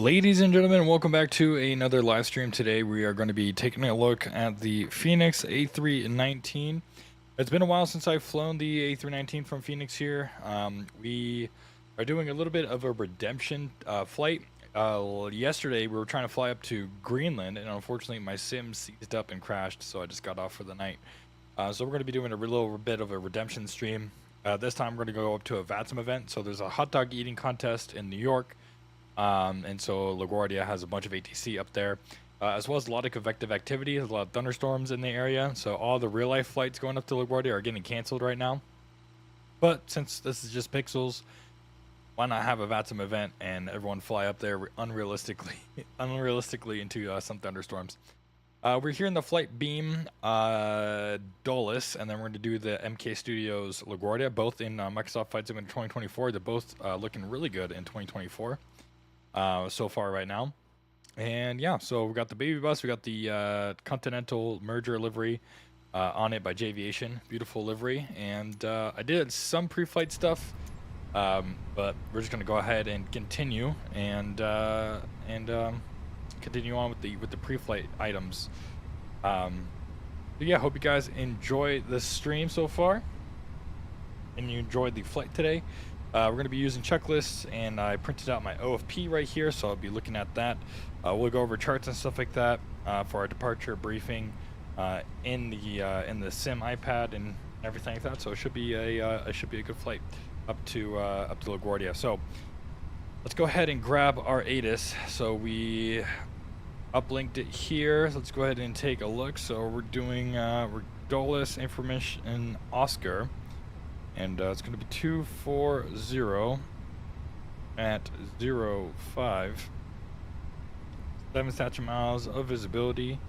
Ladies and gentlemen, welcome back to another live stream. Today we are going to be taking a look at the Phoenix A319. It's been a while since I've flown the A319 from Phoenix here. We are doing a little bit of a redemption flight. Yesterday we were trying to fly up to Greenland, and unfortunately my sim seized up and crashed, so I just got off for the night. So we're going to be doing a little bit of a redemption stream. This time we're going to go up to a VATSIM event. So there's a hot dog eating contest in New York. And so LaGuardia has a bunch of ATC up there, as well as a lot of convective activity. There's a lot of thunderstorms in the area, so all the real-life flights going up to LaGuardia are getting canceled right now. But since this is just pixels, why not have a VATSIM event and everyone fly up there unrealistically into some thunderstorms? We're here in the flight beam Dulles, and then we're going to do the MK Studios LaGuardia, both in Microsoft Flight Simulator 2024. They're both looking really good in 2024 so far right now. And yeah, so we got the baby bus, we got the Continental merger livery on it by J'Aviation, beautiful livery. And I did some pre-flight stuff, but we're just going to go ahead and continue and continue on with the pre-flight items. So yeah, hope you guys enjoy the stream so far and you enjoyed the flight today. We're going to be using checklists, and I printed out my OFP right here, so I'll be looking at that. We'll go over charts and stuff like that for our departure briefing in the sim iPad and everything like that. So it should be a good flight up to LaGuardia. So let's go ahead and grab our ATIS. So we uplinked it here. Let's go ahead and take a look. So we're doing we're Dulles Information Oscar, and it's going to be 240 at 05. 7 statute miles of visibility.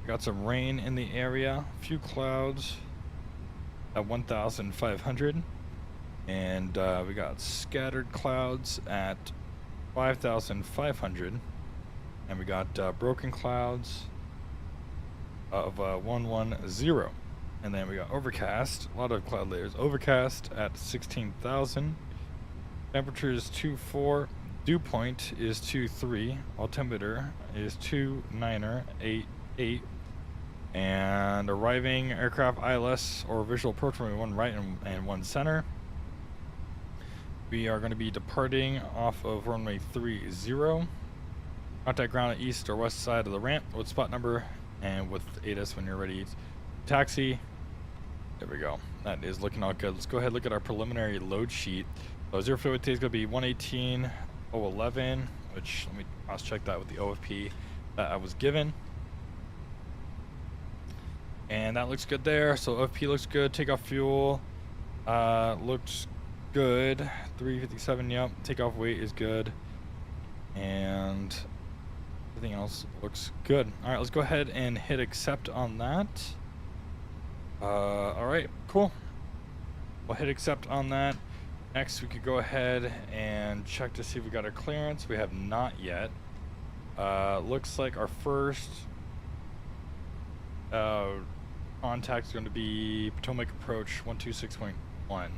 Got some rain in the area, a few clouds at 1,500, and we got scattered clouds at 5,500. And we got broken clouds of 110. And then we got overcast, a lot of cloud layers. Overcast at 16,000. Temperature is 24. Dew point is 23. Altimeter is 2988. And arriving aircraft ILS or visual approach runway 1 right and 1 center. We are going to be departing off of runway 30. Contact ground at east or west side of the ramp with spot number and with ATIS when you're ready to taxi. There we go. That is looking all good. Let's go ahead and look at our preliminary load sheet. So 0 flight today is going to be 118.011, which let me cross check that with the OFP that I was given. And that looks good there. So OFP looks good. Takeoff fuel looks good. 357, yep. Takeoff weight is good. And everything else looks good. All right, let's go ahead and hit accept on that. All right, cool. We'll hit accept on that. Next, we could go ahead and check to see if we got our clearance. We have not yet. Looks like our first contact is going to be Potomac approach 126.1. I'm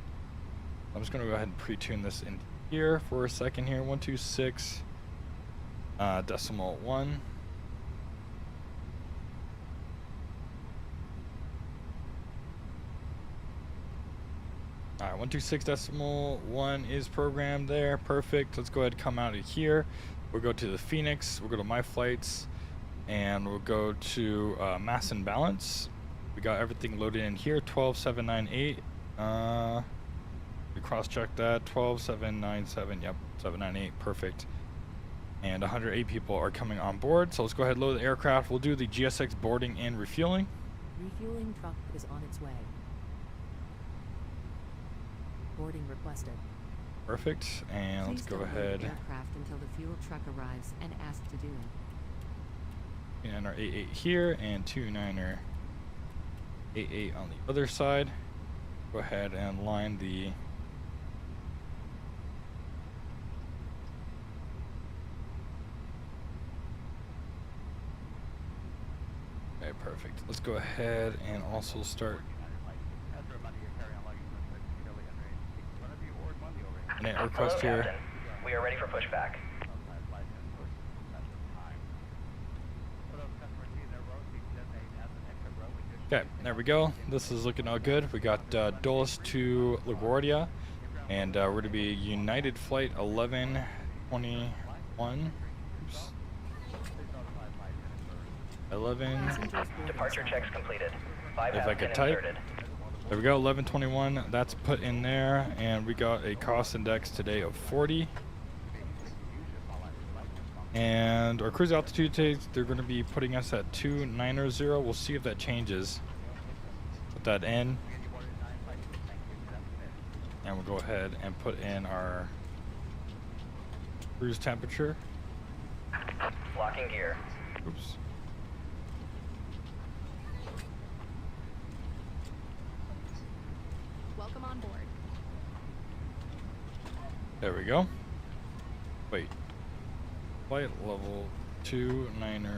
just going to go ahead and pre-tune this in here for a second here. 126. Decimal 1. All right, 126.1 is programmed there. Perfect. Let's go ahead and come out of here. We'll go to the Phoenix. We'll go to My Flights, and we'll go to Mass and Balance. We got everything loaded in here. 12798. We cross-checked that. 12797. Yep, 798. Perfect. And 108 people are coming on board. So let's go ahead and load the aircraft. We'll do the GSX boarding and refueling. Refueling truck is on its way. Boarding requested. Perfect. And let's go ahead. Aircraft until the fuel truck arrives and asked to do it. And our 88 here and 29er 88 on the other side. Go ahead and line the okay, perfect. Let's go ahead and also start an air request here. Captain. We are ready for pushback. Okay, there we go. This is looking all good. We got Dulles to LaGuardia, and we're going to be United Flight 1121. Oops. 11. Departure checks completed. If I could type. There we go, 1121. That's put in there, and we got a cost index today of 40. And our cruise altitude today, they're going to be putting us at 290. We'll see if that changes. Put that in. And we'll go ahead and put in our cruise temperature. Locking gear. Oops. Welcome on board. There we go. Wait. Flight level 290.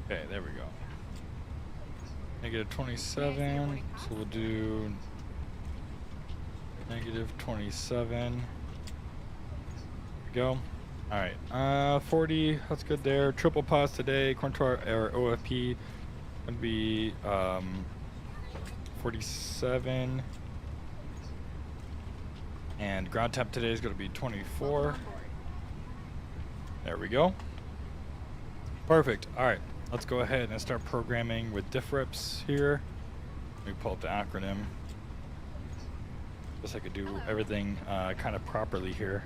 Okay, there we go. Negative 27. So we'll do negative 27. There we go. Alright. 40. That's good there. Triple pause today. According to our OFP, gonna be 47. And ground temp today is going to be 24. There we go. Perfect. All right, let's go ahead and start programming with diffreps here. Let me pull up the acronym. Just so I could do everything kind of properly here.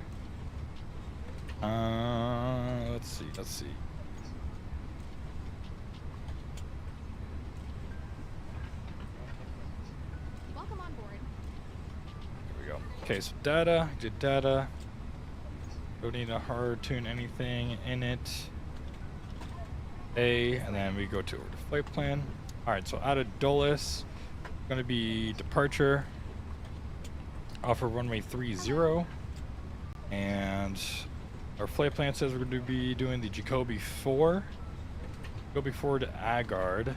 Let's see. Welcome on board. There we go. Okay, so data, did data. Don't need to hard tune anything in it. And then we go to the flight plan. All right, so out of Dulles, going to be departure off of runway 30. And our flight plan says we're going to be doing the Jacoby 4. Jacoby 4 to Agard.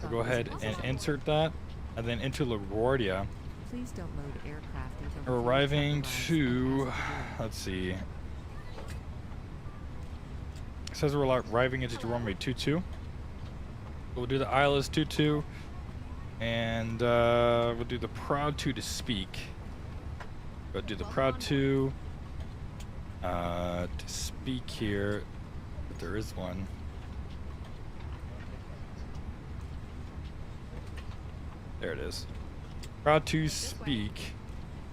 So go ahead and insert that. And then into LaGuardia. Please don't load aircraft until We're the fuel arriving truck arrives to, and has let's see. It says we're arriving into runway 22. We'll do the ILS 22. And we'll do the Proud 2 to speak. We'll do the Proud 2 to speak here. If there is one. There it is. Proud to speak.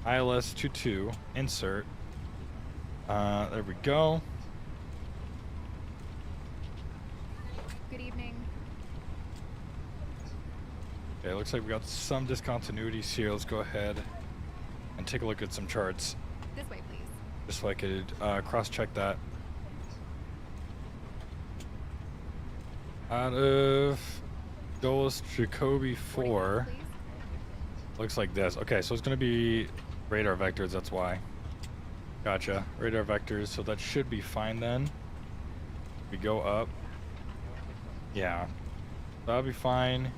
ILS 22. Insert. There we go. Good evening. Okay, looks like we got some discontinuities here. Let's go ahead and take a look at some charts. This way, please. Just so I could cross-check that. Out of Dulles Jacoby 4. Please. Looks like this. Okay, so it's going to be radar vectors, that's why. Gotcha. Radar vectors, so that should be fine then. We go up. Yeah. That'll be fine.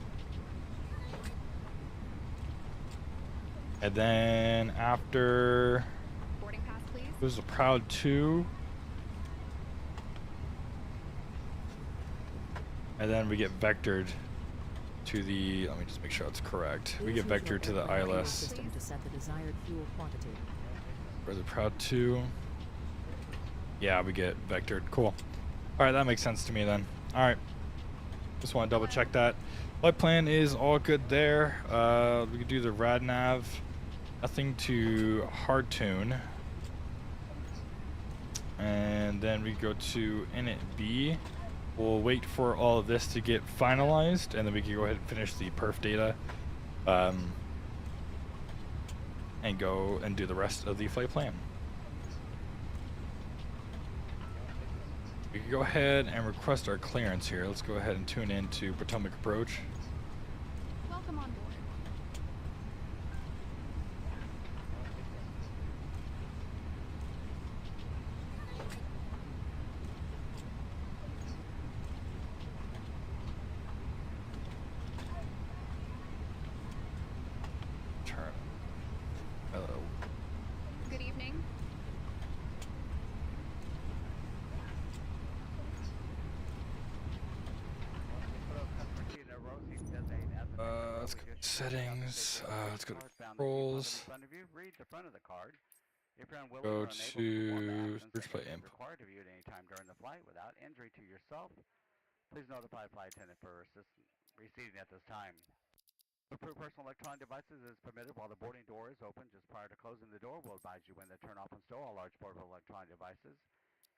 And then after... Boarding pass, please. This is a Proud 2. And then we get vectored to the, let me just make sure that's correct. We get vectored to the ILS system to set the desired fuel quantity. for the Proud 2. Yeah, we get vectored. Cool. Alright, that makes sense to me then. Alright. Just want to double check that. Flight plan is all good there. We can do the rad nav. Nothing to hard tune. And then we go to init B. We'll wait for all of this to get finalized, and then we can go ahead and finish the perf data, and go and do the rest of the flight plan. We can go ahead and request our clearance here. Let's go ahead and tune in to Potomac approach. Welcome on board. Turn. Hello. Good evening. Let's go to settings. Let's go to controls. Go to search by input. Required of you at any time during the flight without injury to yourself. Please notify flight attendant for assistance receiving at this time. Approved personal electronic devices is permitted while the boarding door is open. Just prior to closing the door, we'll advise you when to turn off and stow all large portable electronic devices.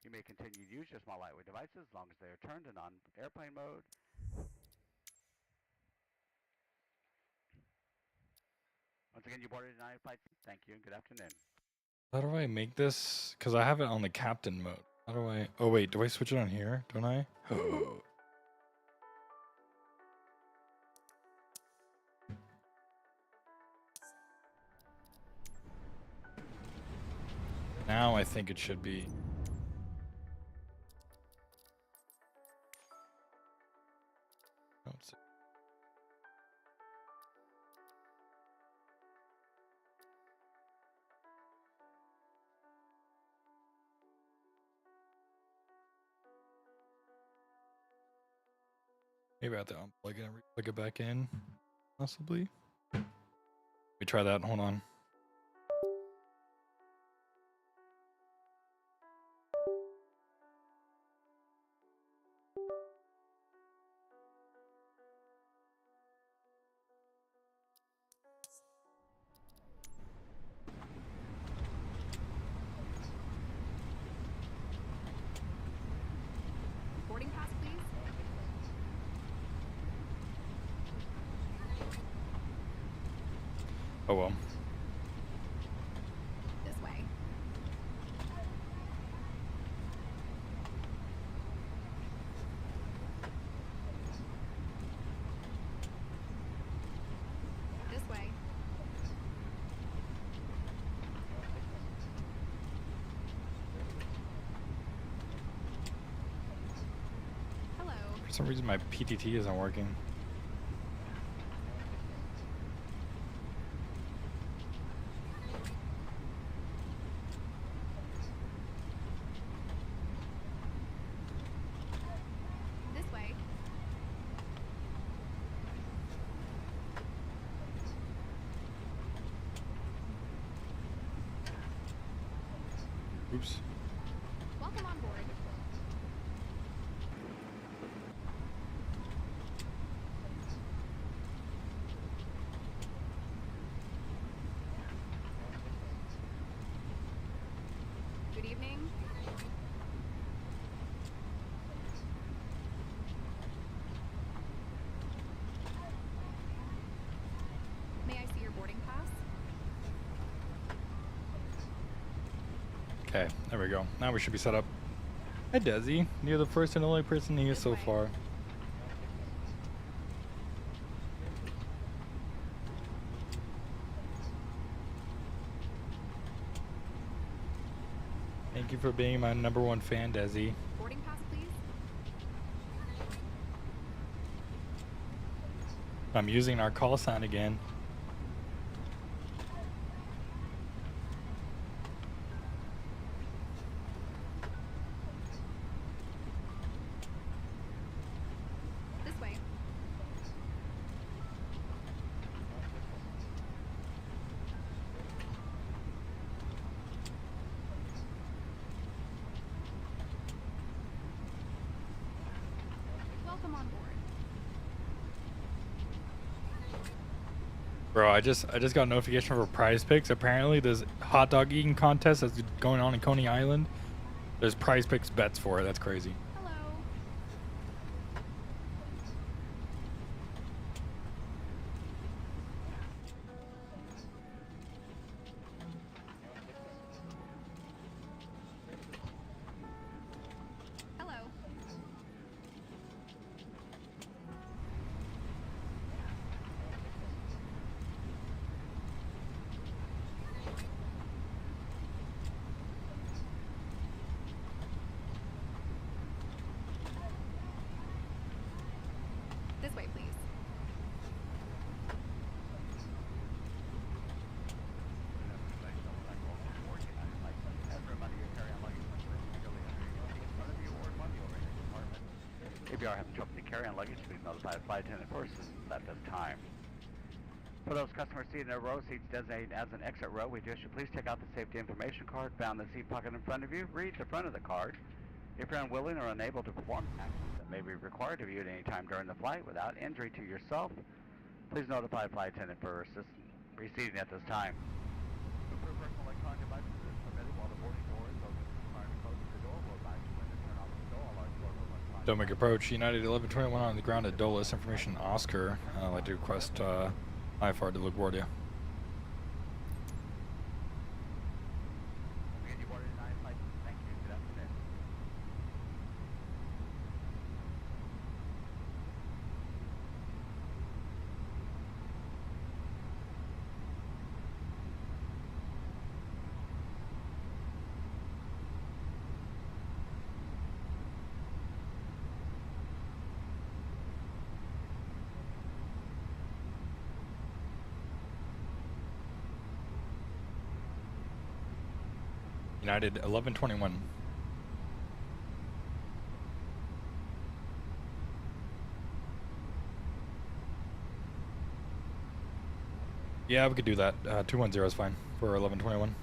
You may continue to use your small lightweight devices as long as they are turned in on airplane mode. Once again, you boarded United Flight. Thank you and good afternoon. How do I make this? Because I have it on the captain mode. How do I? Oh wait, do I switch it on here? Don't I? Now I think it should be. Don't see. Maybe I have to unplug it and re-plug it back in, possibly. Let me try that. Hold on. Boarding pass, please. Oh well. This way. This way. Hello. For some reason, my PTT isn't working. This way. Oops. Welcome on board. Good evening. May I see your boarding pass? Okay, there we go. Now we should be set up. Hi, Desi. You're the first and only person here so far. Thank you for being my #1 fan, Desi. Boarding pass, please. I'm using our call sign again. This way. Welcome on board. Bro, I just got a notification for Prize Picks. Apparently, there's hot dog eating contest that's going on in Coney Island. There's Prize Picks bets for it. That's crazy. Hello. Hello. This way, please. If you are having trouble with carry-on luggage, please notify the flight attendant first at this time. For those customers seated in a row, seats designated as an exit row, we suggest you please take out the safety information card found in the seat pocket in front of you. Read the front of the card. If you're unwilling or unable to perform actions that may be required of you at any time during the flight without injury to yourself Please notify flight attendant first. This receding at this time. For personal electronic devices is permitted while the boarding door is open. Prior to closing the door, we'll advise you when to turn off the door. All large portable electronic Don't make approach. United 1121 on the ground at Dulles. Information Oscar. I'd like to request IFR to LaGuardia. Again, you boarded 9 flight. Thank you. Good afternoon. United 1121. Yeah, we could do that. 210 is fine for 1121.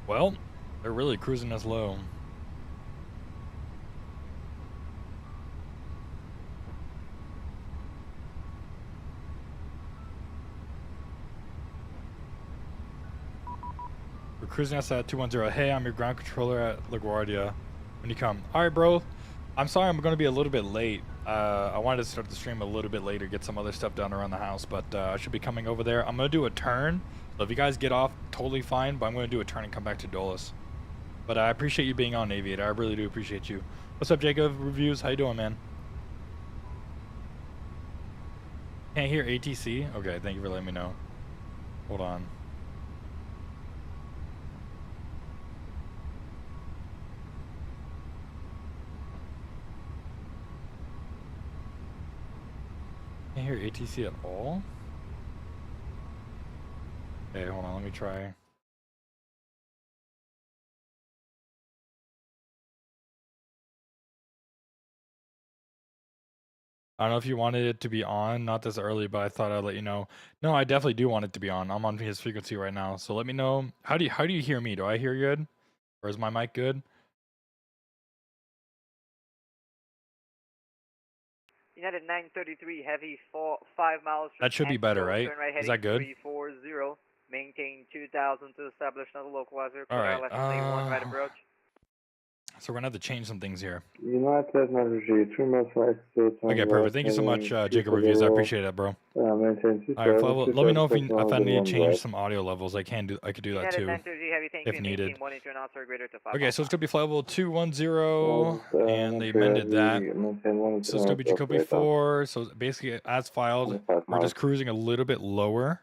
Well, they're really cruising us low. We're cruising us at 210. Hey, I'm your ground controller at LaGuardia. When you come. All right, bro. I'm sorry I'm going to be a little bit late. I wanted to start the stream a little bit later, get some other stuff done around the house, but I should be coming over there. I'm going to do a turn. So if you guys get off, totally fine, but I'm going to do a turn and come back to Dulles. But I appreciate you being on, Aviator. I really do appreciate you. What's up, Jacob? Reviews? How you doing, man? Can't hear ATC? Okay, thank you for letting me know. Hold on. Can't hear ATC at all? Okay, hold on, let me try. I don't know if you wanted it to be on, not this early, but I thought I'd let you know. No, I definitely do want it to be on. I'm on his frequency right now, so let me know. How do you hear me? Do I hear good? Or is my mic good? United 933, heavy 5 miles. That should be better, right? Turn right Is that good? 340. Maintain 2000 to establish another localizer. All right. Left one right approach. So we're gonna have to change some things here. United 933, 3 miles for exit. Okay, perfect. Thank you so much, Jacob Reviews. I appreciate it, bro. Maintain All right, well, let me know if I need to change right. some audio levels. I could do that United too, 933, heavy, thank if you. needed. Maintain 1 internal greater to 5. Okay, so it's gonna be flight level 210, and they amended that. So it's gonna be Jacoby 4. So basically, as filed, we're just cruising a little bit lower.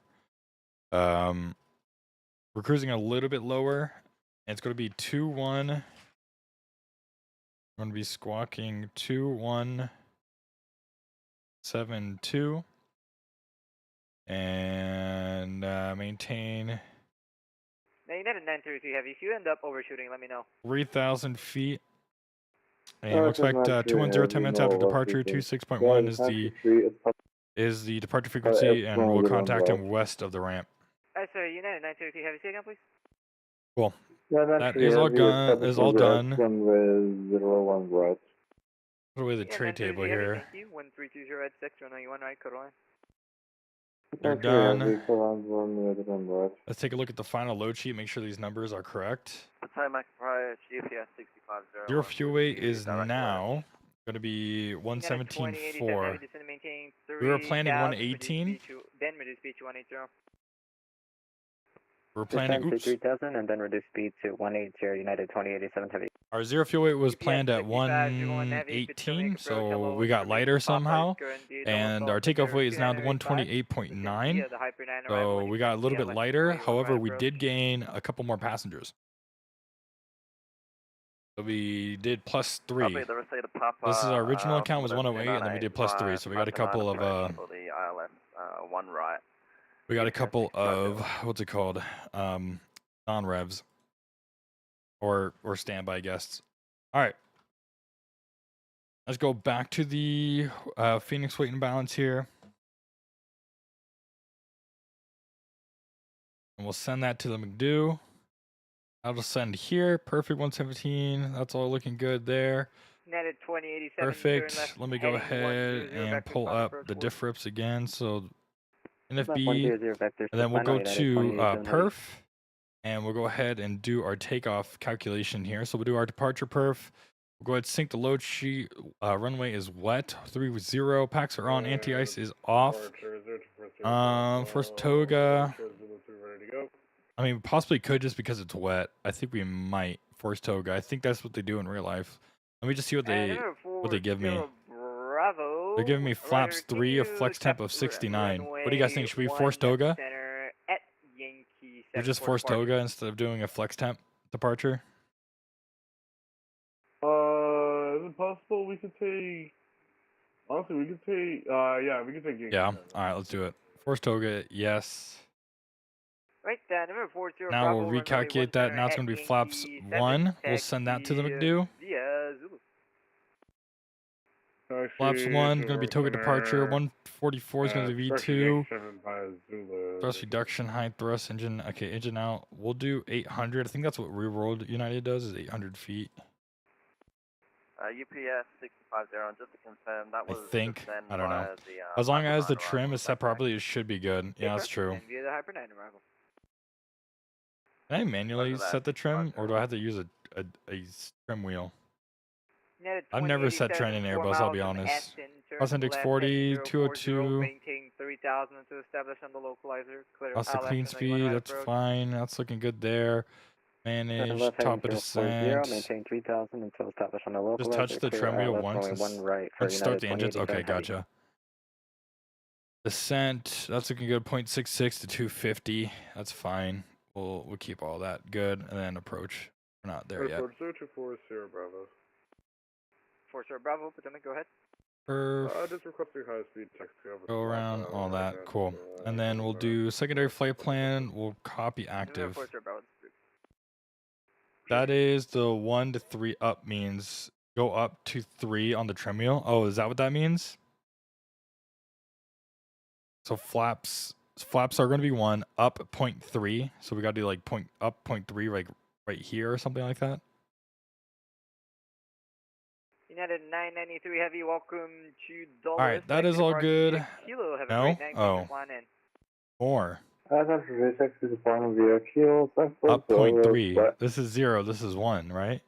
We're cruising a little bit lower, and it's gonna be 21. I'm gonna be squawking 2172, and maintain. Now, United 933, heavy. If you end up overshooting, let me know. 3,000 feet. And we'll expect 210 10 minutes after departure. 26.1 is the departure frequency, and we'll contact him west of the ramp. Sorry, United 933, heavy. Say again, please. Cool. That is all done. Put away the tray table here. Thank you. 1320 at 6, 191 right, code line. They're done. Let's take a look at the final load sheet, make sure these numbers are correct. Zero fuel weight is now going to be 117.4. We were planning 118. Then reduce speed to 180. We're planning, oops. 3000 and then reduce speed to 180, United 2087 heavy. Our zero fuel weight was planned at 118, so we got lighter somehow. And our takeoff weight is now 128.9, so we got a little bit lighter. However, we did gain a couple more passengers. So we did +3. This is our original account was 108, and then we did +3, so we got a couple of we got a couple of, what's it called, non-revs, or standby guests. All right. Let's go back to the Phoenix weight and balance here. And we'll send that to the McDo. I'll just send here, perfect 117. That's all looking good there. United 2087. Perfect. Let me go ahead and pull up the diff rips again. So NFB, 100 vector and then we'll go United to 2087 heavy. perf, and we'll go ahead and do our takeoff calculation here. So we'll do our departure perf. We'll go ahead and sync the load sheet. Runway is wet, 30. Packs are on, anti-ice is off. First toga. I mean, possibly could just because it's wet. I think we might force toga. I think that's what they do in real life. Let me just see what they give me. Bravo. They're giving me flaps 3, a flex temp of 69. What do you guys think? Should we force toga? Or just force toga instead of doing a flex temp departure? Is it possible we could take... Honestly, we could take... yeah, we could take... Yeah. Alright, let's do it. Force toga, yes. Right, number 40 Now Bravo, we'll recalculate that. Now it's going to be flaps 1. We'll send that to the McDo. Via Zulu. Flaps 1 is going to be toga departure. 144 is going to be V2. Thrust reduction, high thrust, engine. Okay, engine out. We'll do 800. I think that's what Real World United does, is 800 feet. UPS 650, just to confirm, that was I think. I don't know. As long as the trim is set properly, it should be good. Yeah, that's true. And via the Hyper 9 arrival. Can I manually set the trim, or do I have to use a trim wheel? I've never set trend in Airbus, I'll be honest. Authentic 40, 202. Maintain 3000 to establish on the localizer. Clear That's the clean speed, that's fine. That's looking good there. Manage, top of descent. Maintain 3000 until established on the localizer. Just touch the trim wheel once and start the engines. Okay, gotcha. Descent, that's looking good. 0.66 to 250. That's fine. We'll keep all that good. And then approach. We're not there yet. 4 Sierra Bravo. 4 Sierra Bravo, Potomac, go ahead. Just requesting high speed taxi over. Go around, all that. Cool. And then we'll do secondary flight plan. We'll copy active. 4 Sierra Bravo. That is the 1 to 3 up means go up to 3 on the trim wheel. Oh, is that what that means? So flaps are going to be 1, up 0.3. So we got to do like up 0.3, like right here or something like that. United 993 Heavy, welcome to Dulles. Alright, that is all good. Kilo, have a No? great night. Oh. More. Up Up 0.3. This is 0, this is 1, right?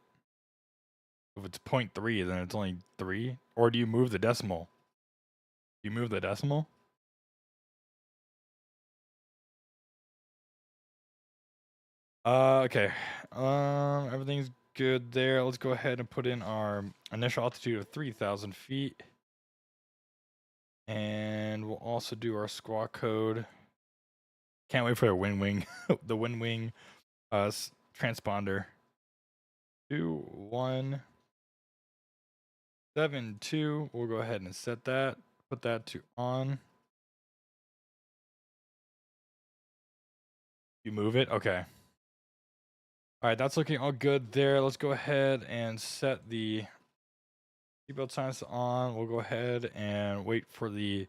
If it's 0.3, then it's only 3. Or do you move the decimal? Do you move the decimal? Okay. Everything's good there. Let's go ahead and put in our initial altitude of 3,000 feet. And we'll also do our squawk code. Can't wait for the wind wing, the wind wing transponder. 2172. We'll go ahead and set that. Put that to on. You move it? Okay. All right, that's looking all good there. Let's go ahead and set the seatbelt signs on. We'll go ahead and wait for the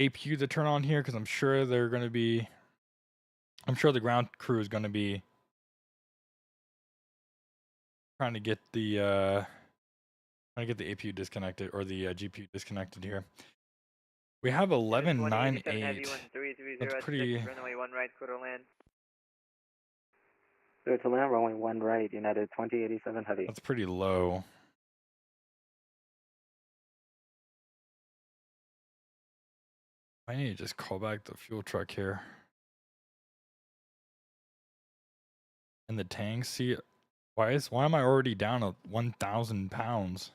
APU to turn on here because I'm sure they're going to be. I'm sure the ground crew is going to be trying to get the APU disconnected or the GPU disconnected here. We have 1198. That's pretty. Runway 1 right, quarter land. So to land, runway 1 right, United 2087 heavy. That's pretty low. I need to just call back the fuel truck here. And the tank, see, why am I already down at 1,000 pounds?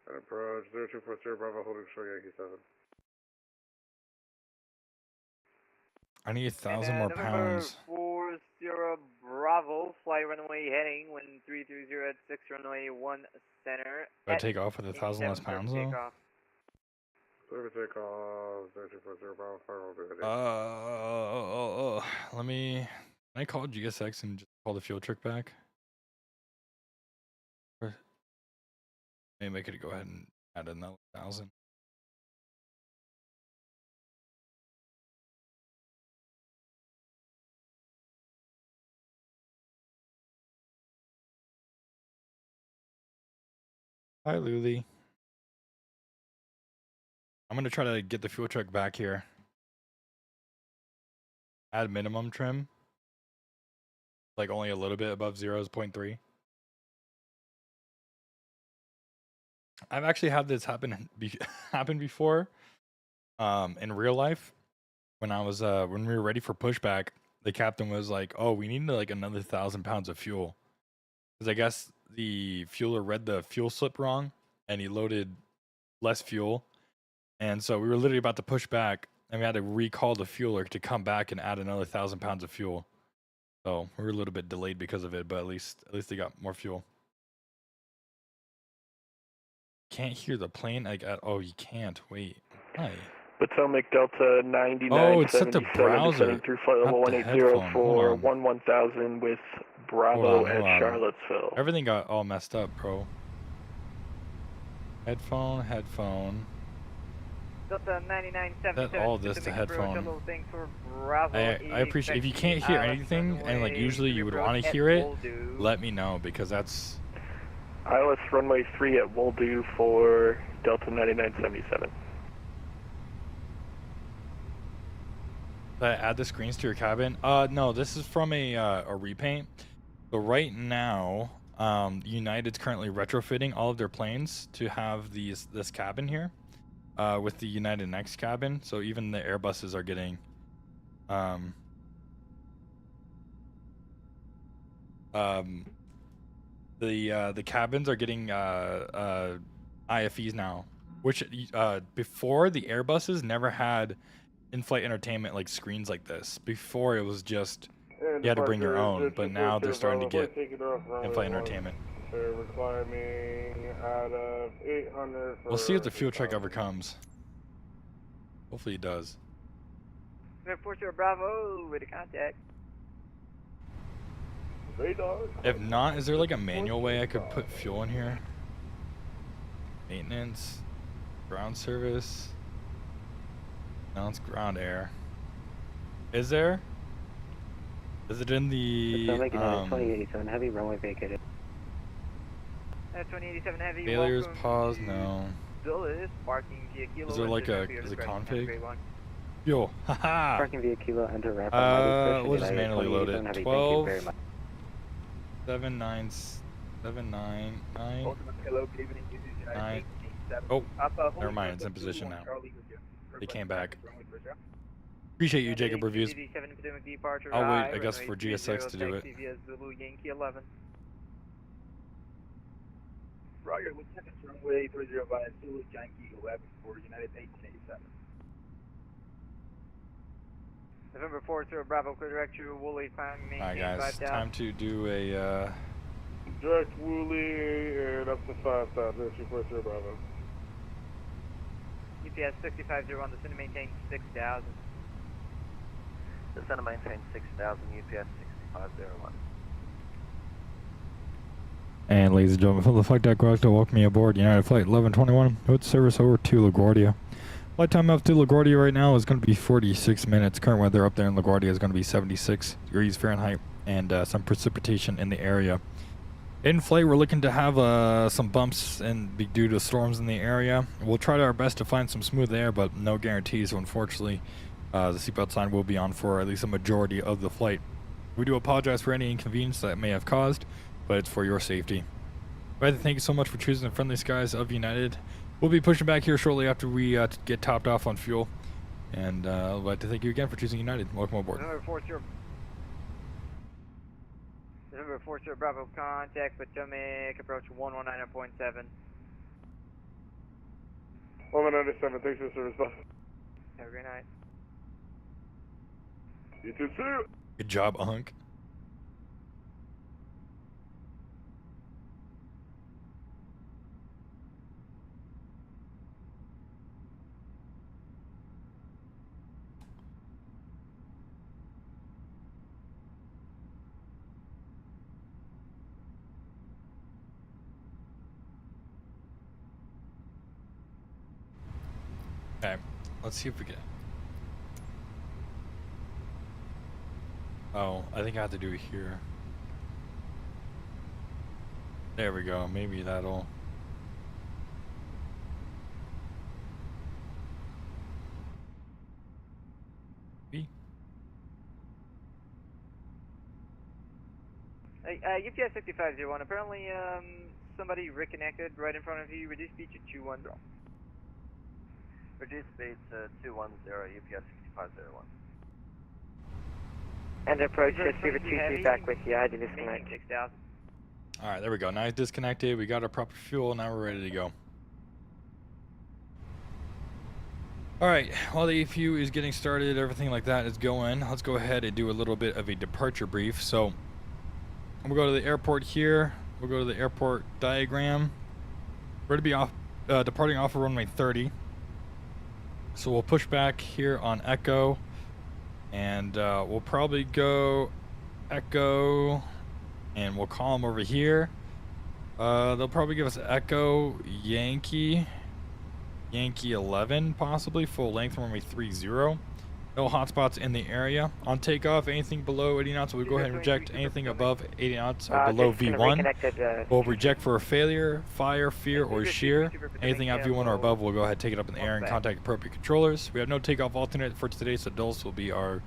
Approach 0240 Bravo, holding short Yankee 7. I need 1,000 more pounds. 40 Bravo, fly runway heading 1330 at 6 runway 1 center. Do I take off with 1,000 less pounds though? Takeoff. Service takeoff, 3240 Bravo, final duty. Let me. Can I call GSX and just call the fuel trick back? Or maybe I could go ahead and add another 1,000. Hi, Luli. I'm gonna try to get the fuel truck back here. Add minimum trim, like only a little bit above 0.3. I've actually had this happen happen before, in real life. When I was when we were ready for pushback, the captain was like, "Oh, we need like another 1,000 pounds of fuel," because I guess the fueler read the fuel slip wrong, and he loaded less fuel, and so we were literally about to push back, and we had to recall the fueler to come back and add another 1,000 pounds of fuel. So we were a little bit delayed because of it, but at least they got more fuel. Can't hear the plane. Like, oh, you can't. Wait. Hi. Potomac Delta 9977, Oh, it's set to browser, descending through flight level not the 180 headphone. for Hold on. 11000 with Bravo at Charlottesville. Everything got all messed up, bro. Headphone. Delta 9977. Set all this to headphone. Bravo, I appreciate if you can't hear anything, and like usually you would want to hear it, let me know, because that's ILS runway 3 at Woldu for Delta 9977. add the screens to your cabin. No, this is from a repaint. So right now, United's currently retrofitting all of their planes to have this cabin here, with the United Next cabin. So even the Airbuses are getting, the cabins are getting IFEs now, which before the Airbuses never had in-flight entertainment like screens like this. Before it was just you had to bring your own, but now they're starting to get in-flight entertainment. Climbing out of 800 We'll see if the fuel truck ever comes. Hopefully it does. 40 Bravo with a contact. If not, is there like a manual way I could put fuel in here? Maintenance, ground service. No, it's ground air. Is there? Is it in the 2087 heavy runway vacated. 2087 heavy. failures? Pause. No. Is there like a config? Yo, haha. Parking via Kilo, enter ramp. We'll just manually load it. 12 79799 9. Oh, never mind. It's in position now. They came back. Appreciate you, Jacob Reviews. I'll wait, I guess, for GSX to do it. Roger, with second runway 30 via Zulu Yankee 11 for United 1887. November 40 Bravo, clear direct to Woolley, climb maintain. Alright guys, time to do a direct Woolley and up to 5,000, that's your 40 Bravo. UPS 6501, descend to maintain 6,000. Descend to maintain 6,000, UPS 6501. And ladies and gentlemen, from the flight deck, I'd to welcome you aboard United Flight 1121 with service over to LaGuardia. Flight time up to LaGuardia right now is going to be 46 minutes. Current weather up there in LaGuardia is going to be 76 degrees Fahrenheit and some precipitation in the area. In flight, we're looking to have some bumps and be due to storms in the area. We'll try our best to find some smooth air, but no guarantees. So unfortunately, the seatbelt sign will be on for at least a majority of the flight. We do apologize for any inconvenience that may have caused, but it's for your safety. I'd like to thank you so much for choosing the friendly skies of United. We'll be pushing back here shortly after we get topped off on fuel. And I'd like to thank you again for choosing United. Welcome aboard. November 40 Bravo, contact Potomac, approach 119.7. 197, thanks for the service, bus. Have a great night. You too, sir. Good job, Hunk. Okay, let's see if we get. Oh, I think I have to do it here. There we go. Maybe that'll. UPS 6501. Apparently, somebody reconnected right in front of you. Reduce speed to 210. Reduce speed to 210, UPS 6501. And approach receiver 23 back with you. I did disconnect. 6,000. All right, there we go. Now it's disconnected. We got our proper fuel. Now we're ready to go. All right, while the APU is getting started, everything like that is going. Let's go ahead and do a little bit of a departure brief. So we'll go to the airport here. We'll go to the airport diagram. We're going to be departing off of runway 30. So we'll push back here on Echo, and we'll probably go Echo, and we'll call them over here. They'll probably give us Echo Yankee 11, possibly full length runway 30. No hotspots in the area. On takeoff, anything below 80 knots, we'll go ahead and reject. Anything above 80 knots or below V1, we'll reject for a failure, fire, fear, or shear. Anything at V1 or above, we'll go ahead and take it up in the air and contact appropriate controllers. We have no takeoff alternate for today, so Dulce will be our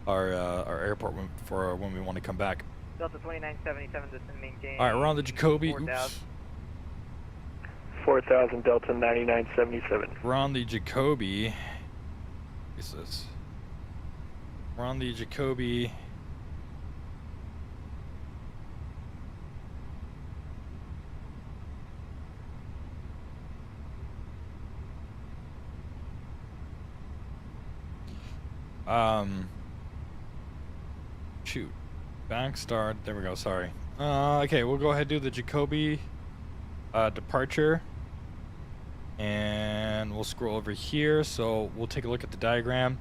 airport for when we want to come back. Delta 2977, descend maintain. All right, we're on the Jacoby. 4,000. Oops. 4000 Delta 9977. We're on the Jacoby. What is this? We're on the Jacoby. Shoot. Back start. There we go. Sorry. Okay, we'll go ahead and do the Jacoby departure. And we'll scroll over here. So we'll take a look at the diagram.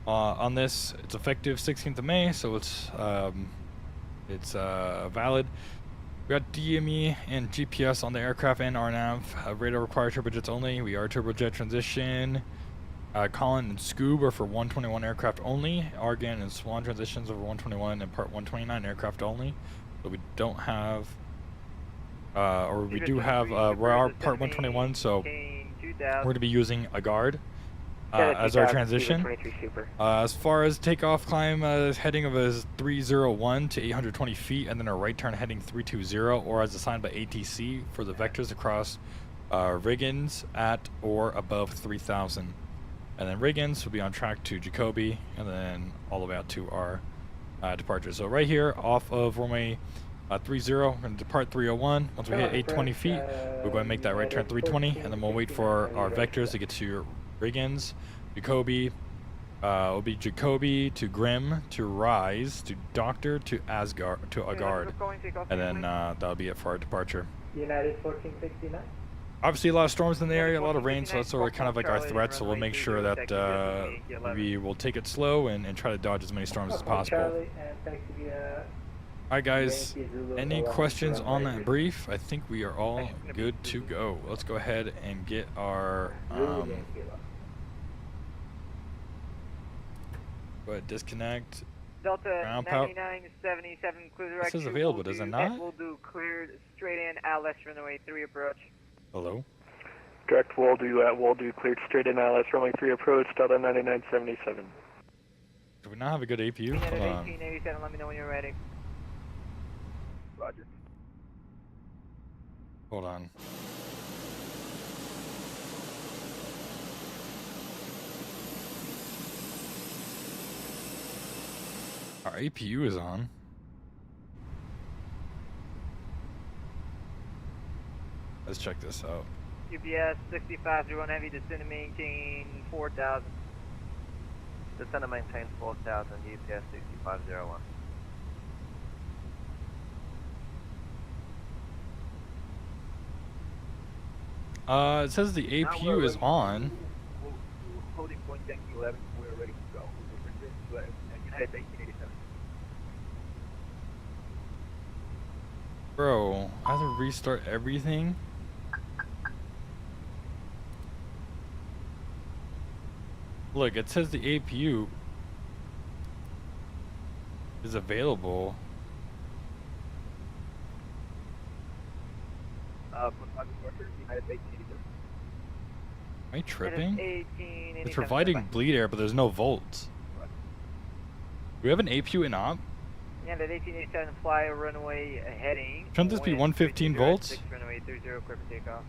On this, it's effective 16th of May, so it's valid. We got DME and GPS on the aircraft and RNAV. Radar required turbojets only. We are turbojet transition. Colin and Scoob are for 121 aircraft only. Argan and Swan transitions over 121 and Part 129 aircraft only. So we don't have, or we do have, we are Part 121, so we're going to be using a guard. As our transition. As far as takeoff climb, heading of a 301 to 820 feet, and then a right turn heading 320, or as assigned by ATC for the vectors across Riggins at or above 3000. And then Riggins will be on track to Jacoby, and then all the way out to our departure. So right here, off of runway 30, we're going to depart 301. Once we hit 820 feet, we're going to make that right turn 320, and then we'll wait for our vectors to get to Riggins, Jacoby, will be Jacoby to Grim to Rise to Doctor to Asgard to Agard, and then that'll be it for our departure. United 1469. Obviously, a lot of storms in the area, a lot of rain, so that's sort of kind of like our threat. So we'll make sure that we will take it slow and try to dodge as many storms as possible. Alright guys, any questions on that brief? I think we are all good to go. Let's go ahead and get our go ahead, disconnect. Delta Ground 9977, clear direct. This is available, does it not? We'll do cleared straight in, Atlas runway 3 approach. Hello? Direct will do cleared straight in ILS runway 3 approach, Delta 9977. Do we not have a good APU? United Hold on. 1887, let me know when you're ready. Roger. Hold on. Our APU is on. Let's check this out. UPS 6501 heavy, descend and maintain 4000. Descend and maintain 4000, UPS 6501. It says the APU is on. Holding point Yankee 11, we're ready to go. United 1887. Bro, I have to restart everything? Look, it says the APU is available. United 1887. Am I tripping? 1887. It's providing bleed air, but there's no volts. Do we have an APU in op? United 1887, fly runway heading. Shouldn't this be 115 volts? 6 runway 30, clear for takeoff.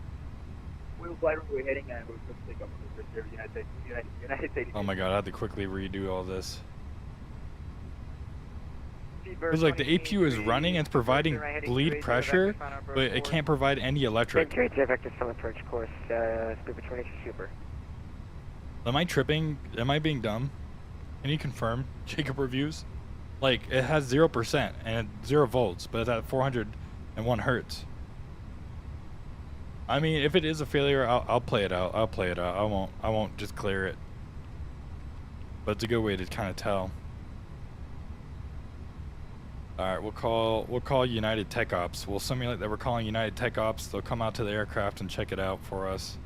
We'll fly runway heading and we'll just take off on the United 1887. Oh my god, I had to quickly redo all this. Speedbird It's like the APU is 23, running and it's providing right heading bleed 28, pressure, final approach but it 4. can't provide any electric. Vector from approach course, Speedbird 22 Super. Am I tripping? Am I being dumb? Can you confirm? Jacob reviews? Like, it has 0% and 0 volts, but it's at 401 hertz. I mean, if it is a failure, I'll play it out. I'll play it out. I won't just clear it. But it's a good way to kind of tell. All right, we'll call United Tech Ops. We'll simulate that we're calling United Tech Ops. They'll come out to the aircraft and check it out for us.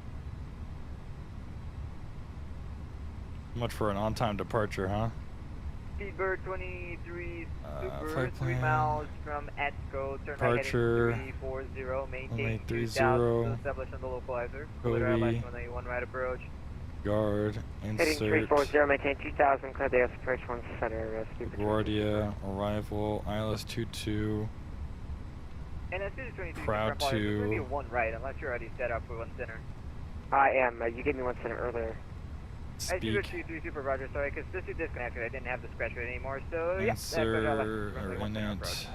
Much for an on-time departure, huh? Speedbird 23 Super, flight 3 plan. miles from ETSCO, turn Departure. right heading 340, maintain Runway 30. 2000, establish on the localizer, clear Cody. Airlines 181 right approach. Guard, Heading insert, 340, maintain 2000, clear the approach 1 center, Speedbird 22. LaGuardia, arrival, ILS 22. And as soon as 23 Proud there's going to be to- a 1 right, unless you're already set up for 1 center. I am, you gave me 1 center earlier. I see Speak, 23 Super, roger, sorry, because this is disconnected, I didn't have the scratch rate anymore, so yeah. insert, or init.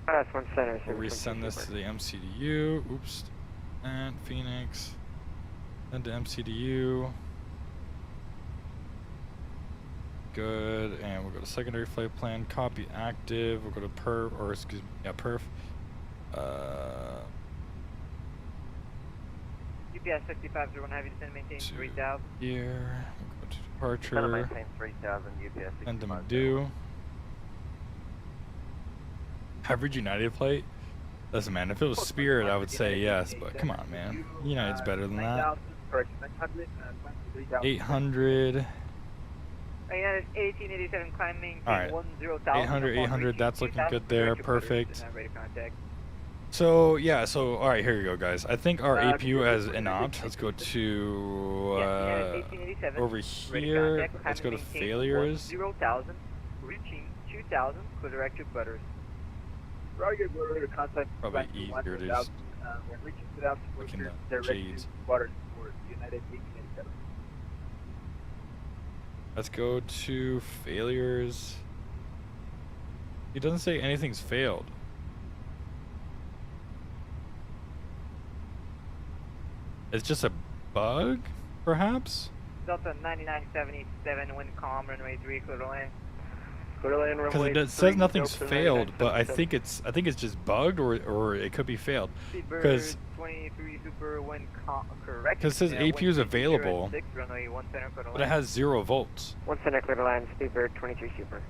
That's 1 center, We'll Speedbird resend 22 this to Super. the MCDU. Oops. And Phoenix. Send to MCDU. Good. And we'll go to secondary flight plan. Copy active. We'll go to perf, or excuse me, yeah, perf. UPS 6501, have you descend maintain To 3000. Here. We'll go to Center departure. maintain 3000, UPS Send to 6501. McDo. Average United flight? Listen, man, if it was Spirit, I would say yes, but come on, man. United's better than that. 9,000, correction, 900, 3,000. 800. United 1887, climb maintain Alright. 10,000. 800, 800, that's looking good there, perfect. Ready contact. So, yeah, so, alright, here we go, guys. I think our APU has good. an opt. Let's go to, United 1887, over ready here. contact, Let's go to climb maintain failures. 10,000, reaching 2,000, clear direct to butters. Roger, we're to contact. Probably back to easier 1, to 2000, just when reaching 2000, we're look in the direct shades. to waters for United 1887. Let's go to failures. He doesn't say anything's failed. It's just a bug, perhaps? Delta 9977, wind calm, runway 3, clear to land. Because it says nothing's failed, but I think it's just bugged, or it could be failed. Speedbird 'Cause- 23 Super, wind calm, correct. 'Cause it says APU is available, 6, runway 1 center, clear to But it land. has 0 volts. 1 center, clear to land, Speedbird 23 Super.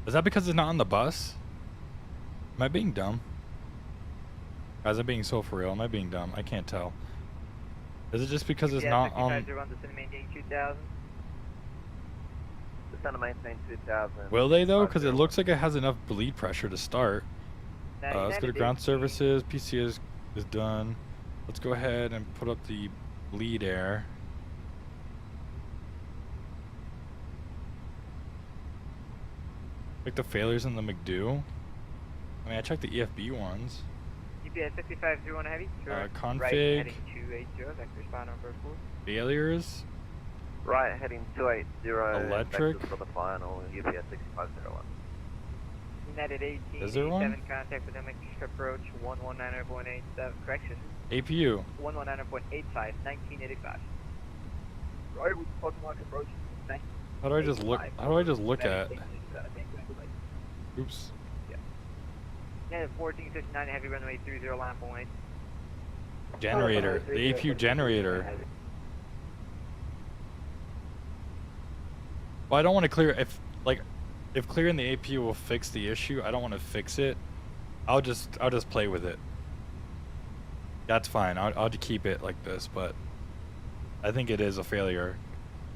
Is that because it's not on the bus? Am I being dumb? Guys, I'm being so for real. Am I being dumb? I can't tell. Is it just because it's Yeah, not on... 6501, descend maintain 2,000. Descend maintain 2,000. Will they, though? Because it looks like it has enough bleed pressure to start. Let's go to ground services. PC is done. Let's go ahead and put up the bleed air. Check the failures in the McDo. I mean, I checked the EFB ones. UPS 6501 heavy. Right, Config. heading 280, vector spawn number 4. Failures. Right, heading 280. Electric. For the final, UPS 6501. United 18, Is there one? 7 contact with MX approach 119.87, correction, APU. 119.85, 1985. Roger, with Pokemon launch approach. How do I just look? How do I just look at? 1887. Oops. United 1459, heavy runway 30, line point. Generator. The APU generator. Well, I don't want to clear if clearing the APU will fix the issue. I don't want to fix it. I'll just play with it. That's fine. I'll keep it like this, but I think it is a failure.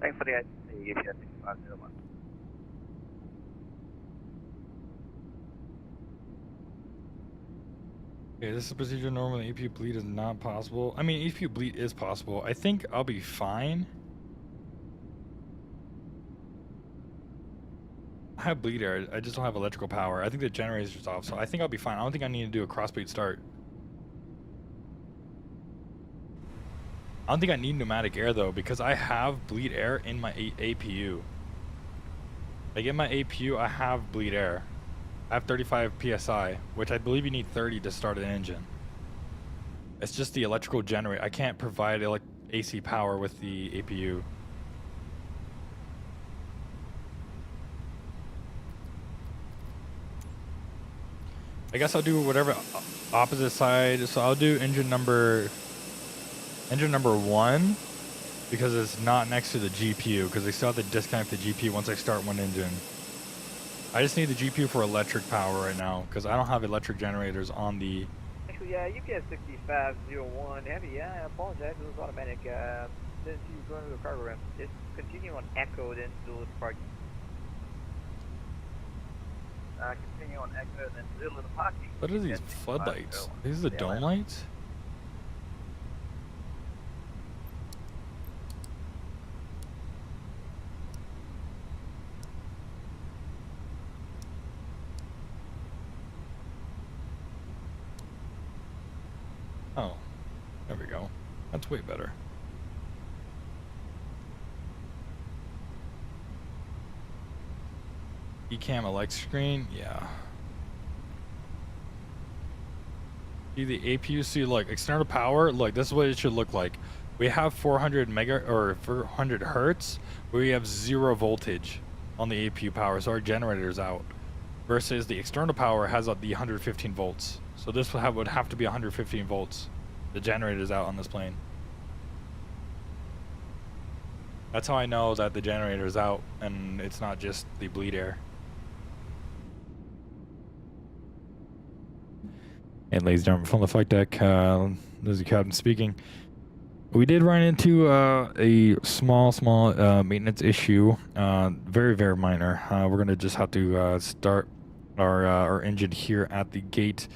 Thanks for the IAD 6501. Okay, this is a procedure normally APU bleed is not possible. I mean, APU bleed is possible. I think I'll be fine. I have bleed air. I just don't have electrical power. I think the generator's just off, so I think I'll be fine. I don't think I need to do a crossbreed start. I don't think I need pneumatic air though, because I have bleed air in my APU. Like in my APU, I have bleed air. I have 35 PSI, which I believe you need 30 to start an engine. It's just the electrical generator. I can't provide AC power with the APU. I guess I'll do whatever opposite side. So I'll do engine number 1 because it's not next to the GPU, because they still have to disconnect the GPU once I start one engine. I just need the GPU for electric power right now because I don't have electric generators on the... Actually, yeah, UPS 6501 Heavy, yeah, I apologize, it was automatic. Since you going to the cargo ramp, just continue on Echo, then do the parking. Continue on Echo, then do the parking. What are these floodlights? These are the dome lights? Oh, there we go. That's way better. Ecam elect screen, yeah. See the APU, see like external power, like this is what it should look like. We have 400 mega or 400 hertz, where we have 0 voltage on the APU power, so our generator's out. Versus the external power has the 115 volts. So this would have to be 115 volts. The generator's out on this plane. That's how I know that the generator's out and it's not just the bleed air. And ladies and gentlemen, from the flight deck, this is the captain speaking. We did run into a small maintenance issue, very, very minor. We're gonna just have to start our engine here at the gate.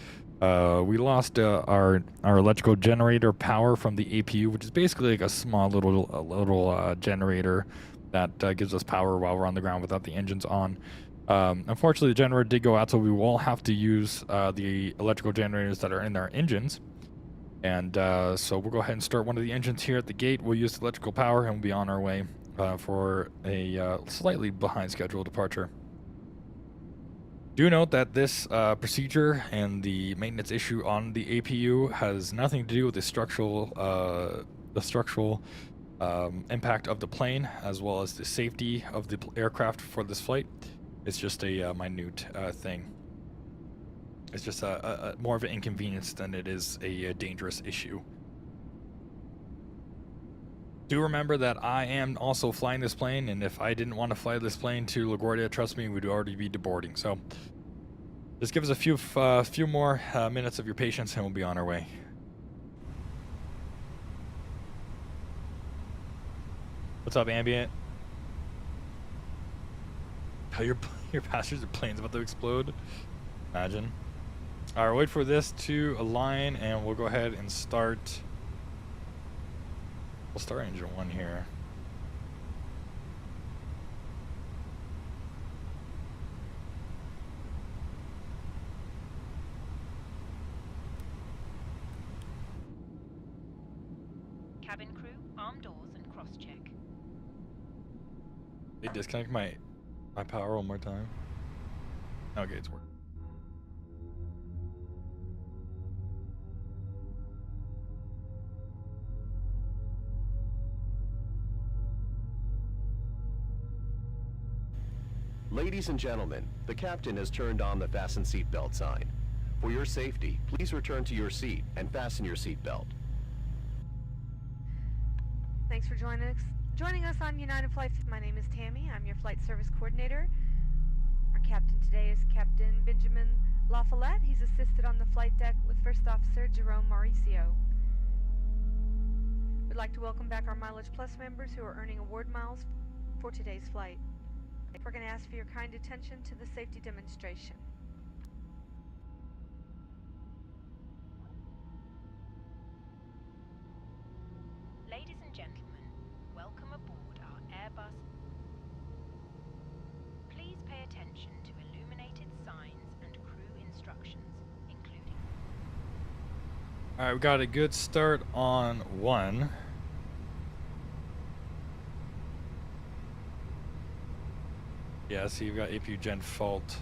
We lost our electrical generator power from the APU, which is basically like a small little generator that gives us power while we're on the ground without the engines on. Unfortunately, the generator did go out, so we will have to use the electrical generators that are in our engines. And so we'll go ahead and start one of the engines here at the gate. We'll use the electrical power and we'll be on our way for a slightly behind schedule departure. Do note that this procedure and the maintenance issue on the APU has nothing to do with the structural impact of the plane, as well as the safety of the aircraft for this flight. It's just a minute thing. It's just more of an inconvenience than it is a dangerous issue. Do remember that I am also flying this plane, and if I didn't want to fly this plane to LaGuardia, trust me, we'd already be deboarding. So just give us a few more minutes of your patience, and we'll be on our way. What's up, Ambient? Oh, your passenger plane's about to explode. Imagine. All right, wait for this to align, and we'll go ahead and start. We'll start engine 1 here. Cabin crew, arm doors and cross-check. They disconnect my power one more time. Okay, it's working. Ladies and gentlemen, the captain has turned on the fasten seatbelt sign. For your safety, please return to your seat and fasten your seatbelt. Thanks for joining us on United Flights. My name is Tammy. I'm your flight service coordinator. Our captain today is Captain Benjamin LaFollette. He's assisted on the flight deck with First Officer Jerome Mauricio. We'd like to welcome back our Mileage Plus members who are earning award miles for today's flight. We're going to ask for your kind attention to the safety demonstration. Ladies and gentlemen, welcome aboard our Airbus. Please pay attention to illuminated signs and crew instructions, including... Alright, we got a good start on 1. Yeah, see, you've got APU gen fault.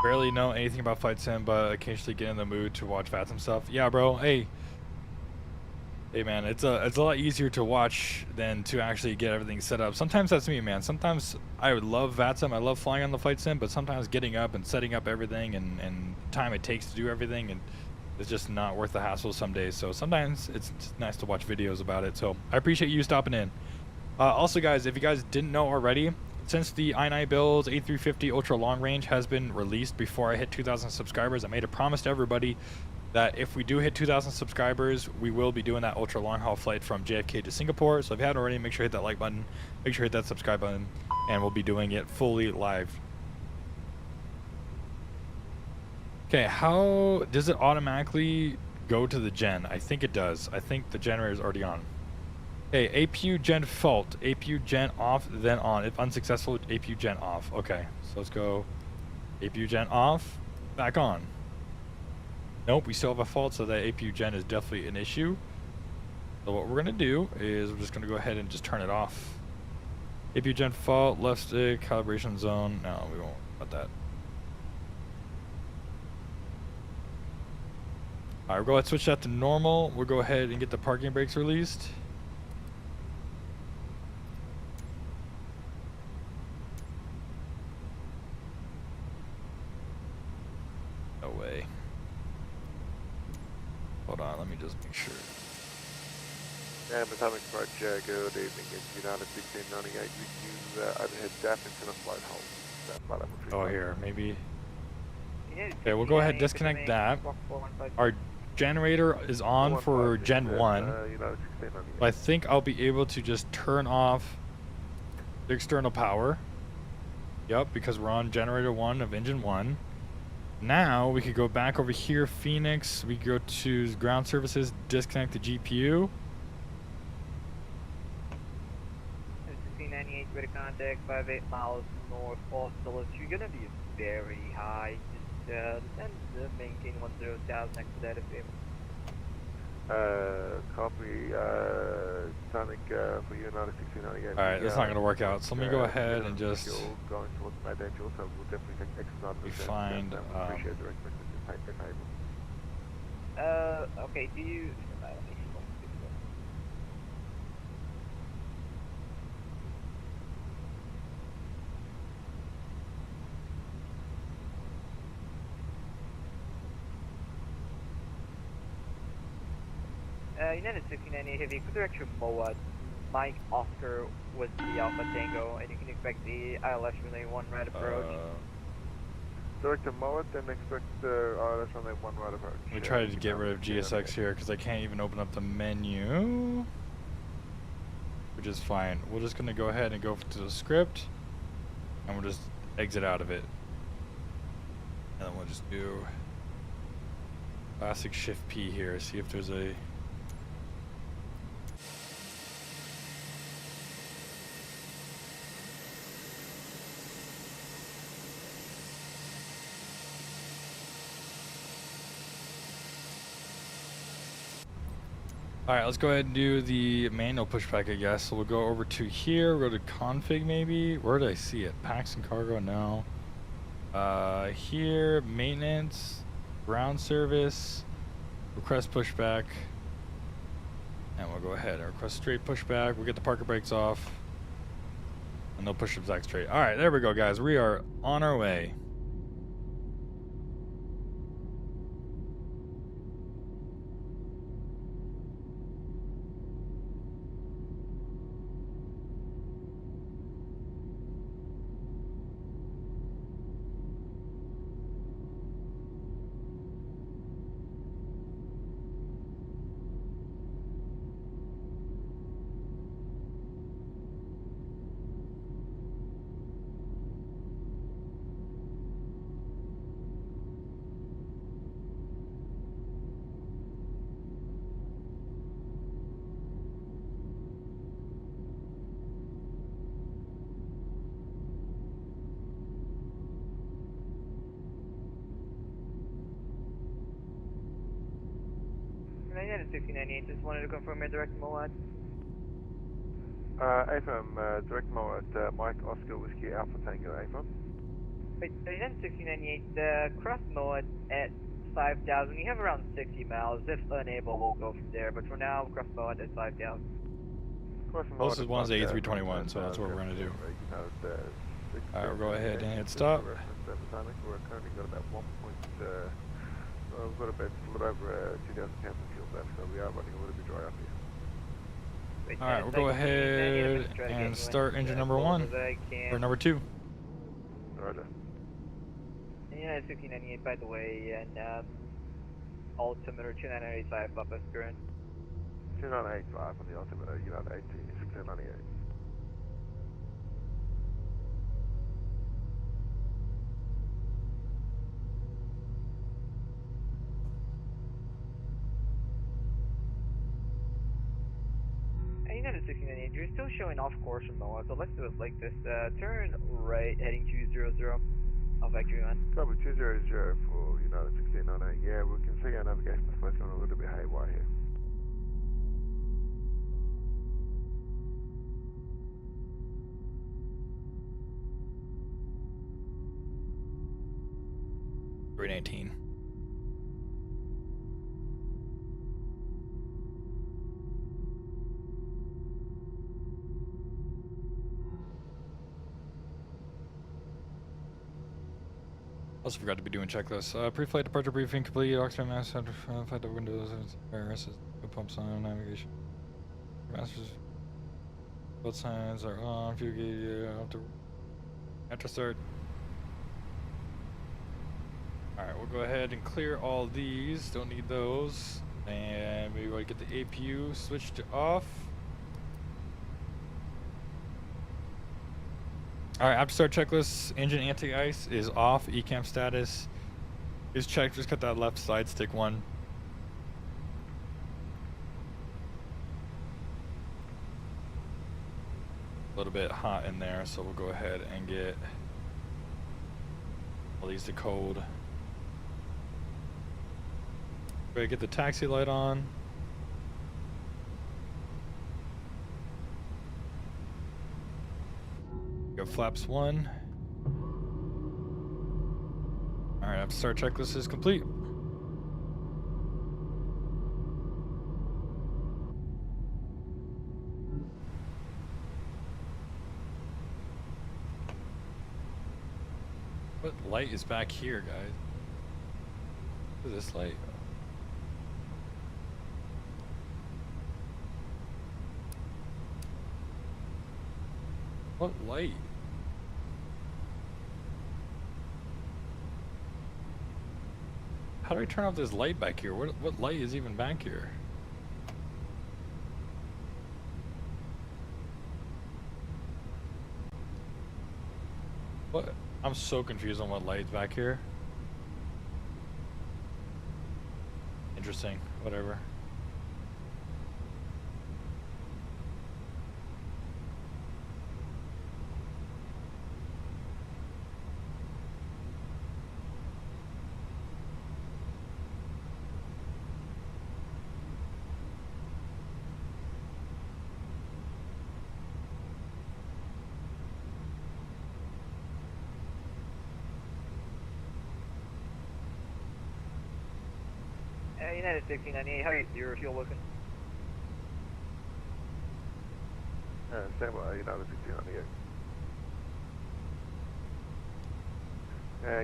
Barely know anything about Flight Sim, but occasionally get in the mood to watch VATSIM stuff. Yeah, bro. Hey, man, it's a lot easier to watch than to actually get everything set up. Sometimes that's me, man. Sometimes I would love VATSIM. I love flying on the Flight Sim, but sometimes getting up and setting up everything and time it takes to do everything and it's just not worth the hassle some days. So sometimes it's just nice to watch videos about it. So I appreciate you stopping in. Also, guys, if you guys didn't know already, since the inibuilds A350 ultra long range has been released before I hit 2,000 subscribers, I made a promise to everybody that if we do hit 2,000 subscribers, we will be doing that ultra long haul flight from JFK to Singapore. So if you haven't already, make sure to hit that like button, make sure to hit that subscribe button, and we'll be doing it fully live. Okay, how does it automatically go to the gen? I think it does. I think the generator is already on. Okay, APU gen fault. APU gen off, then on. If unsuccessful, APU gen off. Okay, so let's go APU gen off, back on. Nope, we still have a fault, so that APU gen is definitely an issue. So what we're gonna do is we're just gonna go ahead and just turn it off. APU gen fault, left stick, calibration zone. No, we won't about that. Alright, we'll go ahead and switch that to normal. We'll go ahead and get the parking brakes released. No way. Hold on, let me just make sure. Atomic Project, good evening. It's United 1698. You overhead DAF into the flight hold. Oh, here, maybe. Okay, we'll go ahead and disconnect that. Our generator is on for Gen 1. I think I'll be able to just turn off the external power. Yep, because we're on generator 1 of engine 1. Now we could go back over here, Phoenix. We go to ground services, disconnect the GPU. 1698 with a contact 58 miles north Austin. You're gonna be very high. Just maintain 10,000 next to that FM. Copy, Sonic for United 1698. Alright, that's not going to work out. So let me go ahead and just... Going towards my danger, so we'll definitely take extra out of the find... appreciate the request if okay, do you... United 1698 Heavy, could direction MOA, Mike Oscar with the Alpha Tango, and you can expect the ILS runway 1 right approach. Direct to MOA, then expect the ILS runway 1 right approach. We tried to get rid of GSX here because I can't even open up the menu, which is fine. We're just going to go ahead and go to the script, and we'll just exit out of it. And then we'll just do classic Shift P here, see if there's a... Alright, let's go ahead and do the manual pushback, I guess. So we'll go over to here, go to config maybe. Where did I see it? Packs and cargo, no. Here, maintenance, ground service, request pushback. And we'll go ahead and request straight pushback. We'll get the parker brakes off. And they'll push them back straight. Alright, there we go, guys. We are on our way. United 1698, just wanted to confirm your direct MOAD. AFM, direct mode at Mike Oscar Whiskey Alpha Tango, AFM. Wait, United 1698, cross MOAD at 5,000. You have around 60 miles. If unable, we'll go from there. But for now, cross MOAD at 5,000. Closest one's A321, so that's what we're gonna do. Alright, we'll go ahead and hit stop. We're currently got about we've got about a little over 2,000 pounds of fuel left, so we are running a little bit dry up here. Alright, we'll go ahead and start engine number 1, or number 2. Roger. United 1698, by the way, and altimeter 2985 up as current. 2985 on the altimeter, United 1698. United 1698, you're still showing off course from MOA, so let's do it like this. Turn right, heading 200. I'll factory on. Copy 200 for United 1698. Yeah, we can see our navigation display's going a little bit haywire here. Grade 19. Also forgot to be doing checklists. Pre-flight departure briefing complete. Oxygen mask, flight the windows, RSS, pumps on, navigation. Masters, both signs are on. Fuel gauge after start. Alright, we'll go ahead and clear all these. Don't need those. And maybe we'll get the APU switched to off. Alright, after start checklist, engine anti-ice is off, ECAM status is checked, just cut that left side stick one. A little bit hot in there, so we'll go ahead and get all these to cold. Go get the taxi light on. Go flaps 1. Alright, after start checklist is complete. What light is back here, guys? What is this light? What light? How do I turn off this light back here? What light is even back here? What? I'm so confused on what light's back here. Interesting. Whatever. United 1698, how is your fuel looking? Stand by, United 1698.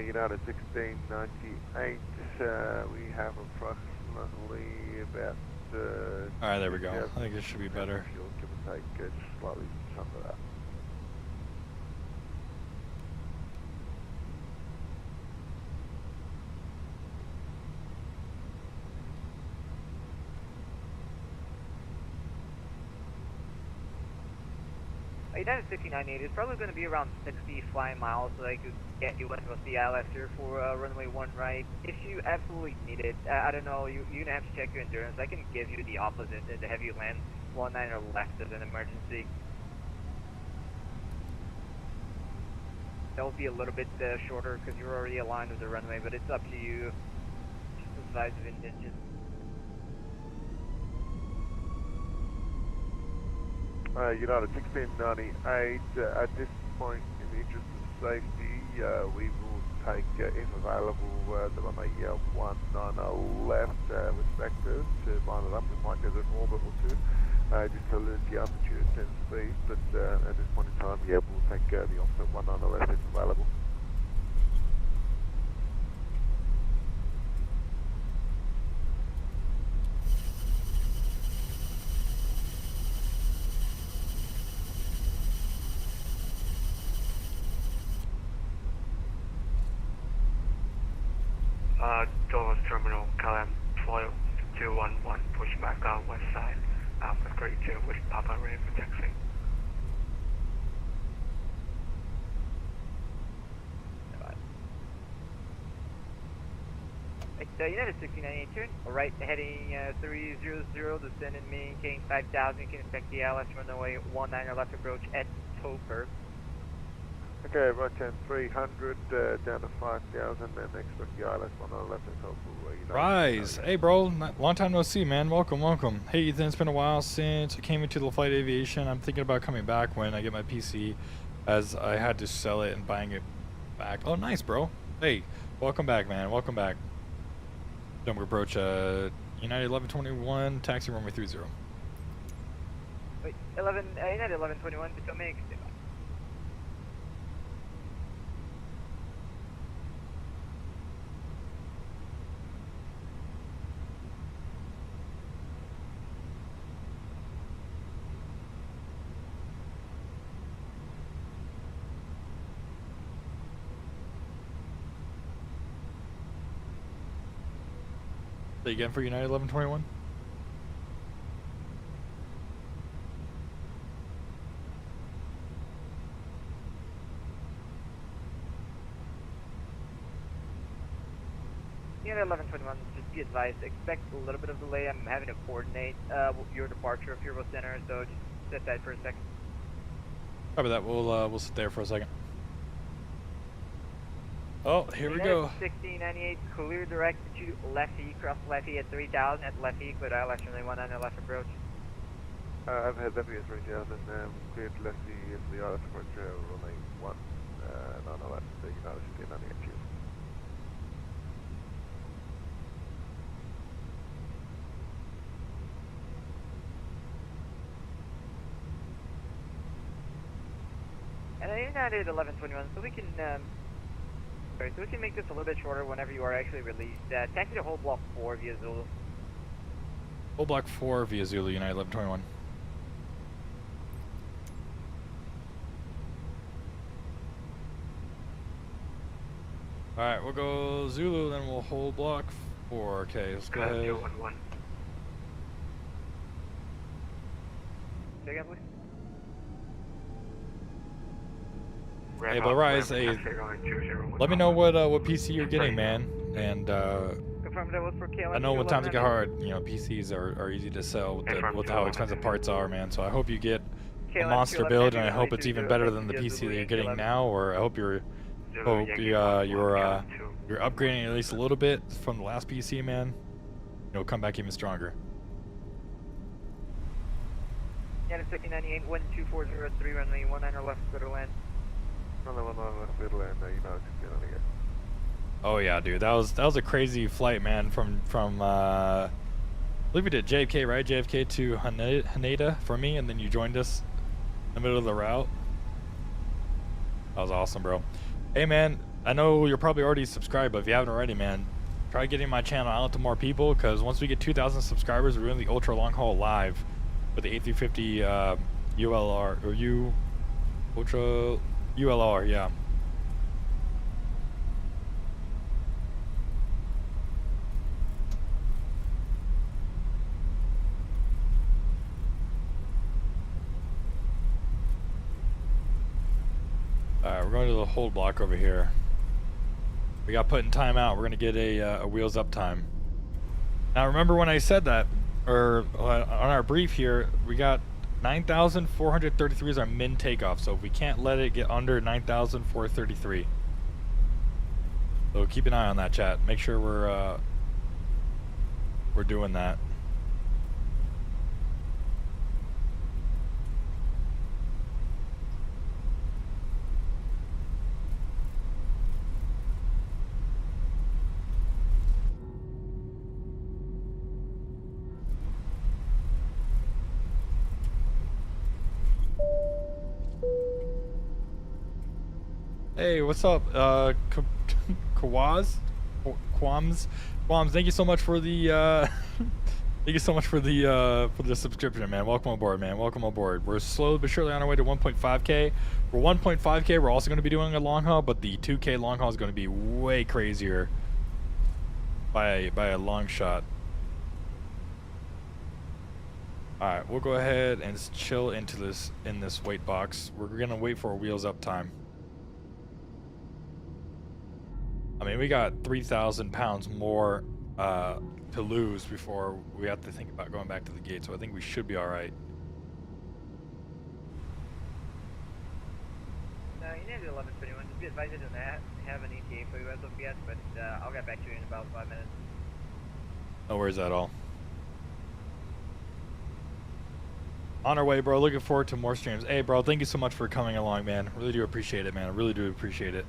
United 1698, we have approximately about... Alright, there we go. I think this should be better. Fuel, give or take, just slightly something like that. United 1698 is probably going to be around 60 flying miles, so I could get you west of the ILS here for runway 1 right. If you absolutely need it, I don't know, you're going to have to check your endurance. I can give you the opposite, the heavy land 19 or left as an emergency. That will be a little bit shorter because you're already aligned with the runway, but it's up to you. Just the size of engine. United 1698, at this point, in the interest of safety, we will take, if available, the runway 19 left, respective, to line it up. We might get an orbit or two, just to lose the altitude and speed, but at this point in time, yeah, we'll take the offset 19 left if available. Doors Terminal, KLM Flight 211, push back out west side, Alpha 32 with Papa Ray for taxi. United 1698 turn, alright, heading 300, descend and maintain 5000, you can expect the LS runway 19 left approach at Topher. Okay, right turn 300, down to 5,000, and expect the ILS 19 left at Topher. Rise. Hey, bro. Long time no see, man. Welcome, welcome. Hey, Ethan. It's been a while since I came into the flight aviation. I'm thinking about coming back when I get my PC, as I had to sell it and buying it back. Oh, nice, bro. Hey, welcome back, man. Welcome back. Jump approach, United 1121, taxi runway 30. Wait, United 1121, Potomac. Say again for United 1121. United 1121, just be advised, expect a little bit of delay. I'm having to coordinate your departure of Fuel Center, so just sit tight for a second. Copy that. We'll sit there for a second. Oh, here we go. 1698, clear direct to Leffy, cross Leffy at 3000 at Leffy, clear ILS runway 19 left approach. Overhead Leffy at 3000, cleared Leffy into the ILS approach, runway 19 left, United 1698. Cheers. And United 1121, so we can so we can make this a little bit shorter whenever you are actually released. Taxi to whole block 4 via Zulu. Whole block 4 via Zulu, United 1121. Alright, we'll go Zulu, then we'll hold block 4. Okay, let's go ahead. 211. Say again, please. Hey, but Rise, hey, let me know what PC you're getting, man. And Confirm that was for KLM. I know when times get hard, you know, PCs are easy to sell with how expensive parts are, man. So I hope you get a monster build, and I hope it's even better than the PC that you're getting now. Or I hope you're upgrading at least a little bit from the last PC, man. You'll come back even stronger. United 1698, 12403 runway 19 left, go to land. Oh yeah, dude, that was a crazy flight, man. From I believe we did JFK, right? JFK to Haneda for me, and then you joined us in the middle of the route. That was awesome, bro. Hey, man, I know you're probably already subscribed, but if you haven't already, man, try getting my channel out to more people, because once we get 2,000 subscribers, we're doing the ultra long haul live with the A350 ULR or ultra. ULR, yeah. Alright, we're going to the hold block over here. We got put in timeout. We're going to get a wheels up time. Now remember when I said that, or on our brief here, we got 9,433 is our min takeoff, so we can't let it get under 9,433. So keep an eye on that, chat. Make sure we're doing that. Hey, what's up? Quams, thank you so much for the thank you so much for the subscription, man. Welcome aboard, man. Welcome aboard. We're slowly but surely on our way to 1.5K. For 1.5K, we're also going to be doing a long haul, but the 2K long haul is going to be way crazier by a long shot. All right, we'll go ahead and just chill into this in this weight box. We're going to wait for a wheels up time. I mean, we got 3,000 pounds more to lose before we have to think about going back to the gate, so I think we should be all right. You need 1121. Just be advised I do not have an ETA for you as of yet, but I'll get back to you in about 5 minutes. No worries at all. On our way, bro. Looking forward to more streams. Hey, bro, thank you so much for coming along, man. Really do appreciate it, man. I really do appreciate it.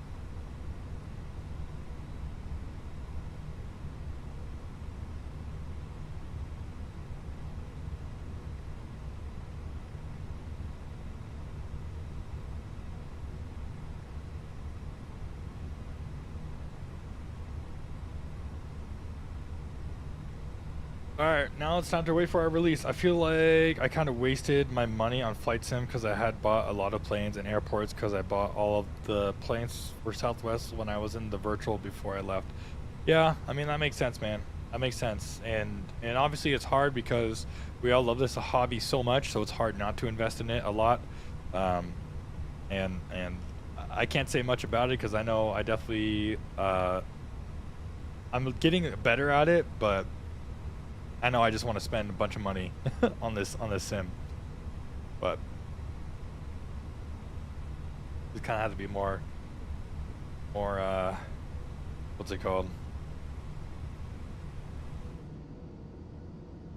Alright, now it's time to wait for our release. I feel like I kind of wasted my money on flight sim because I had bought a lot of planes and airports because I bought all of the planes for Southwest when I was in the virtual before I left. Yeah, I mean, that makes sense, man. That makes sense. And obviously it's hard because we all love this hobby so much, so it's hard not to invest in it a lot. And I can't say much about it because I know I definitely I'm getting better at it, but I know I just want to spend a bunch of money on this sim, but it kind of has to be more what's it called?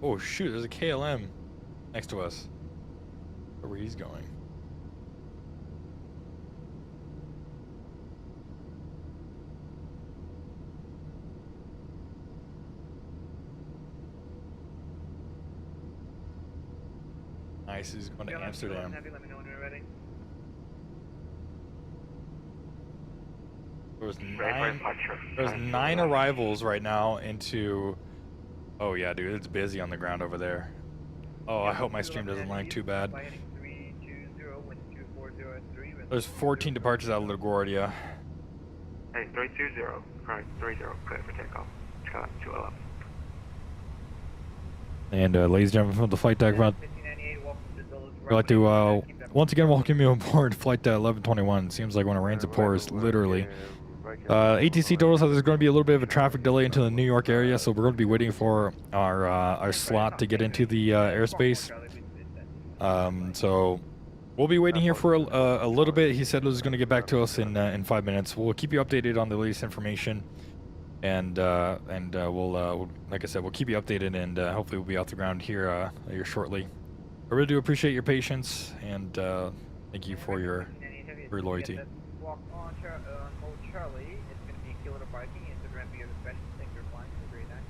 Oh shoot, there's a KLM next to us. Where he's going. Nice, he's going to Amsterdam. Let me know when you're ready. There's nine arrivals right now into. Oh yeah, dude, it's busy on the ground over there. Oh, I hope my stream doesn't lag too bad. There's 14 departures out of LaGuardia. Hey, 320, correct, 30, clear for takeoff. Skyline 211. And ladies and gentlemen from the flight deck front, I'd like to once again welcome you aboard flight 1121. Seems like when it rains it pours, literally. ATC told us that there's going to be a little bit of a traffic delay into the New York area, so we're going to be waiting for our slot to get into the airspace. So we'll be waiting here for a little bit. He said he was going to get back to us in 5 minutes. We'll keep you updated on the latest information, and we'll like I said, we'll keep you updated, and hopefully we'll be off the ground here shortly. I really do appreciate your patience, and thank you for your loyalty. Walk on hold Charlie. It's going to be a kilo to parking. Instagram via discretion. Thanks for flying. Have a great night.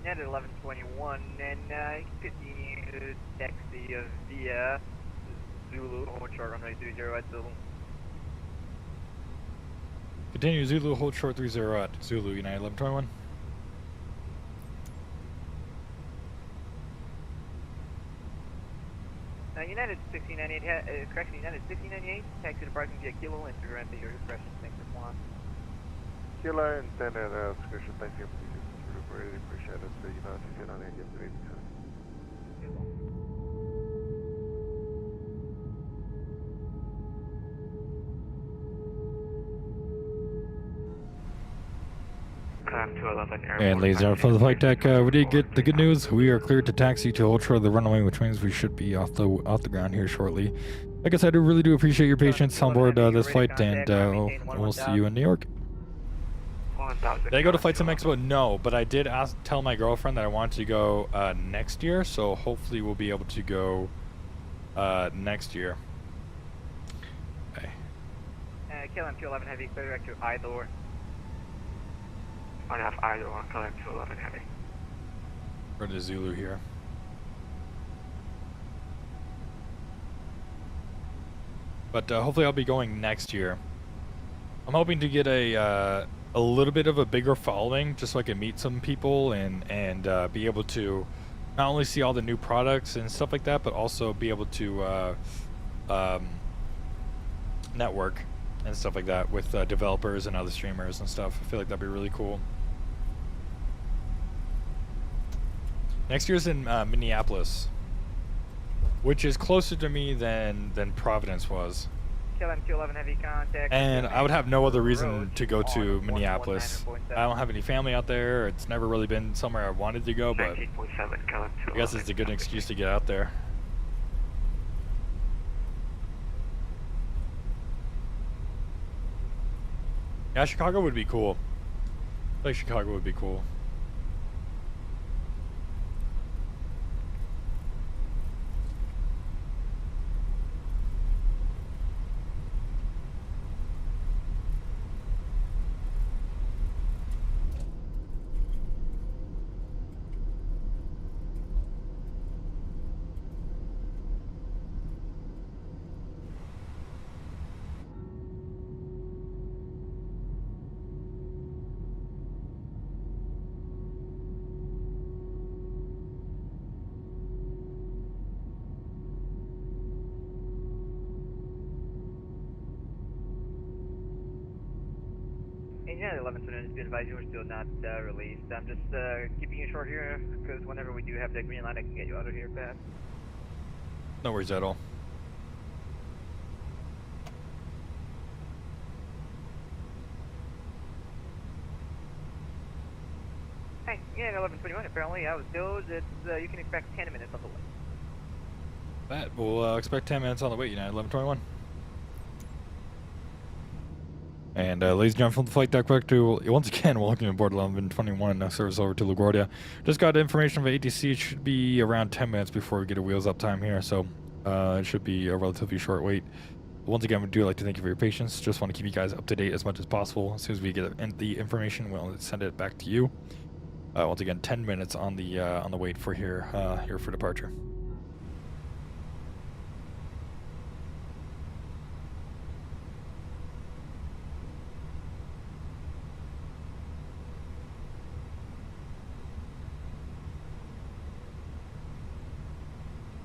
At 11:21, and continue to taxi via Zulu, hold short runway 30 at Zulu. Continue Zulu, hold short 30 at Zulu, United 1121. United 1698, correction, United 1698, taxi to parking via Kilo, Instagram via your discretion. Thanks for flying. Kilo and then discretion, thank you. Really appreciate it. So you know, if you get on there, get ready to. And ladies and gentlemen from the flight deck, we did get the good news. We are cleared to taxi to hold short of the runway, which means we should be off the ground here shortly. Like I said, I really do appreciate your patience on board this flight, and we'll see you in New York. Did I go to Flight Sim Expo? No, but I did tell my girlfriend that I wanted to go next year, so hopefully we'll be able to go next year. Okay. KLM 211 Heavy, clear direct to I-door. 1.5 I-door, KLM 211 Heavy. For the Zulu here. But hopefully I'll be going next year. I'm hoping to get a little bit of a bigger following, just so I can meet some people and be able to not only see all the new products and stuff like that, but also be able to network and stuff like that with developers and other streamers and stuff. I feel like that'd be really cool. Next year's in Minneapolis, which is closer to me than Providence was. KLM 211 Heavy, contact. And I would have no other reason to go to Minneapolis. I don't have any family out there. It's never really been somewhere I wanted to go, but 19.7, KLM 211. I guess it's a good excuse to get out there. Yeah, Chicago would be cool. I feel like Chicago would be cool. Yeah, 11 students, be advised you are still not released. I'm just keeping you short here, because whenever we do have that green light, I can get you out of here fast. No worries at all. Hey, yeah, 11:21. Apparently, I was told that you can expect 10 minutes on the way. That we'll expect 10 minutes on the wait, United 1121. And ladies and gentlemen, from the flight deck back to, once again, welcome aboard 1121, service over to LaGuardia. Just got information from ATC. It should be around 10 minutes before we get a wheels up time here, so it should be a relatively short wait. Once again, we do like to thank you for your patience. Just want to keep you guys up to date as much as possible. As soon as we get the information, we'll send it back to you. Once again, 10 minutes on the wait for here for departure.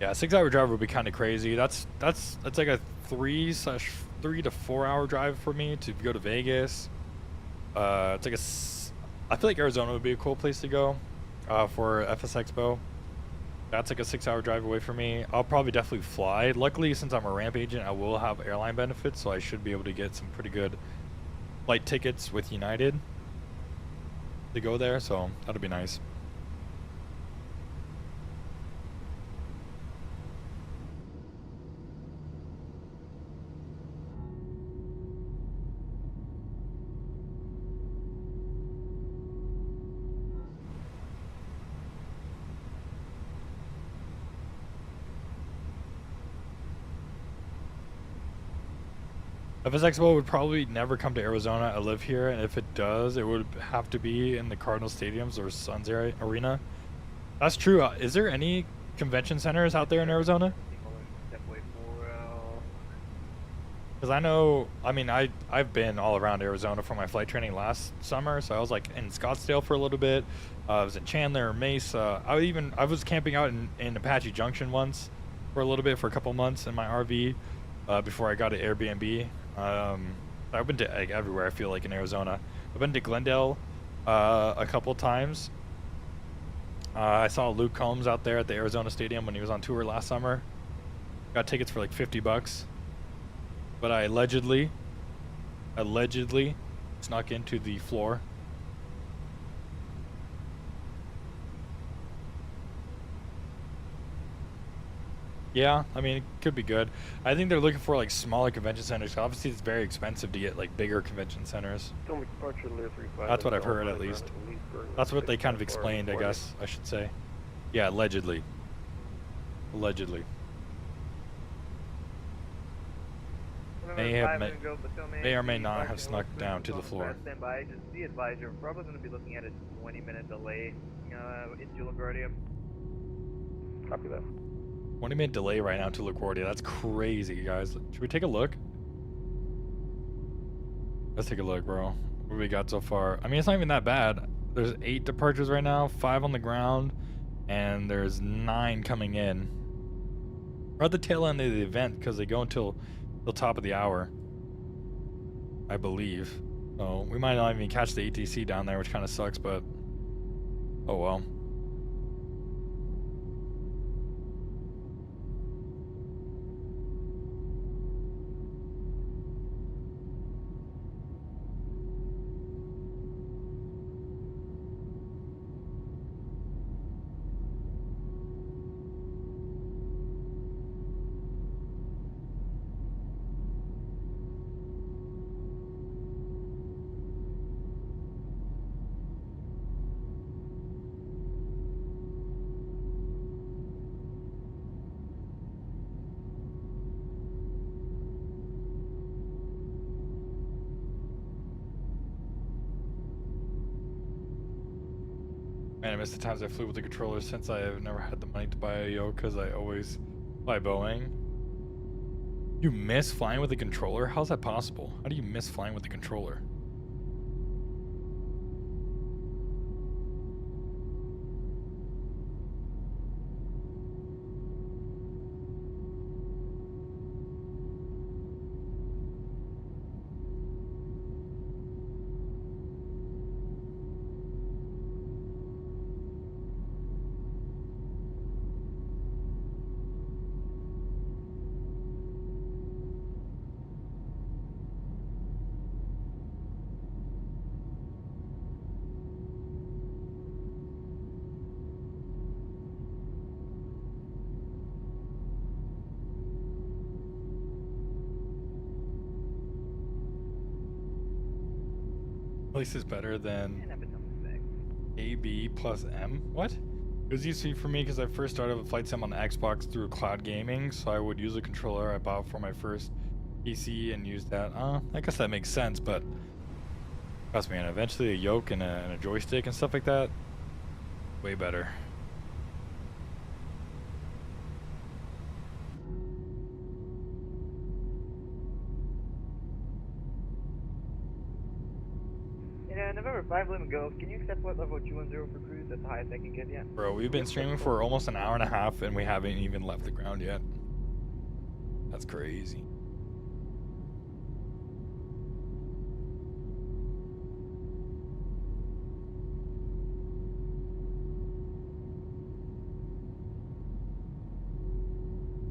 Yeah, a 6-hour drive would be kind of crazy. That's like a 3 to 4 hour drive for me to go to Vegas. It's like I feel like Arizona would be a cool place to go for FS Expo. That's like a 6-hour drive away from me. I'll probably definitely fly. Luckily, since I'm a ramp agent, I will have airline benefits, so I should be able to get some pretty good flight tickets with United to go there. So that'll be nice. FS Expo would probably never come to Arizona. I live here, and if it does, it would have to be in the Cardinal Stadiums or Suns Arena. That's true. Is there any convention centers out there in Arizona? Because I know, I mean, I've been all around Arizona for my flight training last summer, so I was like in Scottsdale for a little bit. I was in Chandler, Mesa. I was camping out in Apache Junction once for a little bit, for a couple months in my RV before I got an Airbnb. I've been to like everywhere, I feel like, in Arizona. I've been to Glendale a couple times. I saw Luke Combs out there at the Arizona Stadium when he was on tour last summer. Got tickets for like $50. But I allegedly snuck into the floor. Yeah, I mean, it could be good. I think they're looking for like smaller convention centers. Obviously, it's very expensive to get like bigger convention centers. That's what I've heard, at least. That's what they kind of explained, I guess, I should say. Yeah, allegedly. Allegedly. May or may not have snuck down to the floor. Stand by, just be advised, you're probably going to be looking at a 20-minute delay into LaGuardia. Copy that. 20-minute delay right now to LaGuardia. That's crazy, guys. Should we take a look? Let's take a look, bro. What we got so far? I mean, it's not even that bad. There's 8 departures right now, 5 on the ground, and there's 9 coming in. We're at the tail end of the event because they go until the top of the hour, I believe. So we might not even catch the ATC down there, which kind of sucks, but oh well. Man, I miss the times I flew with the controller since I have never had the money to buy a yoke because I always fly Boeing. You miss flying with a controller? How's that possible? How do you miss flying with the controller? At least it's better than AB plus M. What? It was easy for me because I first started with flight sim on the Xbox through cloud gaming, so I would use a controller I bought for my first PC and use that. I guess that makes sense, but trust me, and eventually a yoke and a joystick and stuff like that, way better. November 5, Lim Go. Can you accept what level 210 for cruise? That's the highest I can give you. Bro, we've been streaming for almost an hour and a half and we haven't even left the ground yet. That's crazy.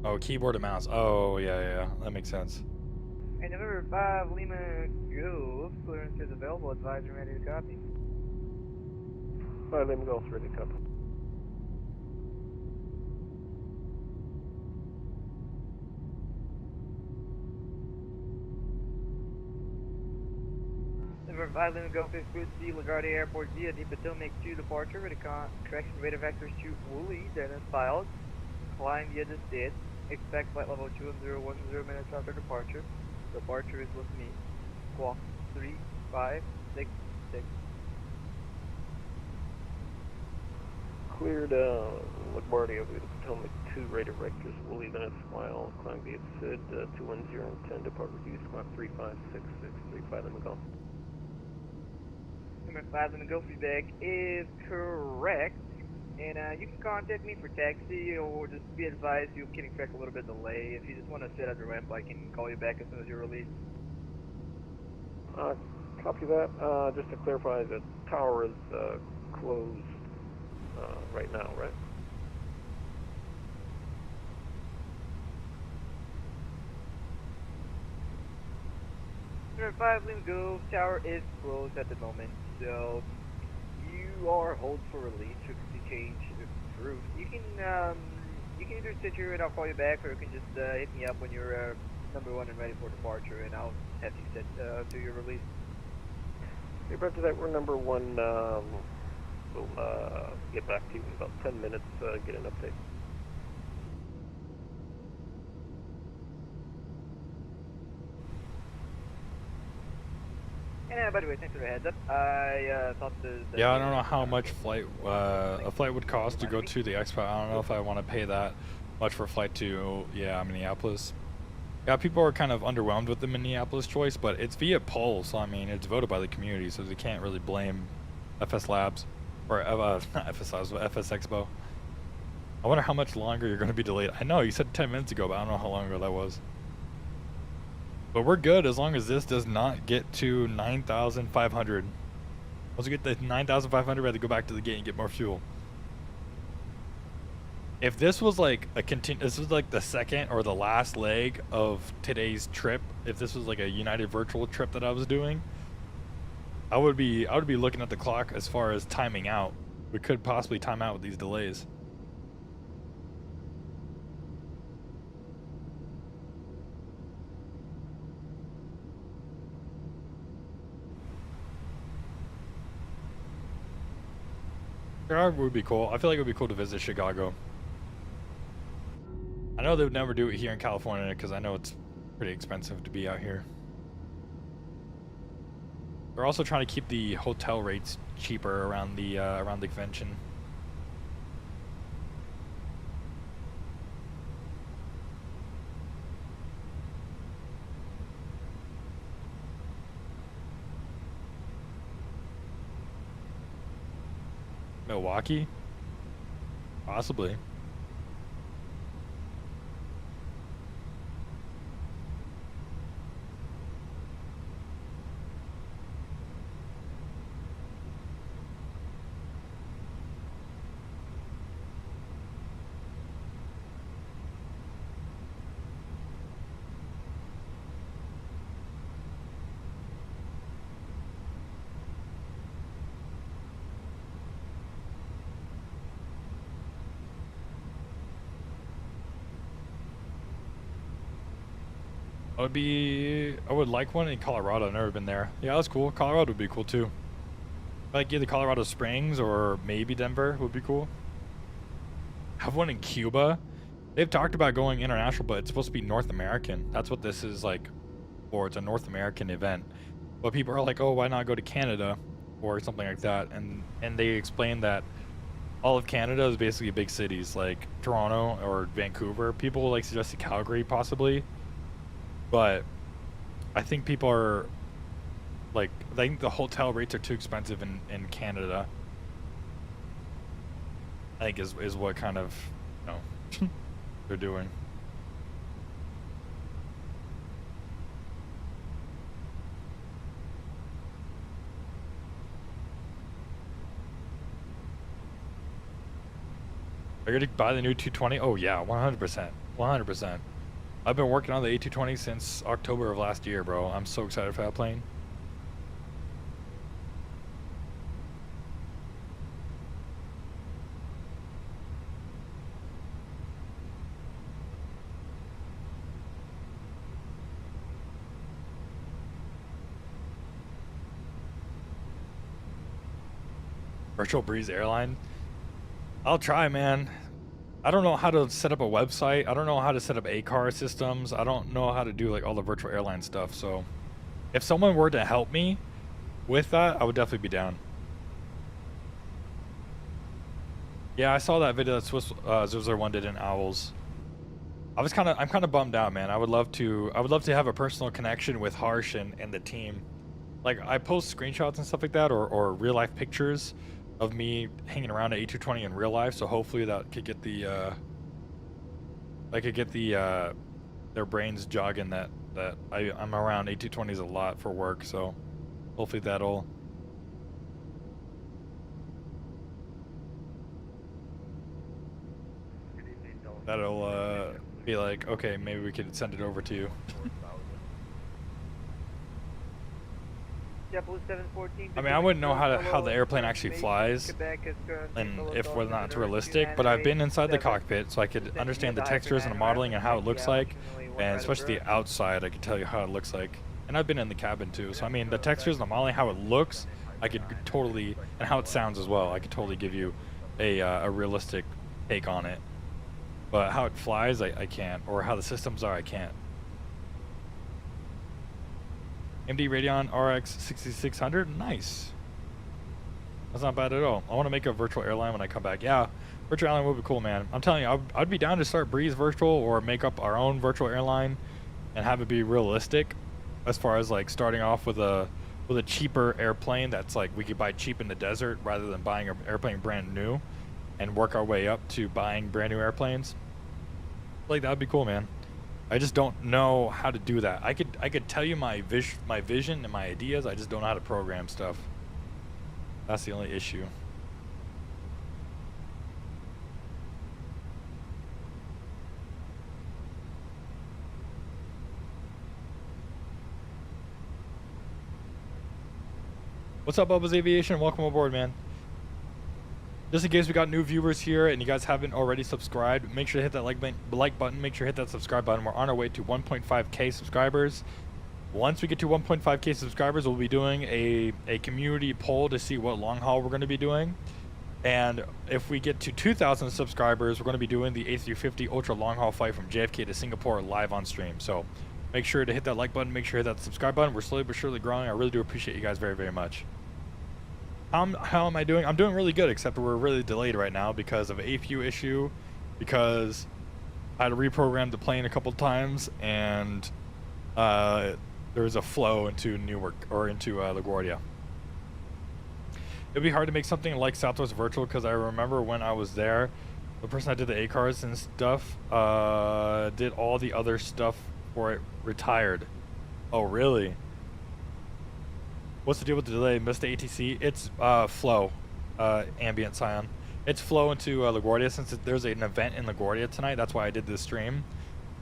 Oh, keyboard and mouse. Oh, yeah, that makes sense. And November 5, Lima Golf, clearance is available, advisor ready to copy. 5 Lima Golf, ready to copy. November 5, Lima Golf is good to see LaGuardia Airport via the Potomac 2 departure with a correction rate of vectors to Woolley, Dennis filed. Flying via the state. Expect flight level 2010 minutes after departure. Departure is with me. Squawk 3566. Cleared LaGuardia with Potomac 2 radar vectors. Woolley, Dennis Smile. Climb via SID 210 and 10. Depart review squawk 356635 Lima Golf. Number 5 Lima Golf feedback is correct. And you can contact me for taxi or just be advised you can expect a little bit delay. If you just want to sit at the ramp, I can call you back as soon as you're released. Copy that. Just to clarify, the tower is closed right now, right? Number 5 Lima Golf tower is closed at the moment, so you are hold for release. You can change route. You can either sit here and I'll call you back, or you can just hit me up when you're number 1 and ready for departure, and I'll have you set to your release. Okay, after that, we're number 1. We'll get back to you in about 10 minutes. Get an update. And by the way, thanks for the heads up. I thought the Yeah, I don't know how much a flight would cost to go to the expo. I don't know if I want to pay that much for a flight to, yeah, Minneapolis. Yeah, people are kind of underwhelmed with the Minneapolis choice, but it's via poll, so I mean, it's voted by the community, so they can't really blame FS Labs, or not FS Labs, but FS Expo. I wonder how much longer you're going to be delayed. I know, you said 10 minutes ago, but I don't know how long ago that was. But we're good as long as this does not get to 9,500. Once we get to 9,500, we have to go back to the gate and get more fuel. If this was like this was like the second or the last leg of today's trip, if this was like a United virtual trip that I was doing, I would be looking at the clock as far as timing out. We could possibly time out with these delays. Chicago would be cool. I feel like it would be cool to visit Chicago. I know they would never do it here in California because I know it's pretty expensive to be out here. They're also trying to keep the hotel rates cheaper around the convention. Milwaukee? Possibly. I would like one in Colorado. I've never been there. Yeah, that's cool. Colorado would be cool too. Like either Colorado Springs or maybe Denver would be cool. Have one in Cuba. They've talked about going international, but it's supposed to be North American. That's what this is like for. It's a North American event. But people are like, oh, why not go to Canada or something like that? And they explain that all of Canada is basically big cities like Toronto or Vancouver. People like suggested Calgary possibly. But I think people are like, I think the hotel rates are too expensive in Canada. I think is what kind of, you know, they're doing. Are you going to buy the new 220? Oh yeah, 100%. 100%. I've been working on the A220 since October of last year, bro. I'm so excited for that plane. Virtual Breeze airline? I'll try, man. I don't know how to set up a website. I don't know how to set up ACAR systems. I don't know how to do like all the virtual airline stuff. So if someone were to help me with that, I would definitely be down. Yeah, I saw that video that Swiss 001 did in Owls. I'm kind of bummed out, man. I would love to have a personal connection with Harsh and the team. Like I post screenshots and stuff like that or real life pictures of me hanging around at A220 in real life, so hopefully that could get their brains jogging that I'm around A220s a lot for work, so hopefully that'll be like, okay, maybe we could send it over to you. I mean, I wouldn't know how the airplane actually flies, and if whether or not it's realistic, but I've been inside the cockpit, so I could understand the textures and the modeling and how it looks like, and especially the outside, I could tell you how it looks like. And I've been in the cabin too, so I mean, the textures and the modeling, how it looks, I could totally, and how it sounds as well, I could totally give you a realistic take on it. But how it flies, I can't, or how the systems are, I can't. AMD Radeon RX 6600. Nice. That's not bad at all. I want to make a virtual airline when I come back. Yeah, virtual airline would be cool, man. I'm telling you, I'd be down to start Breeze Virtual or make up our own virtual airline and have it be realistic as far as like starting off with a cheaper airplane that's like we could buy cheap in the desert rather than buying an airplane brand new and work our way up to buying brand new airplanes. Like that would be cool, man. I just don't know how to do that. I could tell you my vision and my ideas. I just don't know how to program stuff. That's the only issue. What's up, Bubba's Aviation? Welcome aboard, man. Just in case we got new viewers here and you guys haven't already subscribed, make sure to hit that like button. Make sure to hit that subscribe button. We're on our way to 1.5k subscribers. Once we get to 1.5k subscribers, we'll be doing a community poll to see what long haul we're going to be doing. And if we get to 2,000 subscribers, we're going to be doing the A350 ultra long haul flight from JFK to Singapore live on stream. So make sure to hit that like button. Make sure to hit that subscribe button. We're slowly but surely growing. I really do appreciate you guys very, very much. How am I doing? I'm doing really good, except we're really delayed right now because of a APU issue, because I had to reprogram the plane a couple times, and there was a flow into Newark, or into LaGuardia. It'd be hard to make something like Southwest Virtual, because I remember when I was there, the person that did the A-cars and stuff did all the other stuff for it, retired. Oh, really? What's the deal with the delay? Missed the ATC? It's flow, ambient Scion. It's flow into LaGuardia, since there's an event in LaGuardia tonight. That's why I did this stream.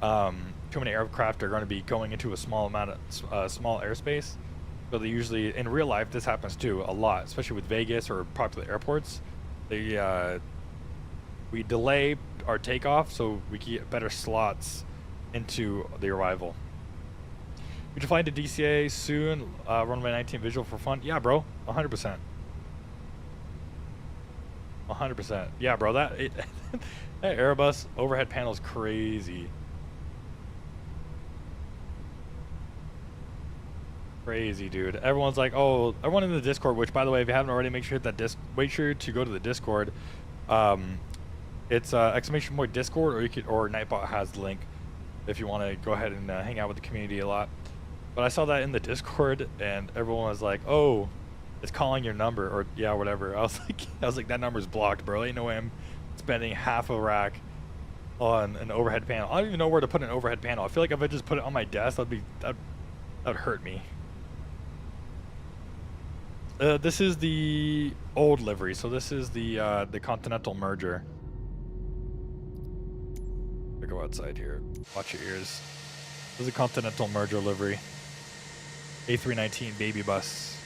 Too many aircraft are going to be going into a small amount of small airspace. So they usually, in real life, this happens too a lot, especially with Vegas or popular airports. We delay our takeoff so we get better slots into the arrival. We should fly to DCA soon. Runway 19 visual for fun. Yeah, bro. 100%. 100%. Yeah, bro. That Airbus overhead panel is crazy. Crazy, dude. Everyone's like, oh, everyone in the Discord. Which, by the way, if you haven't already, make sure to hit that make sure to go to the Discord. It's ! Discord, or you could, or Nightbot has the link if you want to go ahead and hang out with the community a lot. But I saw that in the Discord, and everyone was like, "Oh, it's calling your number," or yeah, whatever. I was like, that number's blocked, bro. Ain't no way I'm spending half a rack on an overhead panel. I don't even know where to put an overhead panel. I feel like if I just put it on my desk, that'd hurt me. This is the old livery, so this is the Continental merger. I go outside here. Watch your ears. This is a Continental merger livery. A319 baby bus.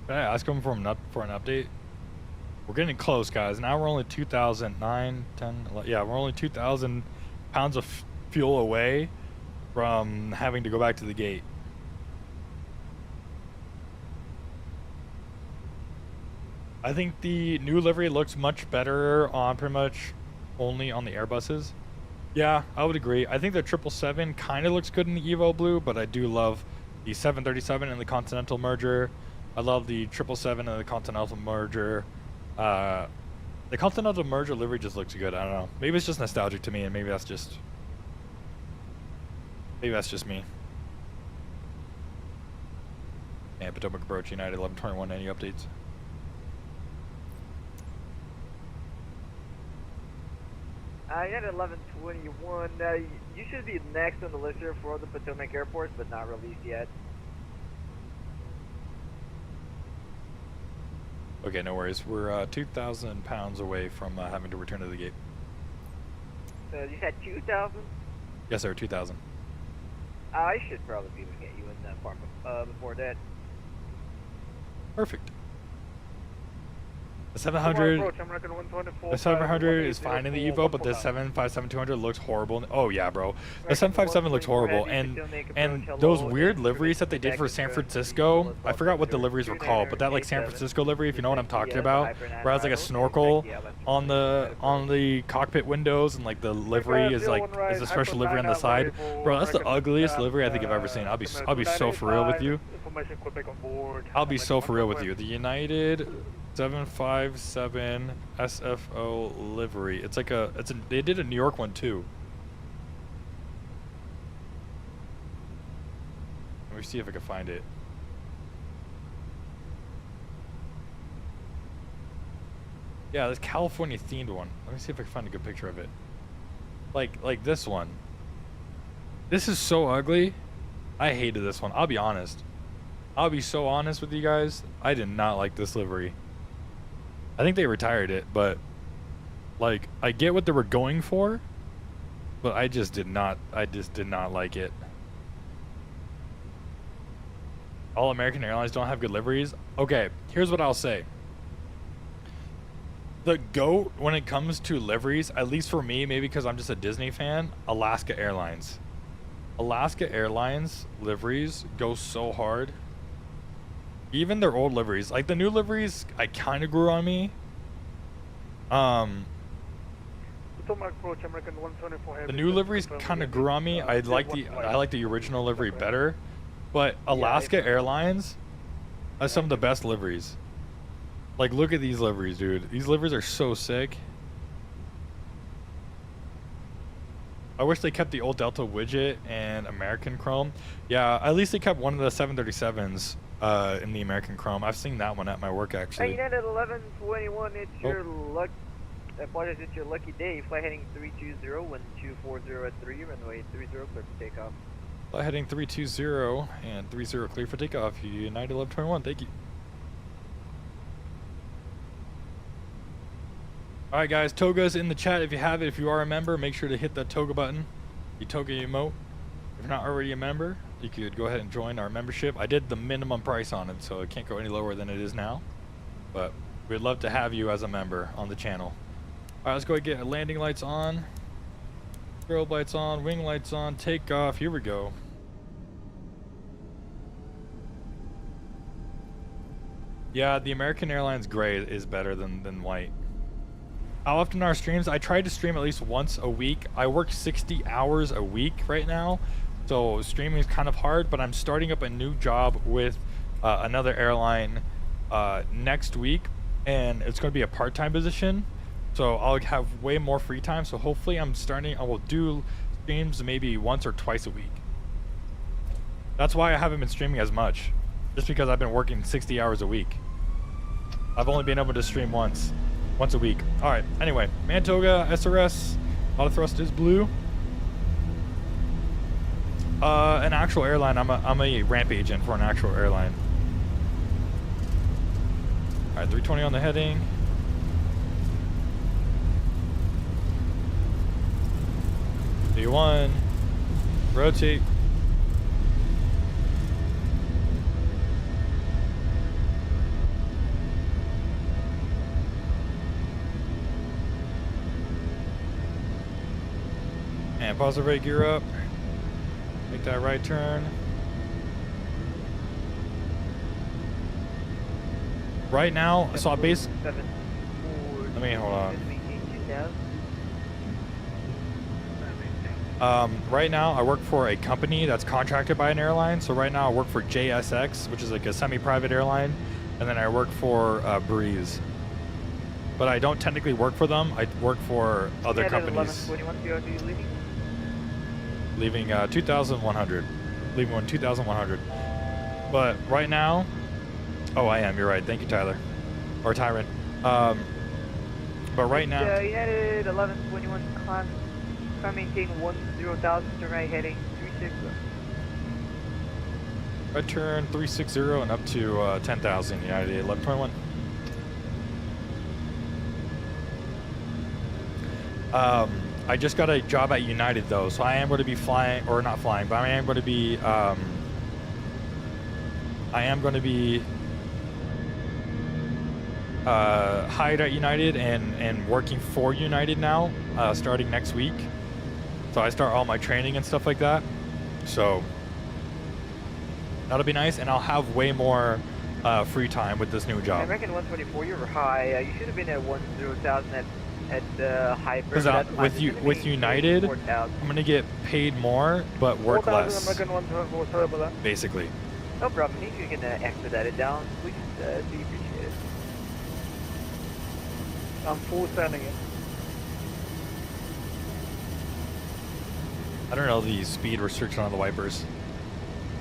Can I ask him for an update? We're getting close, guys. Now we're only 2,009, 10, 11, yeah, we're only 2,000 pounds of fuel away from having to go back to the gate. I think the new livery looks much better on pretty much only on the Airbuses. Yeah, I would agree. I think the 777 kind of looks good in the Evo Blue, but I do love the 737 and the Continental merger. I love the 777 and the Continental merger. The Continental merger livery just looks good. I don't know. Maybe it's just nostalgic to me, and maybe that's just me. And Potomac approach United 1121. Any updates? United 1121. You should be next on the list here for the Potomac airports, but not released yet. Okay, no worries. We're 2,000 pounds away from having to return to the gate. You said 2,000? Yes, sir, 2,000. I should probably be able to get you in that part before that. Perfect. The 700, approach, American 124. the 700 is fine in the Evo, but the 757-200 looks horrible. Oh yeah, bro. The 757 looks horrible, and those weird liveries that they did for San Francisco, I forgot what the liveries were called, but that like San Francisco livery, if you know what I'm talking about, where it has like a snorkel on the cockpit windows, and like the livery is a special livery on the side. Bro, that's the ugliest livery I think I've ever seen. I'll be so for real with you. I'll be so for real with you. The United 757 SFO livery. They did a New York one too. Let me see if I can find it. Yeah, this California themed one. Let me see if I can find a good picture of it. Like this one. This is so ugly. I hated this one. I'll be honest. I'll be so honest with you guys. I did not like this livery. I think they retired it, but like I get what they were going for, but I just did not like it. All American Airlines don't have good liveries. Okay, here's what I'll say. The GOAT when it comes to liveries, at least for me, maybe because I'm just a Disney fan, Alaska Airlines. Alaska Airlines liveries go so hard. Even their old liveries, like the new liveries, I kind of grew on me. The new liveries kind of grew on me. I like the original livery better, but Alaska Airlines has some of the best liveries. Like, look at these liveries, dude. These liveries are so sick. I wish they kept the old Delta widget and American Chrome. Yeah, at least they kept one of the 737s. In the American Chrome. I've seen that one at my work actually. Hey, United 1121, it's your luck. Apologies, it's your lucky day. Fly heading 320, 1240 at 3, runway 30, clear for takeoff. Fly heading 320 and 30 clear for takeoff. United 1121, thank you. Alright guys, Toga's in the chat if you have it. If you are a member, make sure to hit that Toga button. The Toga emote. If you're not already a member, you could go ahead and join our membership. I did the minimum price on it, so it can't go any lower than it is now. But we'd love to have you as a member on the channel. Alright, let's go ahead and get landing lights on. Strobe lights on, wing lights on, takeoff. Here we go. Yeah, the American Airlines gray is better than white. How often are streams? I try to stream at least once a week. I work 60 hours a week right now. So streaming is kind of hard, but I'm starting up a new job with another airline next week, and it's going to be a part-time position. So I'll have way more free time. So hopefully I will do streams maybe once or twice a week. That's why I haven't been streaming as much, just because I've been working 60 hours a week. I've only been able to stream once a week. All right. Anyway, Mantoga SRS, auto thrust is blue. An actual airline. I'm a ramp agent for an actual airline. All right, 320 on the heading. D1. Rotate. And pause the rate, gear up. Make that right turn. Right now, so I let me hold on. Right now, I work for a company that's contracted by an airline. So right now, I work for JSX, which is like a semi-private airline, and then I work for Breeze. But I don't technically work for them. I work for other companies. Leaving 2,100. Leaving on 2,100. But right now, oh, I am. You're right. Thank you, Tyler, or Tyron. But right now, United 1121 climb maintain 10,000 to right heading 36. right turn 360 and up to 10,000. United 1121. I just got a job at United though, so I am going to be flying, or not flying, but I am going to be hired at United and working for United now, starting next week. So I start all my training and stuff like that. So that'll be nice, and I'll have way more free time with this new job. American 124, you were high. You should have been at 10,000 at hyper. Because with United, I'm gonna get paid more, but work less. American 124, sorry about that. Basically. No problem. If you can expedite it down, please, be appreciated. I'm full sending it. I don't know the speed restriction on the wipers.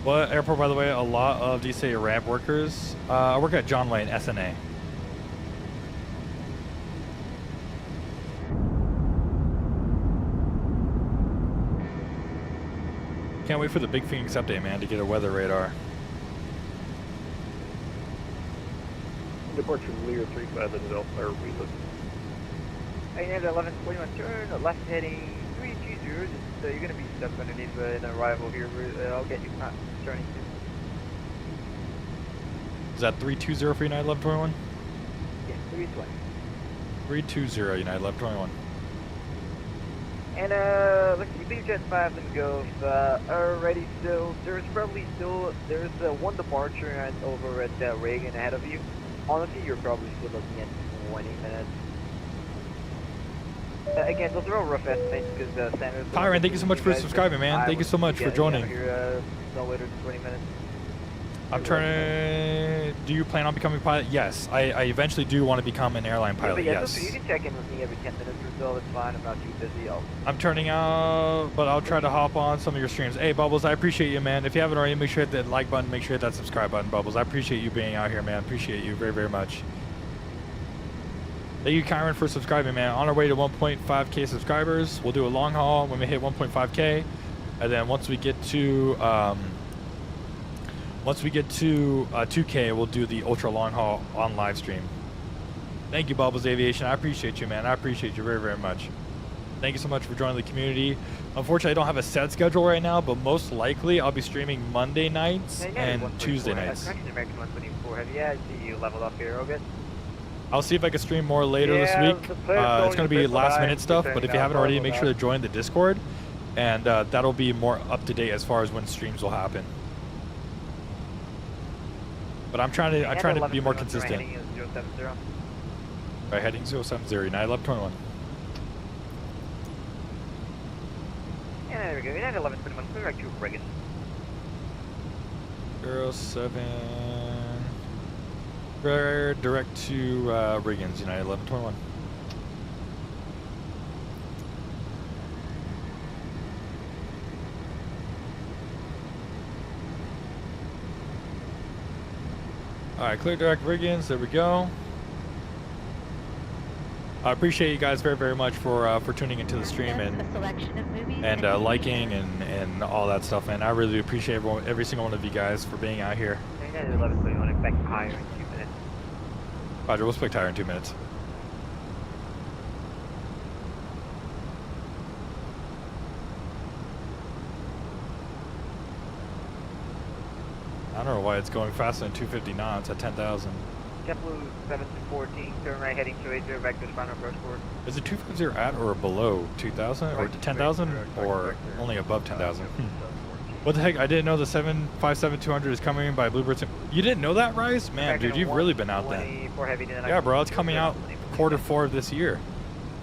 What airport, by the way? A lot of DCA ramp workers. I work at John Wayne, SNA. Can't wait for the big Phoenix update, man, to get a weather radar. Departure Lear 35 and Delta Reload. IAD 1141 turn, left heading 320. You're going to be stuck underneath an arrival here. I'll get you turning soon. Is that 320 for United 1121? Yeah, 320. 320 United 1121. And let's see, Big Jet 5 and Gulf already still, there's one departure and over at Reagan ahead of you. Honestly, you're probably still looking at 20 minutes. Again, those are all rough estimates because standards. Tyron, thank you so much for subscribing, man. Thank you so much for joining. Here, no later than 20 minutes. I'm trying to... Do you plan on becoming a pilot? Yes. I eventually do want to become an airline pilot, Yeah, yes. So you can check in with me every 10 minutes or so. That's fine. I'm not too busy. I'm turning out, but I'll try to hop on some of your streams. Hey, Bubbles, I appreciate you, man. If you haven't already, make sure to hit that like button. Make sure to hit that subscribe button, Bubbles. I appreciate you being out here, man. Appreciate you very, very much. Thank you, Kyron, for subscribing, man. On our way to 1.5K subscribers. We'll do a long haul when we hit 1.5K. And then once we get to... 2K, we'll do the ultra long haul on live stream. Thank you, Bubbles Aviation. I appreciate you, man. I appreciate you very, very much. Thank you so much for joining the community. Unfortunately, I don't have a set schedule right now, but most likely I'll be streaming Monday nights and Tuesday nights. American 124 Heavy. Yeah, I see you leveled up here. All good. I'll see if I can stream more later this week. It's going to be last minute stuff, but if you haven't already, make sure to join the Discord, and that'll be more up to date as far as when streams will happen. But I'm trying to be more consistent. Right, heading 070, 91121. Yeah, there we go. United 1121, clear right to Reagan. 07. Direct to Reagan's, United 1121. Alright, clear direct Reagan's, there we go. I appreciate you guys very, very much for tuning into the stream and liking and all that stuff, and I really appreciate every single one of you guys for being out here. United 1121, expect higher in 2 minutes. Roger, we'll spec tire in 2 minutes. I don't know why it's going faster than 250 knots at 10,000. JetBlue 714, turn right heading 280, vector final approach forward. Is it 250 at or below 2,000 or 10,000 or only above 10,000? What the heck? I didn't know the 757-200 is coming in by Bluebird. You didn't know that, Rice? Man, dude, you've really been out then. Yeah, bro, it's coming out Q4 of this year.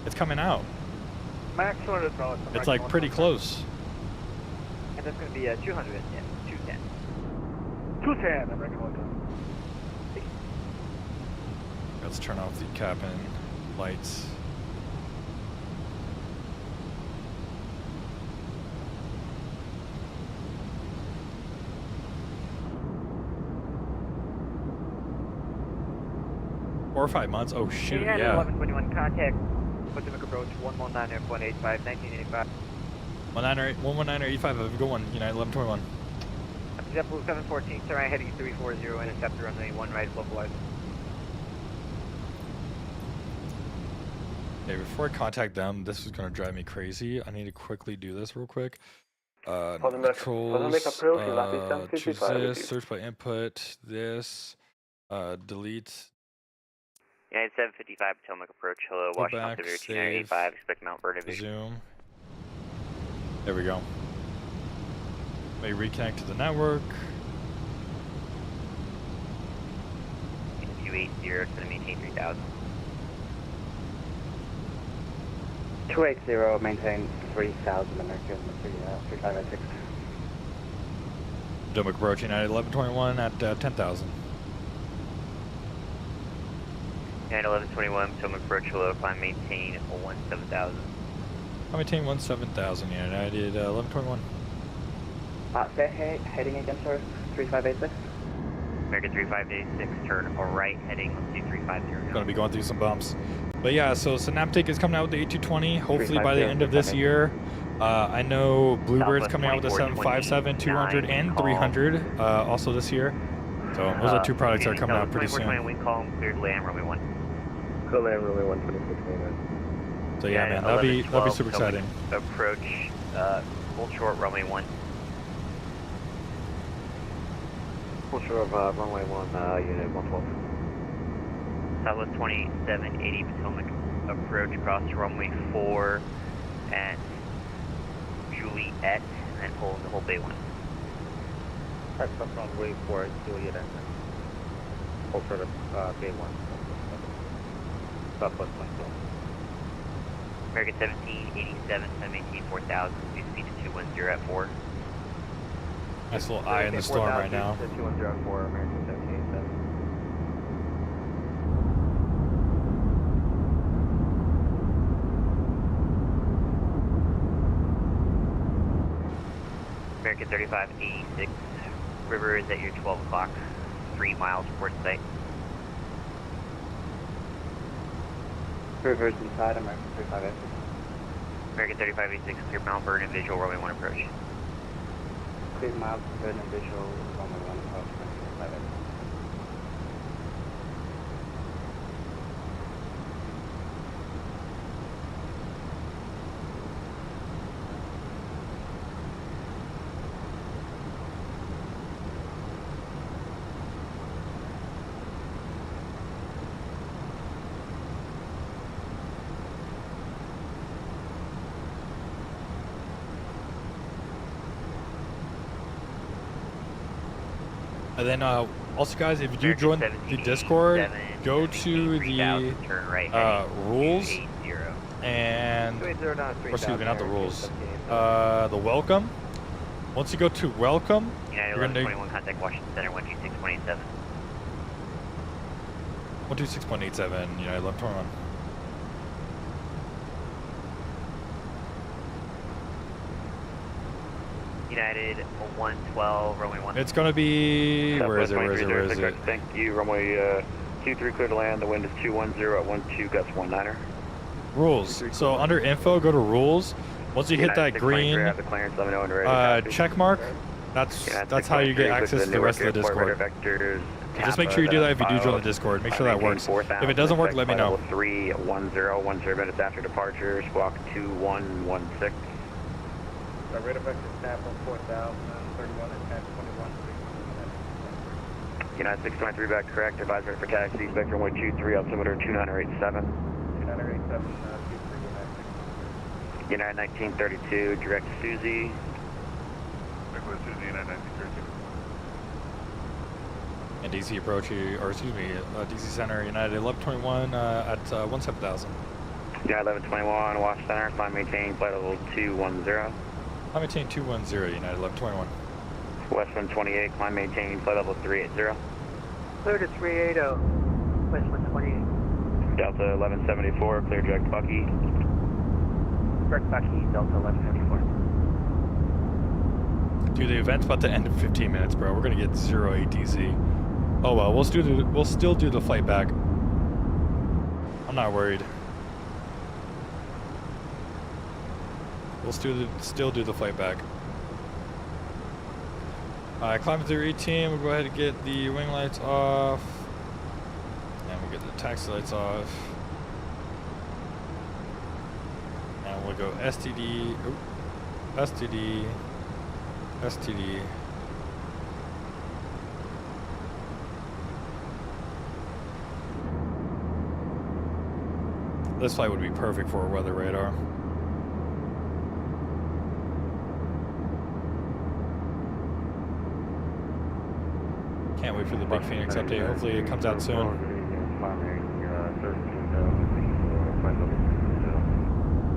It's coming out. Max 200 dollars. It's like pretty close. And that's going to be 200, yeah, 210. 210, American 110. Let's turn off the cabin lights. Four or 5 months? Oh shoot, yeah. 1121, contact Pacific approach 119 F185, 1985. 11985, have a good one, United 1121. JetBlue 714, turn right heading 340, interceptor runway 1 right, localized. Okay, before I contact them, this is going to drive me crazy. I need to quickly do this real quick. Controls, choose this, search by input, this, delete. United 755 Potomac approach. Hello, Go Washington back, Severe save, 2985. Expect Mount Vernon Division. zoom. There we go. May reconnect to the network. 280, it's going to maintain 3000. 280, maintain 3000 American 3586. Potomac approach United 1121 at 10,000. United 1121 Potomac approach. Hello, climb maintain 17000. I maintain 17,000 United 1121. Say heading again, sir, 3586. American 3586, turn right heading, let's do 350. Gonna be going through some bumps. But yeah, so Synaptic is coming out with the A220, hopefully by the end of this year. I know Bluebird's coming out with the 757, 200, and 300 also this year. So those are two products that are coming out pretty soon. 2420, we call them cleared land runway 1. Clear land runway 1, 2629. So yeah, man, that'll be super exciting. Approach, full short runway 1. Full short of runway 1, unit 112. Southwest 2780 Potomac approach across runway 4 at Juliet, and then hold the whole bay 1. Press up runway 4, Juliet, and full short of bay 1. Southwest 112. American 1787, time maintain 4000, speed to 210 at 4. Nice little eye in the storm right now. 210 at 4, American 1787. American 3586, river is at your 12 o'clock, 3 miles port site. River's inside, American 3586. American 3586, clear Mount Vernon visual runway 1 approach. Clear Mount Vernon visual runway 1 approach, American 3586. And then also guys, if you do join the Discord, go to the rules and, or excuse me, not the rules, the welcome. Once you go to welcome, United you're gonna 1121, contact Washington Center 126.87. 126.87, United 1121. United 112, runway 1. It's gonna be, where is it? Thank you, runway 23 clear to land, the wind is 210 at 12 gusts 19er. Rules. So under info, go to rules. Once you hit that green check mark, that's how you get access to the rest of the Discord. So just make sure you do that if you do join the Discord. Make sure that works. If it doesn't work, let me know. 310 minutes after departure, squawk 2116. Radar vector snap on 4000, 31 and 1021. United 623 back correct, advisory for taxi, Spectrum 123, altimeter 2987. 2987, United 1932, direct Susie. Request Susie, United 1932. And DC approach, or excuse me, DC Center, United 1121 at 17,000. United 1121, Wash Center, climb maintain, flight level 210. I maintain 210, United 1121. West 128, climb maintain, flight level 380. Clear to 380, West 128. Delta 1174, clear direct Bucky. Direct Bucky, Delta 1174. Dude, the event's about to end in 15 minutes, bro. We're gonna get 0 ATC. Oh well, we'll still do the flight back. I'm not worried. We'll still do the flight back. Alright, climb through 18. We'll go ahead and get the wing lights off. And we'll get the taxi lights off. And we'll go STD. Oop, STD. STD. This flight would be perfect for a weather radar. Can't wait for the big Phoenix update. Hopefully it comes out soon.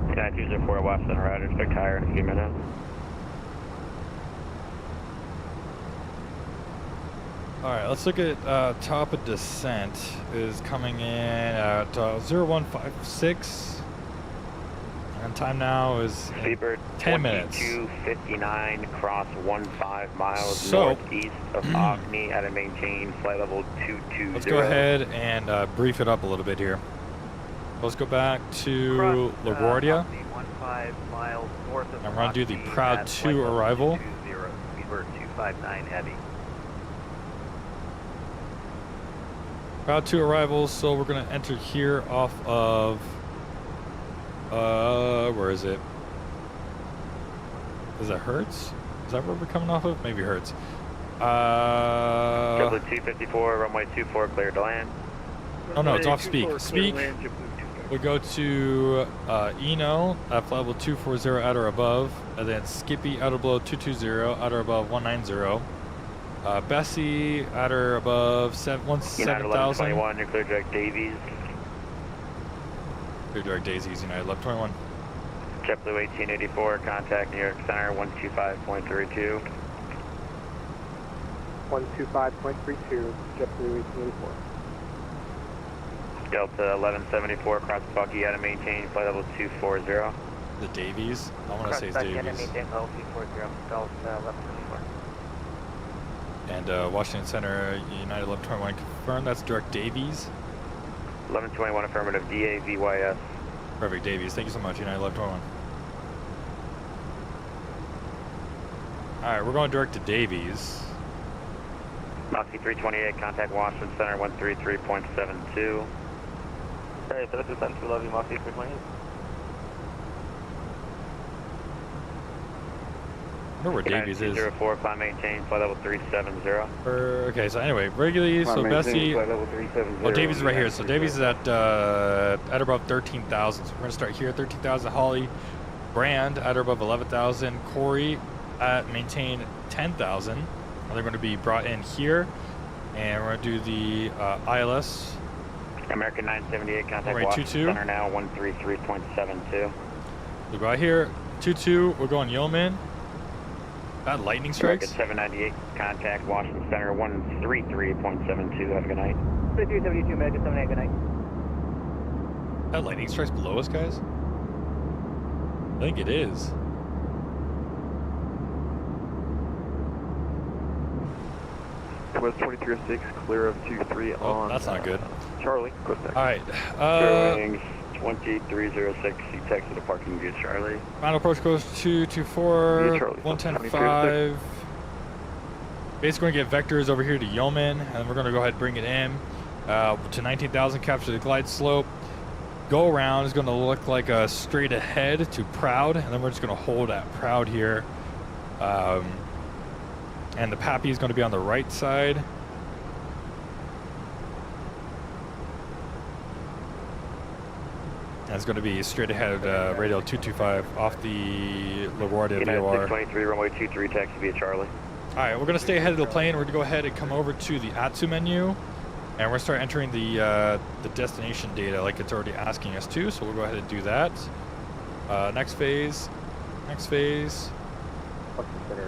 United 204 Watch Center Router, expect higher in a few minutes. Alright, let's look at top of descent is coming in at 0156. And time now is Seabird 10 minutes. 2259, cross 15 miles So, northeast of Ogni at a maintain flight level 220. Let's go ahead and brief it up a little bit here. Let's go back to LaGuardia. 15 miles north of And we're going to do the Ogni Proud at 2 flight level arrival. 220, Seabird 259 heavy. Proud 2 arrivals, so we're going to enter here off of... where is it? Is that Hertz? Is that where we're coming off of? Maybe Hertz. JetBlue 254, runway 24, clear to land. Oh no, it's off Speak. Speak. We go to Eno at flight level 240 at or above, and then Skippy at or below 220, at or above 190. Bessie at or above 17,000. United 1121, you're clear direct Davies. Clear direct Daisies, United 1121. JetBlue 1884, contact New York Center 125.32. 125.32, JetBlue 1884. Delta 1174, cross Bucky at a maintain flight level 240. The Davies? I want to say it's Davies. maintain level 240, Delta 1174. And Washington Center, United 1121, confirm that's direct Davies. 1121 affirmative, DAVYS. Perfect, Davies. Thank you so much, United 1121. Alright, we're going direct to Davies. Moxie 328, contact Washington Center 133.72. Hey, 3272, love you, Moxie 328. I wonder where Davies is. 204, climb maintain, flight level 370. Okay, so anyway, regularly, so Bessie, well, Davies is right here. So Davies is at or above 13,000. So we're going to start here at 13,000. Holly, Brand at or above 11,000. Corey at maintain 10,000. They're going to be brought in here. And we're going to do the ILS. American 978, contact Right, Washington 22. Center now 133.72. We'll go out here, 22. We're going Yeoman. Bad lightning strikes. American 798, contact Washington Center 133.72. Have a good night. 3272, American 78, good night. That lightning strikes below us, guys? I think it is. West 2306, clear of 23 on. That's not good. Charlie, close next. All right. Wings 2306, you texted the parking gate, Charlie. Final approach goes 224, Yeah, Charlie, 110.5. Basically, going to get vectors over here to Yeoman, and we're going to go ahead and bring it in to 19,000, capture the glide slope. Go around is going to look like a straight ahead to Proud, and then we're just going to hold at Proud here. And the Pappy is going to be on the right side. And it's going to be straight ahead radial 225 off the LaGuardia United VOR. 623, runway 23, taxi via Charlie. Alright, we're going to stay ahead of the plane. We're going to go ahead and come over to the ATSU menu. And we're going to start entering the destination data like it's already asking us to. So we'll go ahead and do that. Next phase. Next phase.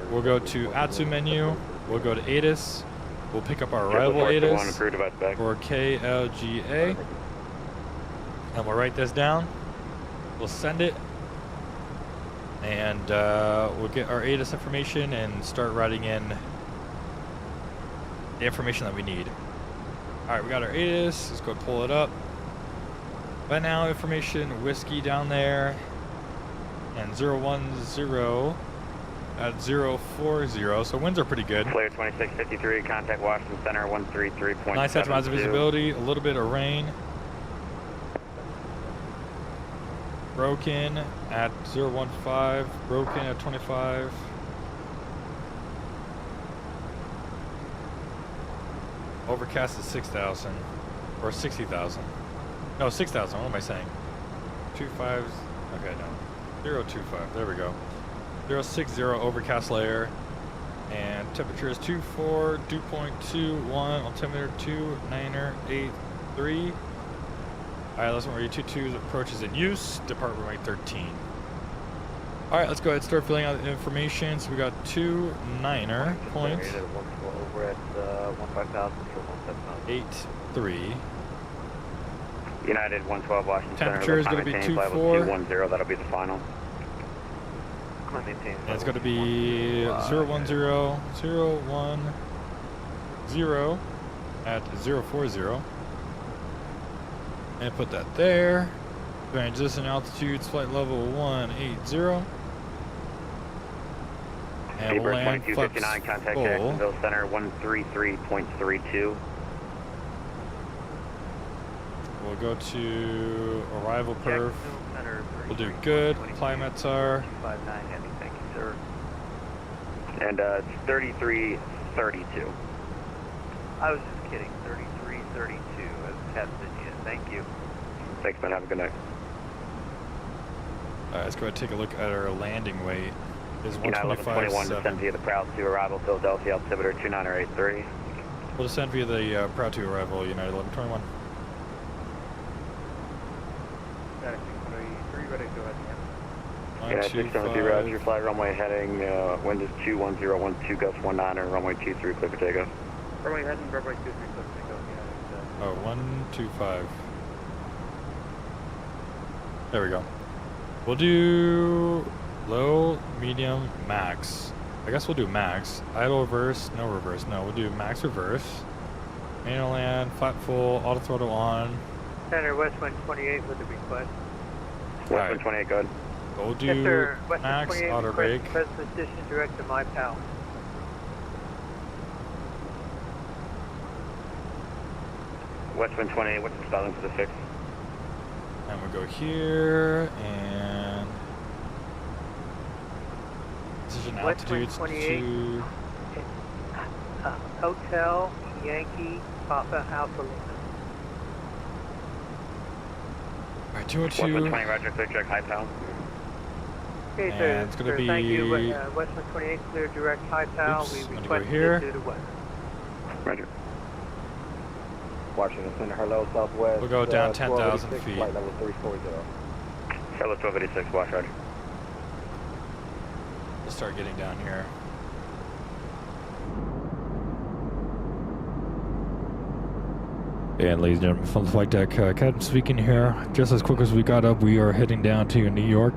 We'll go to ATSU menu. We'll go to ADIS. We'll pick up our arrival ADIS for KLGA. And we'll write this down. We'll send it. And we'll get our ADIS information and start writing in the information that we need. Alright, we got our ADIS. Let's go pull it up. By now, information, whiskey down there. And 010 at 040. So winds are pretty good. Clear 2653, contact Washington Center 133.72. Nice optimized visibility. A little bit of rain. Broken at 015. Broken at 25. Overcast at 6,000. Or 60,000. No, 6,000. What am I saying? 25. Okay, no. 025. There we go. 060 overcast layer. And temperature is 24, dew point 21, altimeter 2983. Alright, lesson where E22 approach is in use, depart runway 13. Alright, let's go ahead and start filling out the information. So we got 29er points. We're at 15,000 for 83. United 112 Washington Temperature is going to be 24. 210, that'll be the final. And it's going to be 010, 010 at 040. And put that there. Transition altitudes, flight level 180. And we'll land flex 2259, contact full. Jacksonville Center 133.32. We'll go to arrival perf. We'll do good. Climates are 259 heavy, thank you, sir. And it's 3332. I was just kidding. 3332 as Captain. Yeah, thank you. Thanks, man. Have a good night. Alright, let's go ahead and take a look at our landing weight. Is United 1121 descend via the Proud to arrival Philadelphia altimeter 2983. We'll descend via the Proud to arrival United 1121. Static 623, ready to go ahead again. United 673, roger. Flight runway heading, wind is 21012, gust 19, and runway 23, clear for takeoff. Runway heading, runway 23, clear for takeoff. Yeah, Oh, 125. There we go. We'll do low, medium, max. I guess we'll do max. Idle reverse, no reverse. No, we'll do max reverse. Manual land, flat full, auto throttle on. Center West 128 with the request. West 128, good. We'll do Yes, sir. West max 128 auto request brake. Press position direct to my PAL. West 128, what's the spelling for the fix? And we'll go here and decision West altitudes 128. to Hotel Yankee Papa Alpha Lima. Alright, West 202. 120, roger, clear direct high PAL. Okay, And sir. it's gonna Sir, thank you. be- West 128 clear direct high PAL. Oops, We I'm gonna go request here. it to the west. Roger. Washington Center, hello, southwest. We'll go down 10,000 1286, feet. Flight level 340. Charlotte 1286, watch, roger. We'll start getting down here. And ladies and gentlemen from the flight deck, Captain speaking here. Just as quick as we got up, we are heading down to New York.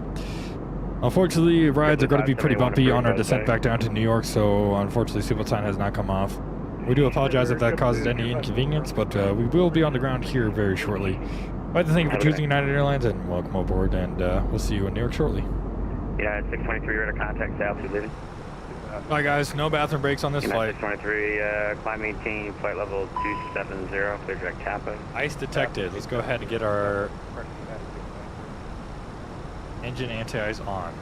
Unfortunately, rides are going to be pretty bumpy on our descent back down to New York, so unfortunately, seatbelt sign has not come off. We do apologize if that causes any inconvenience, but we will be on the ground here very shortly. I'd like to thank you for choosing United Airlines and welcome aboard, and we'll see you in New York shortly. United 623, radar contact, altitude leaving. Bye guys, no bathroom breaks on this flight. United 623, climb 18, flight level 270, clear direct Tampa. Ice detected. Let's go ahead and get our engine anti-ice on.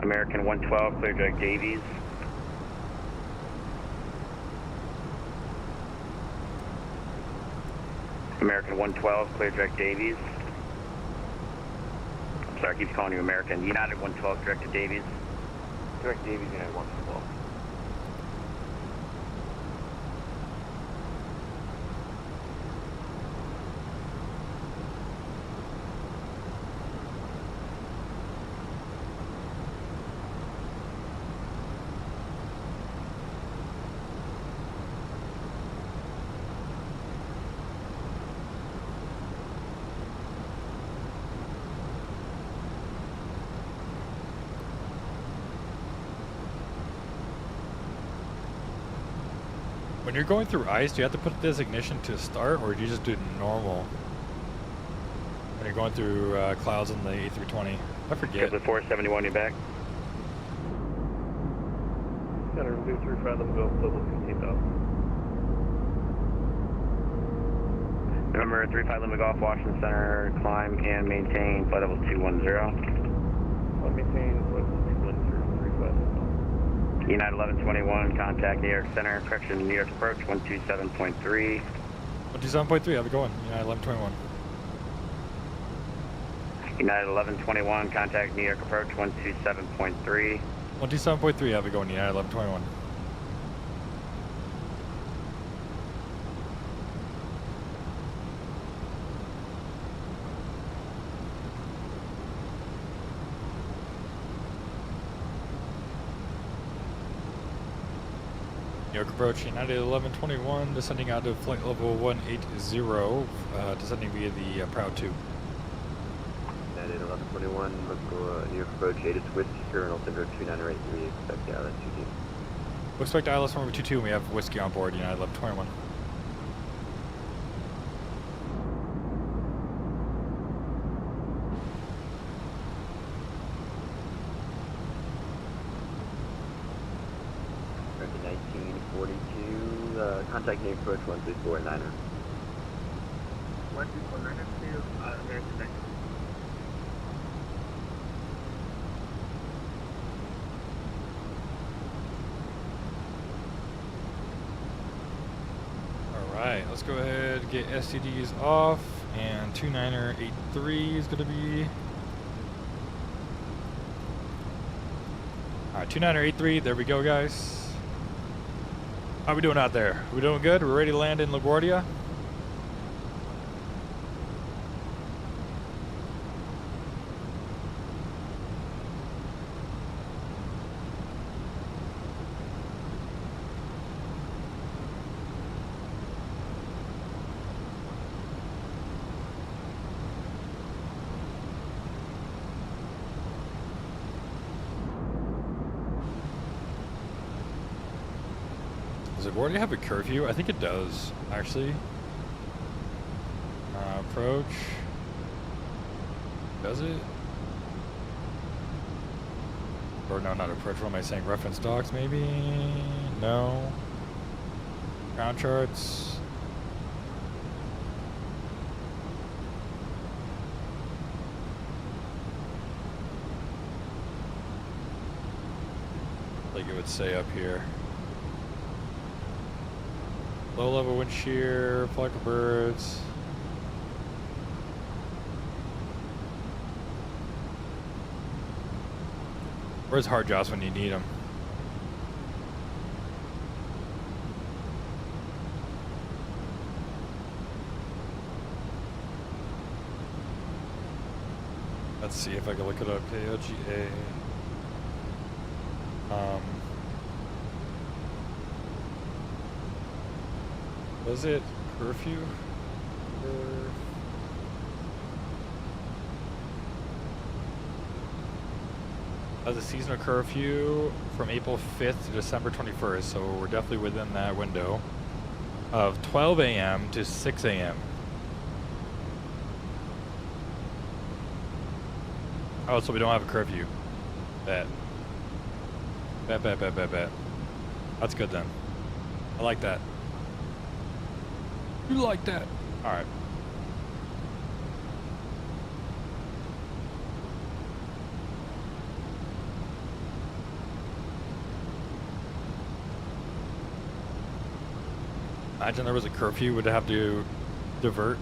American 112, clear direct Davies. American 112, clear direct Davies. I'm sorry, I keep calling you American. United 112, direct to Davies. Direct Davies, United 112. When you're going through ice, do you have to put designation to start, or do you just do normal? When you're going through clouds on the A320, I forget. The 471, you back? Center, do 35, let me go, double takeoff. Remember, 35 Lima Golf, Washington Center, climb and maintain flight level 210. I'll maintain flight level 210, 35. United 1121, contact New York Center, correction, New York approach 127.3. 127.3, have it going. United 1121. United 1121, contact New York approach 127.3. 127.3, have it going. United 1121. New York approach, United 1121, descending out of flight level 180, descending via the Proud 2. United 1121, local New York approach, 8 Whiskey, current altimeter 2983, expect ILS-22. We expect ILS number 22 and we have whiskey on board, United 1121. American 1942, contact New York approach 1349er. 1349er to American 19. Alright, let's go ahead and get STDs off, and 29er83 is going to be... Alright, 29er83, there we go, guys. How we doing out there? We doing good? We're ready to land in LaGuardia? Does LaGuardia have a curfew? I think it does, actually. Approach. Does it? Or no, not approach. What am I saying? Reference docs, maybe? No. Ground charts. Like it would say up here. Low level wind shear, flock of birds. Where's hard jobs when you need them? Let's see if I can look it up. KLGA. Was it curfew? As a seasonal curfew from April 5th to December 21st, so we're definitely within that window of 12 a.m. to 6 a.m. Oh, so we don't have a curfew. Bet. Bet. That's good then. I like that. You like that? All right. Imagine there was a curfew, would have to divert.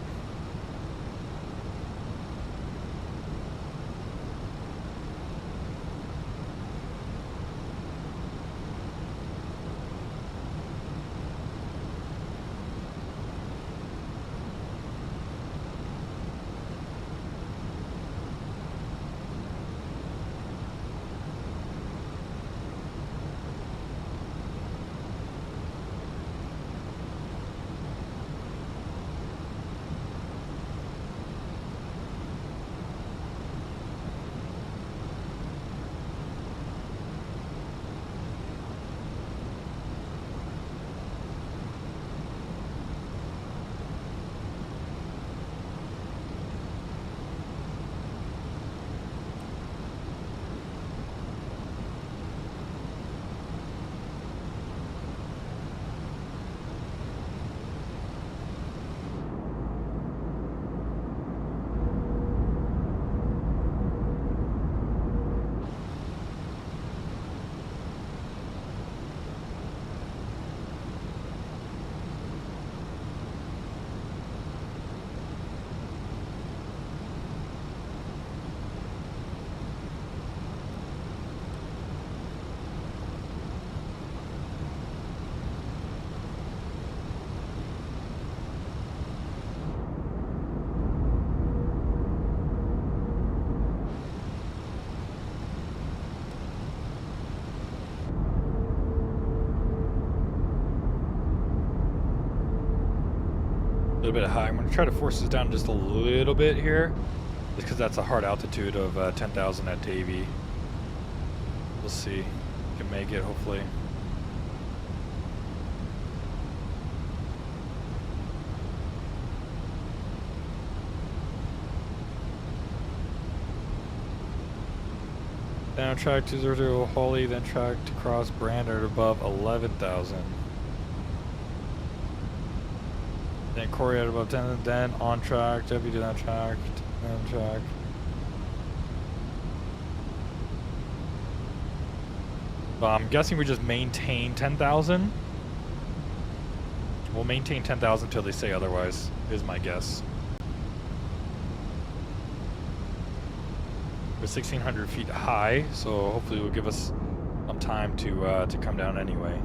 little bit high. I'm going to try to force this down just a little bit here, just because that's a hard altitude of 10,000 at Davie. We'll see. Can make it, hopefully. Down track 200 Holly, then track to cross Brander at above 11,000. Then Corey at above 10, then on track, deputy down track, on track. I'm guessing we just maintain 10,000. We'll maintain 10,000 until they say otherwise, is my guess. We're 1,600 feet high, so hopefully it will give us some time to come down anyway.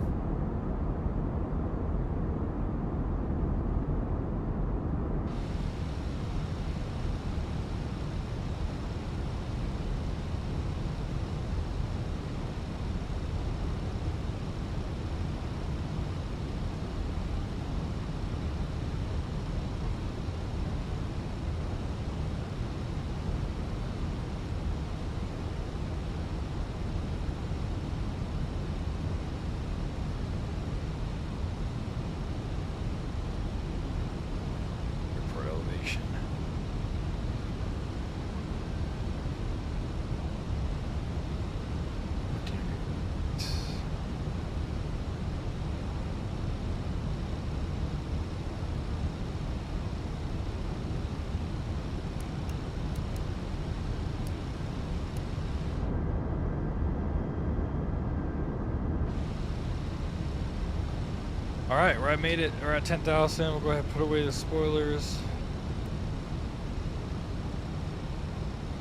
Alright, I made it. We're at 10,000. We'll go ahead and put away the spoilers.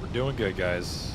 We're doing good, guys.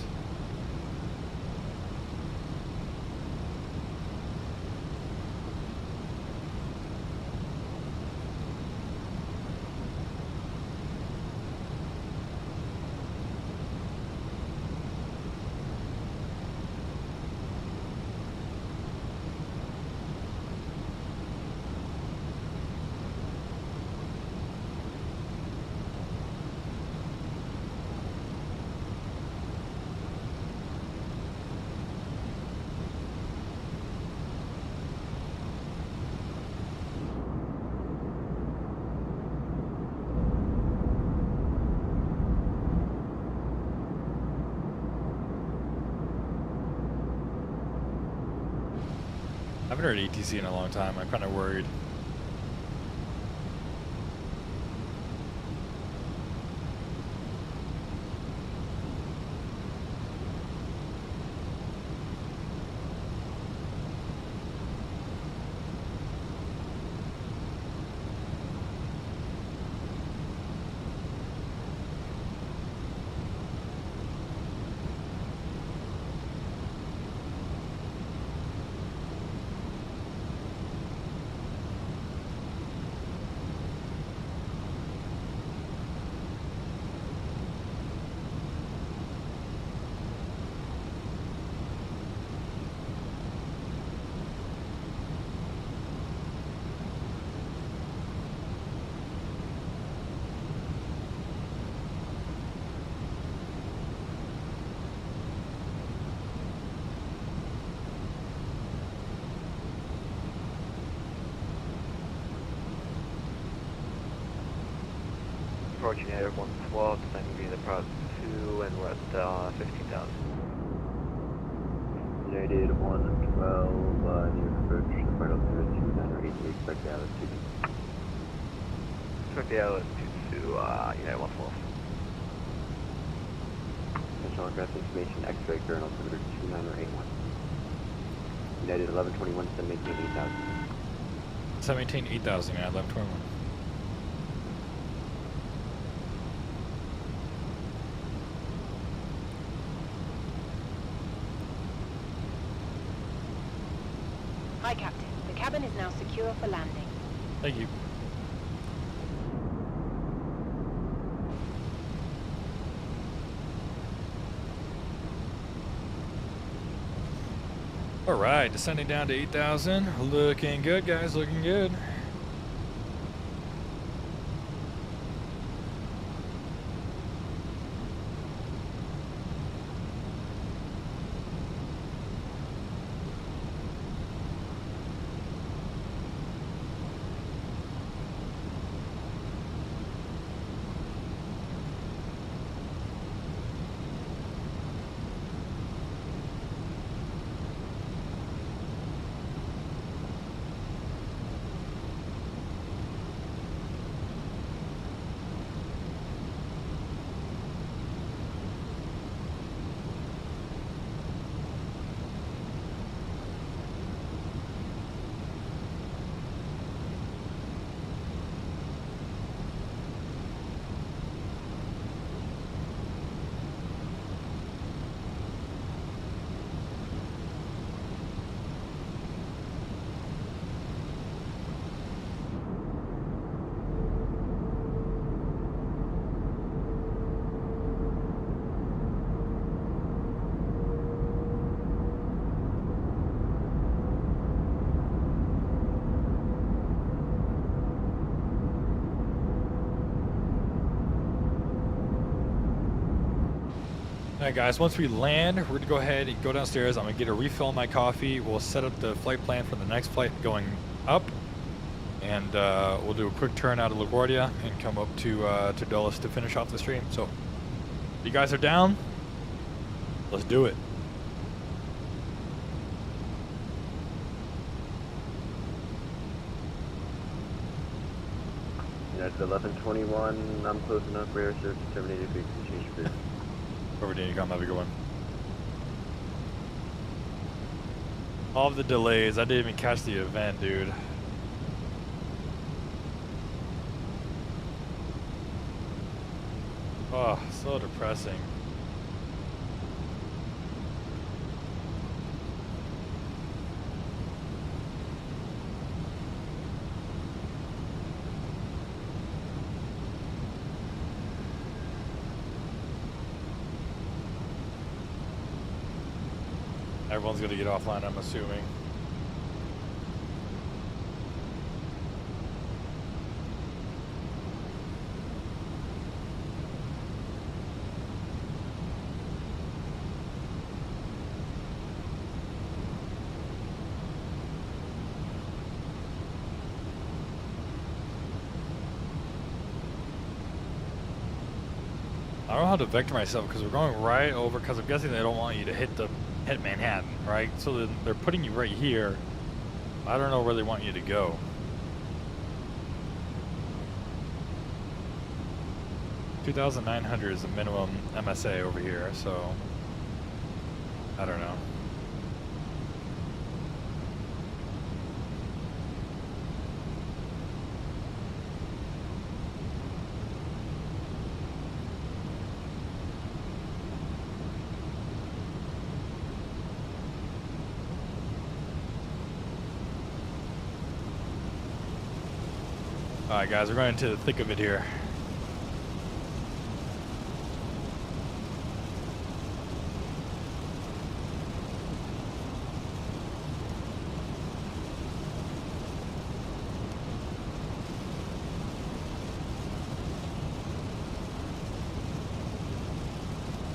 I haven't heard ATC in a long time. I'm kind of worried. Approaching Air 112, descending via the Prague 2, and we're at 15,000. United 112, near approach, right up to 298, we expect the altitude. Expect the altitude to United 112. Attention aircraft information, X-ray current altimeter 29081. United 1121, descend maintain 8,000. So maintain 8,000, yeah, 1121. Hi, Captain. The cabin is now secure for landing. Thank you. All right, descending down to 8,000. Looking good, guys. Looking good. Alright guys, once we land, we're going to go ahead and go downstairs. I'm going to get a refill on my coffee. We'll set up the flight plan for the next flight going up. And we'll do a quick turn out of LaGuardia and come up to Dulles to finish off the stream. So, if you guys are down, let's do it. United 1121, I'm close enough for air search terminated. Please change your boost. Over Danicom, have a good one. All of the delays, I didn't even catch the event, dude. Oh, so depressing. Everyone's gonna get offline, I'm assuming. I don't know how to vector myself because we're going right over, because I'm guessing they don't want you to hit Manhattan, right? So then they're putting you right here. I don't know where they want you to go. $2,900 is the minimum MSA over here, so I don't know. Alright guys, we're going into the thick of it here.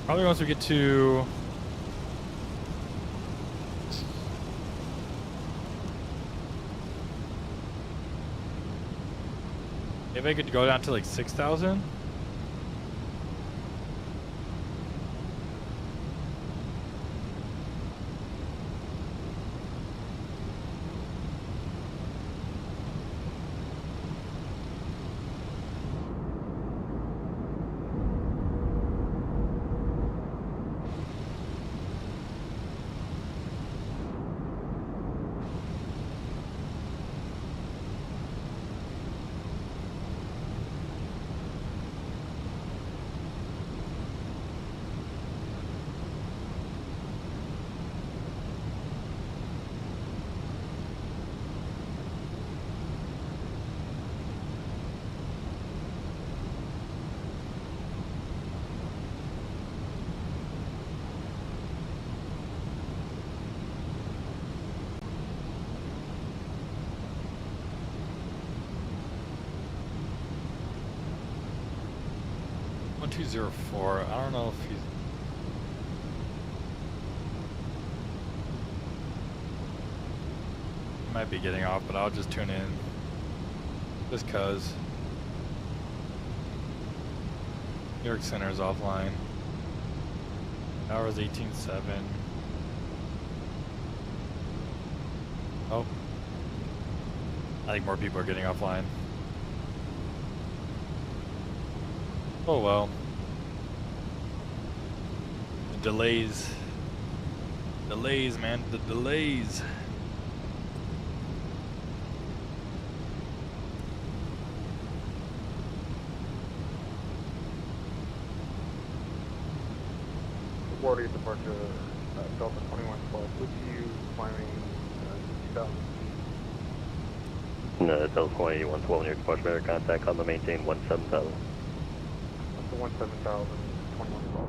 Probably once we get to maybe I could go down to like 6,000. .204. I don't know if he's. He might be getting off, but I'll just tune in. Just cause. New York Center is offline. Hour is 18.7. Oh. I think more people are getting offline. Oh well. The delays. Delays, man. The delays. LaGuardia departure, Delta 2112. With you climbing 2,000 feet. Delta 2112 near departure better contact on the maintain 17,000. 17,000, 2112.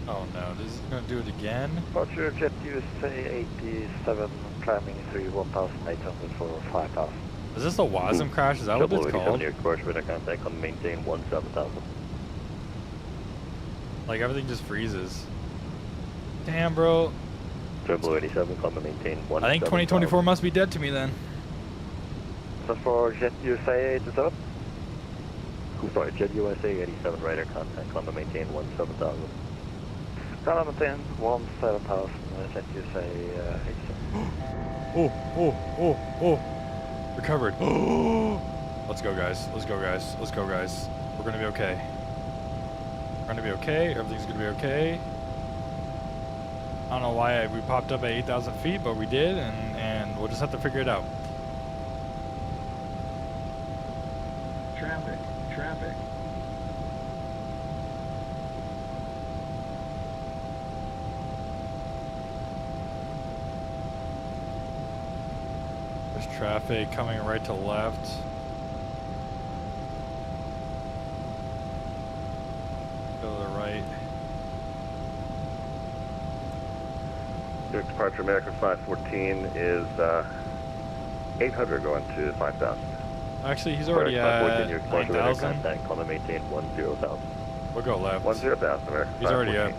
Oh no, this is gonna do it again? Departure Jet USA 87, climbing through 1,800 for 5,000. Is this a WASM crash? Is that what it's called? Near departure with contact on maintain 17,000. Like everything just freezes. Damn, bro. Triple 87, come and maintain 17,000. I think 2024 must be dead to me then. So for Jet USA 87? I'm sorry, Jet USA 87, radar contact, come and maintain 17,000. Climb maintain 17,000, Jet USA 87. Oh. Recovered. Let's go, guys. Let's go, guys. Let's go, guys. We're gonna be okay. We're gonna be okay. Everything's gonna be okay. I don't know why we popped up at 8,000 feet, but we did, and we'll just have to figure it out. Traffic. There's traffic coming right to left. Go to the right. Near departure American 514 is 800 going to 5,000. Actually, he's already at 9,000. Contact, come and maintain 10,000. We'll go left. 10,000, American. He's already at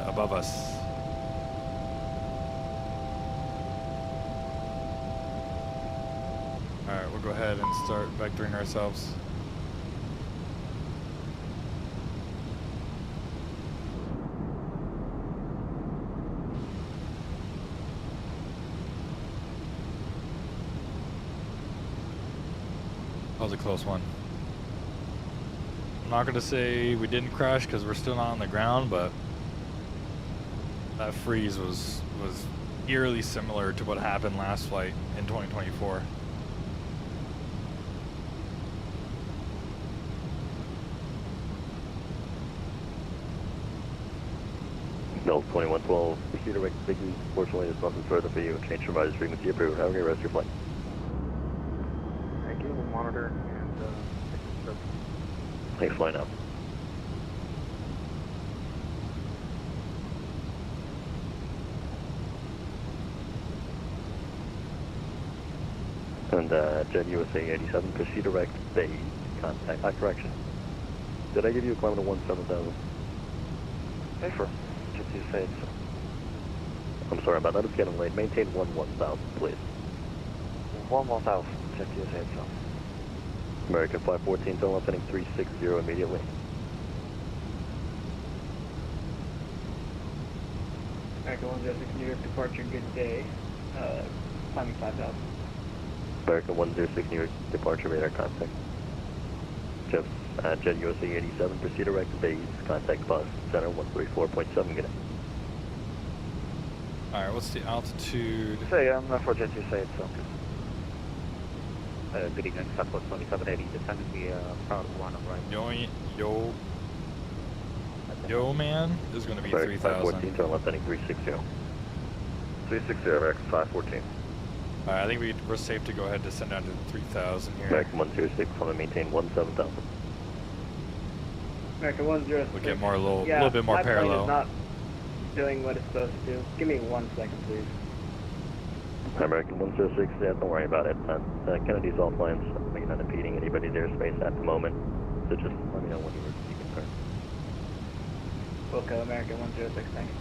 above us. Alright, we'll go ahead and start vectoring ourselves. That was a close one. I'm not going to say we didn't crash because we're still not on the ground, but that freeze was eerily similar to what happened last flight in 2024. No, 2112, proceed direct to Biggie. Fortunately, there's nothing further for you. Change your rider's frequency approved. Have a great rest of your flight. Thank you. We'll monitor and Thanks, flying out. And Jet USA 87, proceed direct Bay, contact, correction. Did I give you a climb to 17,000? Hey, for Jet USA 87. I'm sorry about that, it's getting late. Maintain 11,000, please. 11,000, Jet USA 87. American 514, turn left heading 360 immediately. American 106, New York departure, good day. Climbing 5,000. American 106, New York departure, radar contact. Jet USA 87, proceed direct to base, contact bus, center 134.7, good day. Alright, what's the altitude? Say, I'm for Jet USA 87. Good evening, Southwest 2780, descending the proud one on right. Yo man is going to be 3,000. 514, turn left heading 360. 360, American 514. Alright, I think we're safe to go ahead and descend down to 3,000 here. American 106, want to maintain 17,000. American 106. We'll get more, a little bit more parallel. Is not doing what it's supposed to do. Give me 1 second, please. American 106, yeah, don't worry about it. Kennedy's offline, so we're not impeding anybody's airspace at the moment. So just let me know when you're concerned. Wilco, American 106, thanks.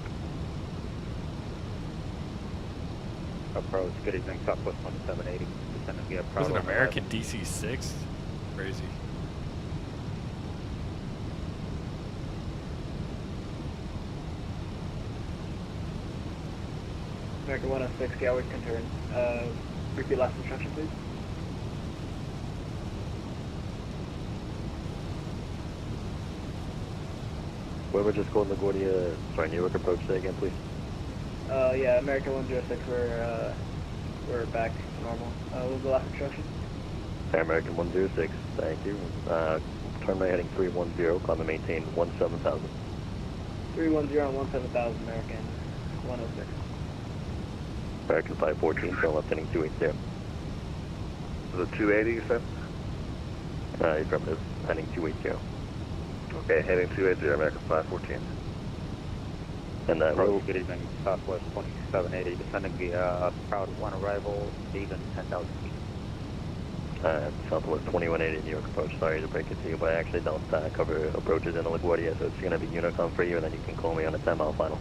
Approach, good evening, Southwest 2780, descending the proud Was an American DC-6? Crazy. American 106, Galway concern. Repeat last instruction, please. Whoever just called LaGuardia, sorry, New York approach, say again, please. Yeah, American 106, we're back to normal. What was the last instruction? American 106, thank you. Turn right heading 310, climb and maintain 17,000. 310 and 17,000, American 106. American 514, turn left heading 280. The 280, you said? Affirmative, heading 280. Okay, heading 280, American 514. And that will... Good evening, Southwest 2780, descending via Proud 1 arrival, Haven 10,000 feet. Southwest 2180 New York approach. Sorry to break it to you, but I actually don't cover approaches in the LaGuardia, so it's going to be Unicom for you, and then you can call me on a 10-mile final.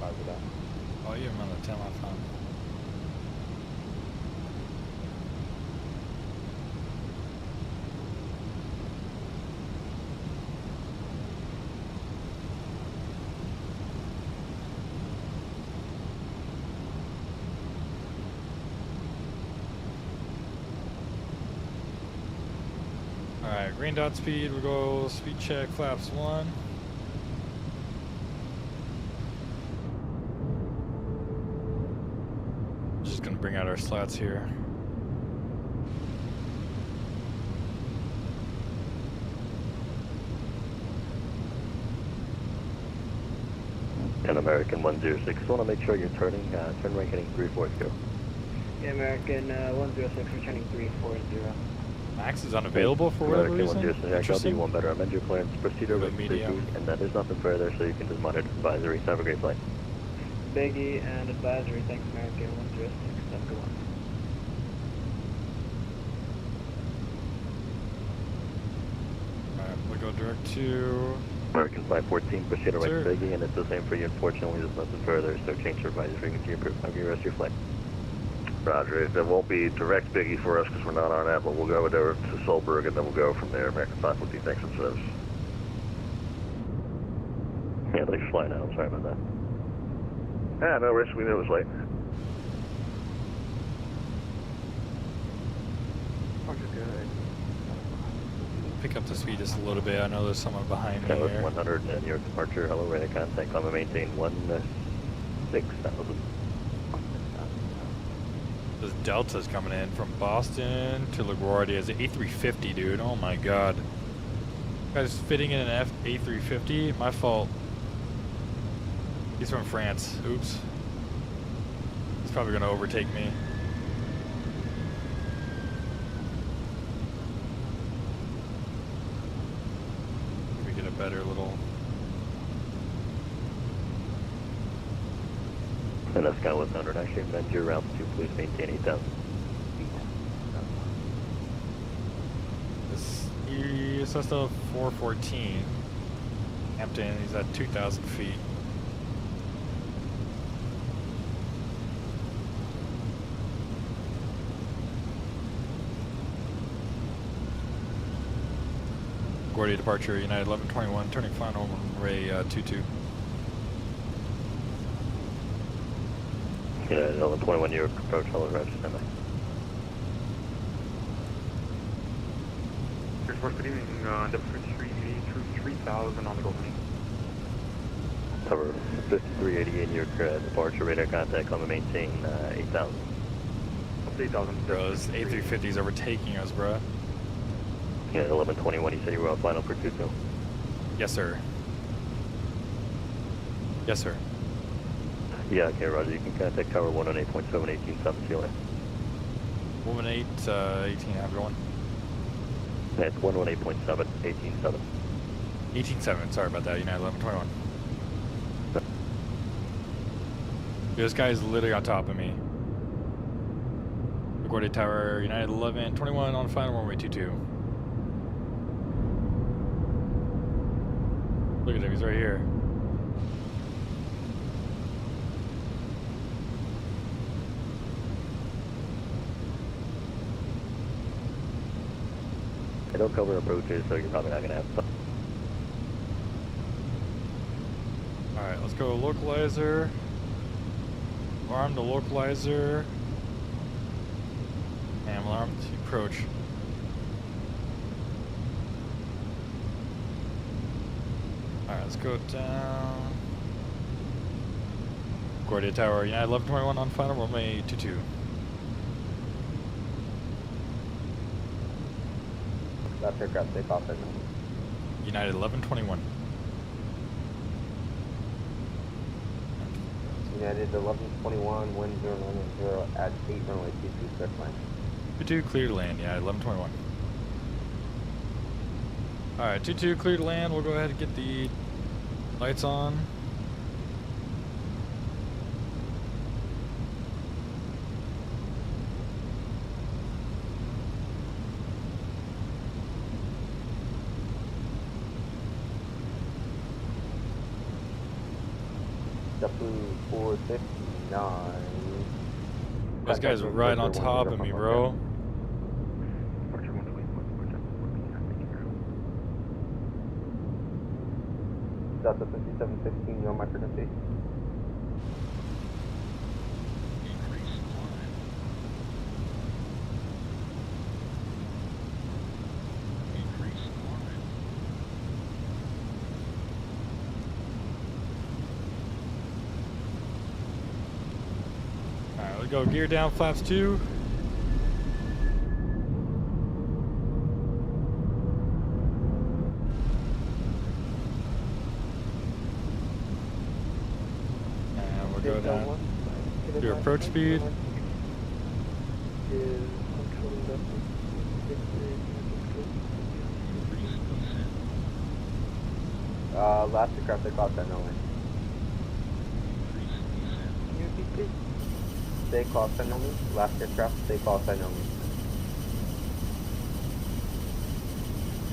Roger that. Oh, you're on the 10-mile final. Alright, green dot speed, we'll go speed check, flaps 1. Just gonna bring out our slats here. And American 106, want to make sure you're turning, turn right heading 340. Yeah, American 106 returning 340. Max is unavailable for whatever reason. Interesting. One better amend your plans. Proceed over to medium. and then there's nothing further, so you can just monitor advisory. Have a great flight. Biggie and advisory, thanks American 106, have a good one. Alright, we'll go direct to... American 514, proceed over to Biggie, and it's the same for you. Unfortunately, there's nothing further, so change your advisory frequency approved. Have a good rest of your flight. Roger. There won't be direct Biggie for us because we're not on that, but we'll go over to Solberg and then we'll go from there. American 514, thanks for service. Yeah, thanks for flying out. I'm sorry about that. Ah, no risk. We knew it was late. Roger, good. Pick up the speed just a little bit. I know there's someone behind me Southwest here. 100 and your departure. Hello, radar contact. Climb and maintain 16,000. This Delta's coming in from Boston to LaGuardia. It's an A350, dude. Oh my god. Guy's fitting in an A350. My fault. He's from France. Oops. He's probably gonna overtake me. Maybe get a better little... And that's Sky 100. Actually, amend your route to please maintain 8,000. This Cessna 414. Hampton, he's at 2,000 feet. LaGuardia departure, United 1121, turning final runway 22. Yeah, 1121 New York approach, hello, Roger, stand by. Airport, good evening, number 380 through 3000 on the Golden Lane. Cover 5388 New York departure, radar contact, climb and maintain 8,000. Up to 8,000. Bro, this A350's overtaking us, bro. Yeah, 1121, you said you were on final for 22. Yes, sir. Yes, sir. Yeah, okay, Roger, you can contact tower 118.7, 18.7, see you later. 118, 18, have a good one. Yeah, it's 118.7, 18.7. 18.7, sorry about that, United 1121. This guy is literally on top of me. LaGuardia Tower, United 1121 on final runway 22. Look at him, he's right here. I don't cover approaches, so you're probably not going to have fun. Alright, let's go localizer. Alarm the localizer. And alarm to approach. Alright, let's go down. LaGuardia Tower, United 1121 on final runway 22. Left aircraft takeoff at United 1121. United 1121, wind 090 at 8 runway 22, clear to land. 22 clear to land, yeah, 1121. Alright, 2-2 clear to land. We'll go ahead and get the lights on. W459. This guy's right on top of me, bro. Delta 5716, you're on my frequency. Alright, let's go gear down, flaps 2. And we'll go down to your approach speed. Last aircraft they caught that no lane. They caught that no lane. Last aircraft they caught that no lane.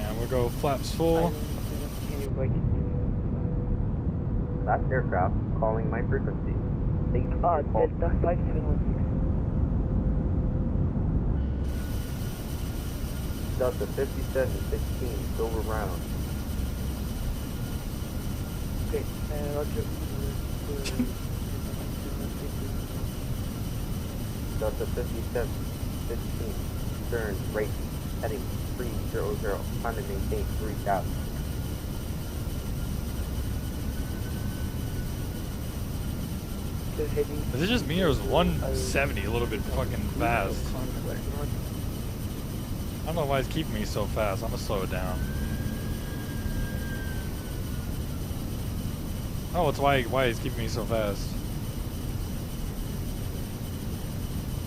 And we'll go flaps full. Last aircraft calling my frequency. Delta 5716, silver round. Okay, roger. Delta 5716, stern, rate, heading 300, trying to maintain 3000. Is it just me or is 170 a little bit fucking fast? I don't know why it's keeping me so fast. I'm gonna slow it down. Oh, it's why it's keeping me so fast.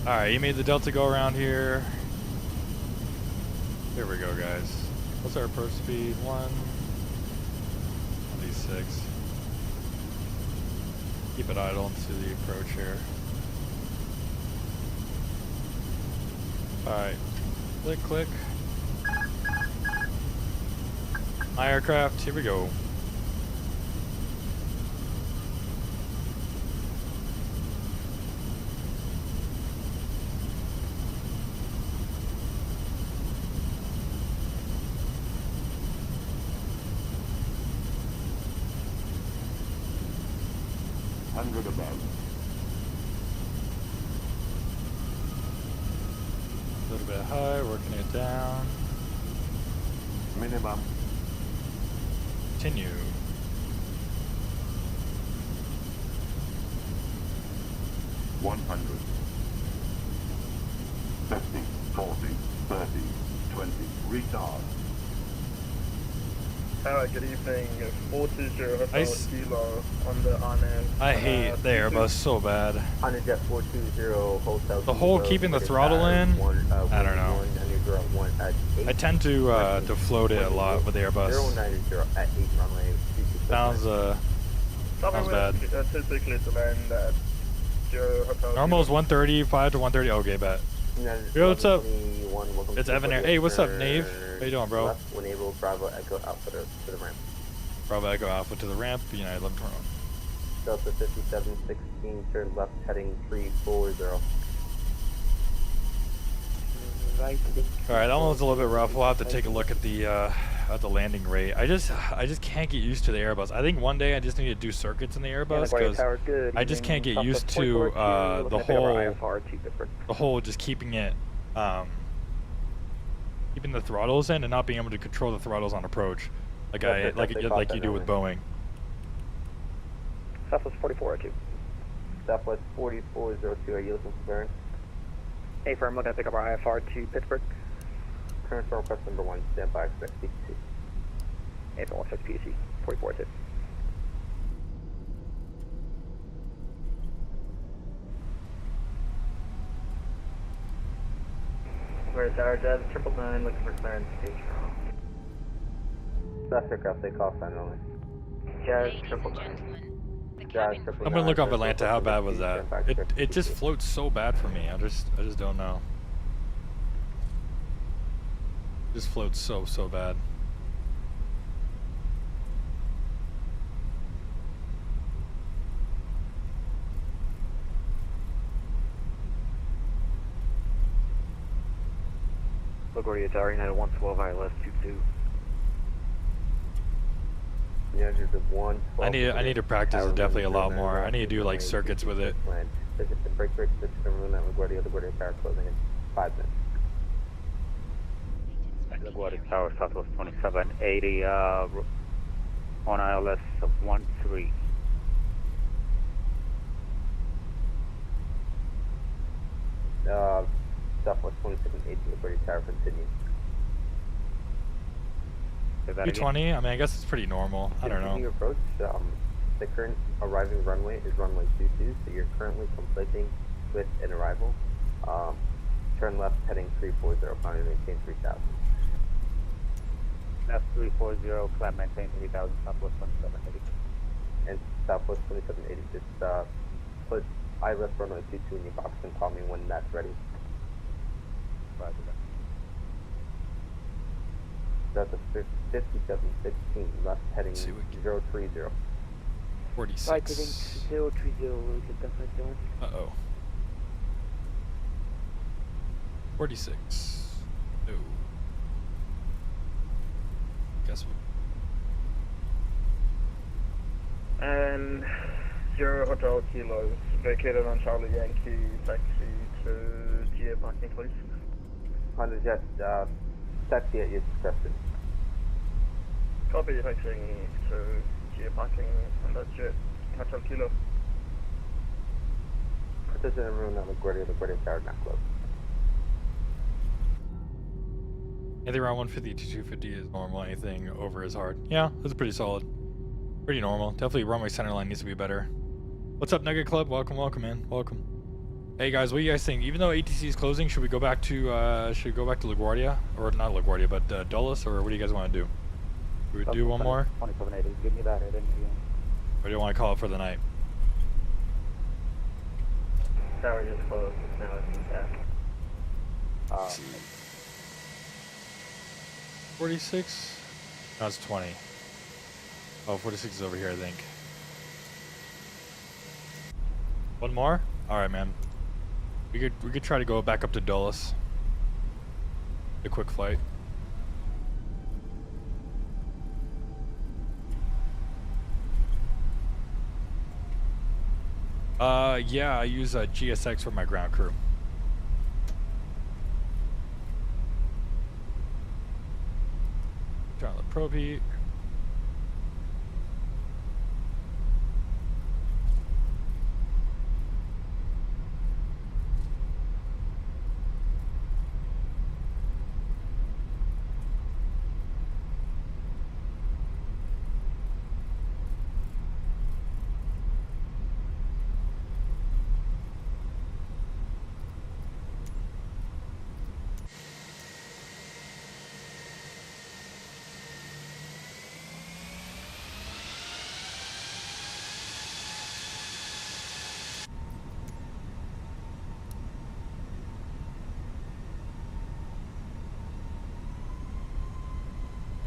Alright, you made the Delta go around here. Here we go, guys. What's our approach speed? 126. Keep it idle into the approach here. Alright. Click, click. My aircraft, here we go. Above. A little bit high, working it down. Minimum. Continue. $100. 50, 40, 30, 20. Retard. Alright, good evening. 420 Hotel Kilo on the on-end. I hate the Airbus so bad. On the Jet 420 Hotel. The whole keeping the throttle in, I don't know. I tend to float it a lot with the Airbus. 090 at 8 runway. Sounds bad. Typically to land at 0 Hotel. Normal's 135 to 130. Okay, bet. Yo, what's up? It's Evan Air. Hey, what's up, Nave? How you doing, bro? Left, enable Bravo Echo Alpha to the ramp. Bravo Echo Alpha to the ramp. United 1121. Delta 5716, turn left, heading 340. Right. Alright, that one was a little bit rough. We'll have to take a look at the landing rate. I just can't get used to the Airbus. I think one day I just need to do circuits in the Airbus because I just can't get used to the whole just keeping it keeping the throttles in and not being able to control the throttles on approach like you do with Boeing. Southwest 4402. Southwest 4402, are you looking for Baron? Hey, firm, looking to pick up our IFR to Pittsburgh. Current firm request number 1, stand by, expect PTC. Hey, firm, expect PTC, 4402. Where's our Dev? 999, looking for clearance, stage That's aircraft takeoff finally. Jazz Ladies triple and nine. gentlemen, the Jazz cabin triple I'm gonna look nine, off Atlanta. How bad was that? It just floats so bad for me. I just don't know. It just floats so bad. LaGuardia Tower, United 112, ILS 22. United 112. I need to practice it definitely a lot more. I need to do like circuits with it. Visit the break switch to room at LaGuardia Tower closing in 5 minutes. LaGuardia Tower, Southwest 2780, on ILS 13. Southwest 2780, LaGuardia Tower, continue. 220. I mean, I guess it's pretty normal. I don't Continuing know. approach, the current arriving runway is runway 22, so you're currently conflicting with an arrival. Turn left heading 340, plan to maintain 3000. That's 340, climb maintain 3000, Southwest 2780. And Southwest 2780, just put ILS runway 22 in your box and call me when that's ready. Roger that. That's a 5716, left heading 030. 46. Right, heading 030, we'll get that right down. Uh-oh. 46. No. Guess what? And Zero Hotel Kilo, vacated on Charlie Yankee, taxi to GA parking, please. Honda Jet, taxi at your discretion. Copy, taxiing to GA parking on that jet, Hotel Kilo. Participant in room at LaGuardia Tower, not closed. Anything around 150 to 250 is normal. Anything over is hard. Yeah, that's pretty solid. Pretty normal. Definitely runway center line needs to be better. What's up, Nugget Club? Welcome, welcome, man. Welcome. Hey guys, what do you guys think? Even though ATC is closing, should we go back to LaGuardia, or not LaGuardia, but Dulles, or what do you guys want to do? Should we do one more? 2780, give me that heading again. Or do you want to call it for the night? Tower just closed, now it's in 46? No, it's 20. Oh, 46 is over here, I think. One more? Alright, man. We could try to go back up to Dulles. A quick flight. Yeah, I use GSX for my ground crew. Turn on the probe heat.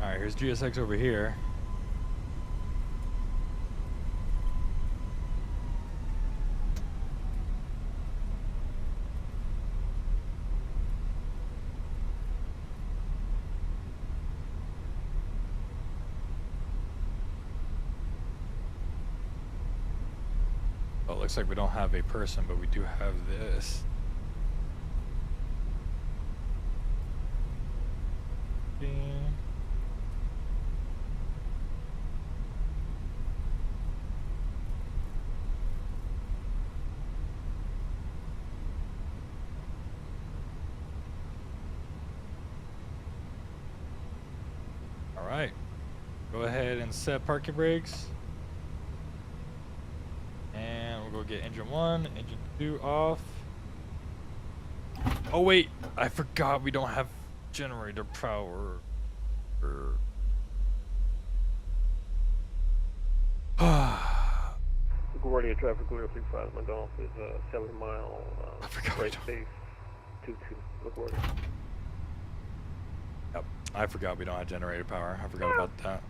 Alright, here's GSX over here. Oh, it looks like we don't have a person, but we do have this. Alright, go ahead and set parking brakes. And we'll go get engine 1, engine 2 off. Oh wait, I forgot we don't have generator power. LaGuardia traffic clear 35 McGolf is 7 mile right base 22 LaGuardia. Yep, I forgot we don't have generator power. I forgot about that.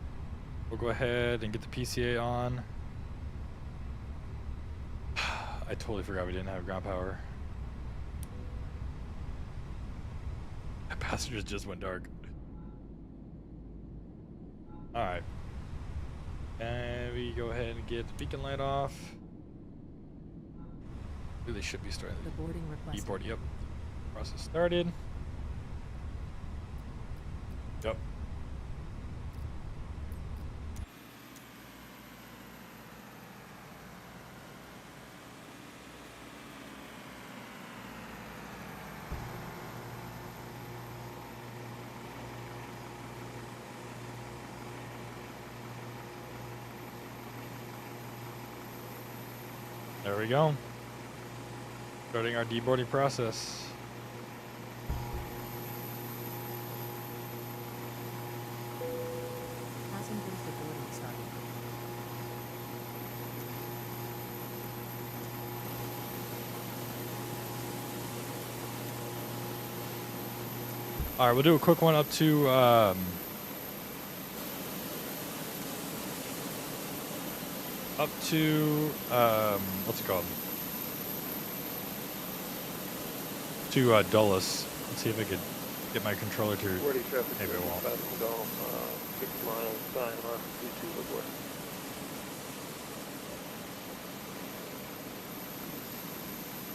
We'll go ahead and get the PCA on. I totally forgot we didn't have ground power. My passengers just went dark. Alright. And we go ahead and get the beacon light off. Ooh, they should be starting. The boarding request. E-board, yep. Process started. Yep. There we go. Starting our deboarding process. Passengers deboarding started. All right, we'll do a quick one up to what's it called? To Dulles. Let's see if I could get my controller to. LaGuardia traffic Maybe clear it won't. 35 McGolf 6 miles sign 22 LaGuardia.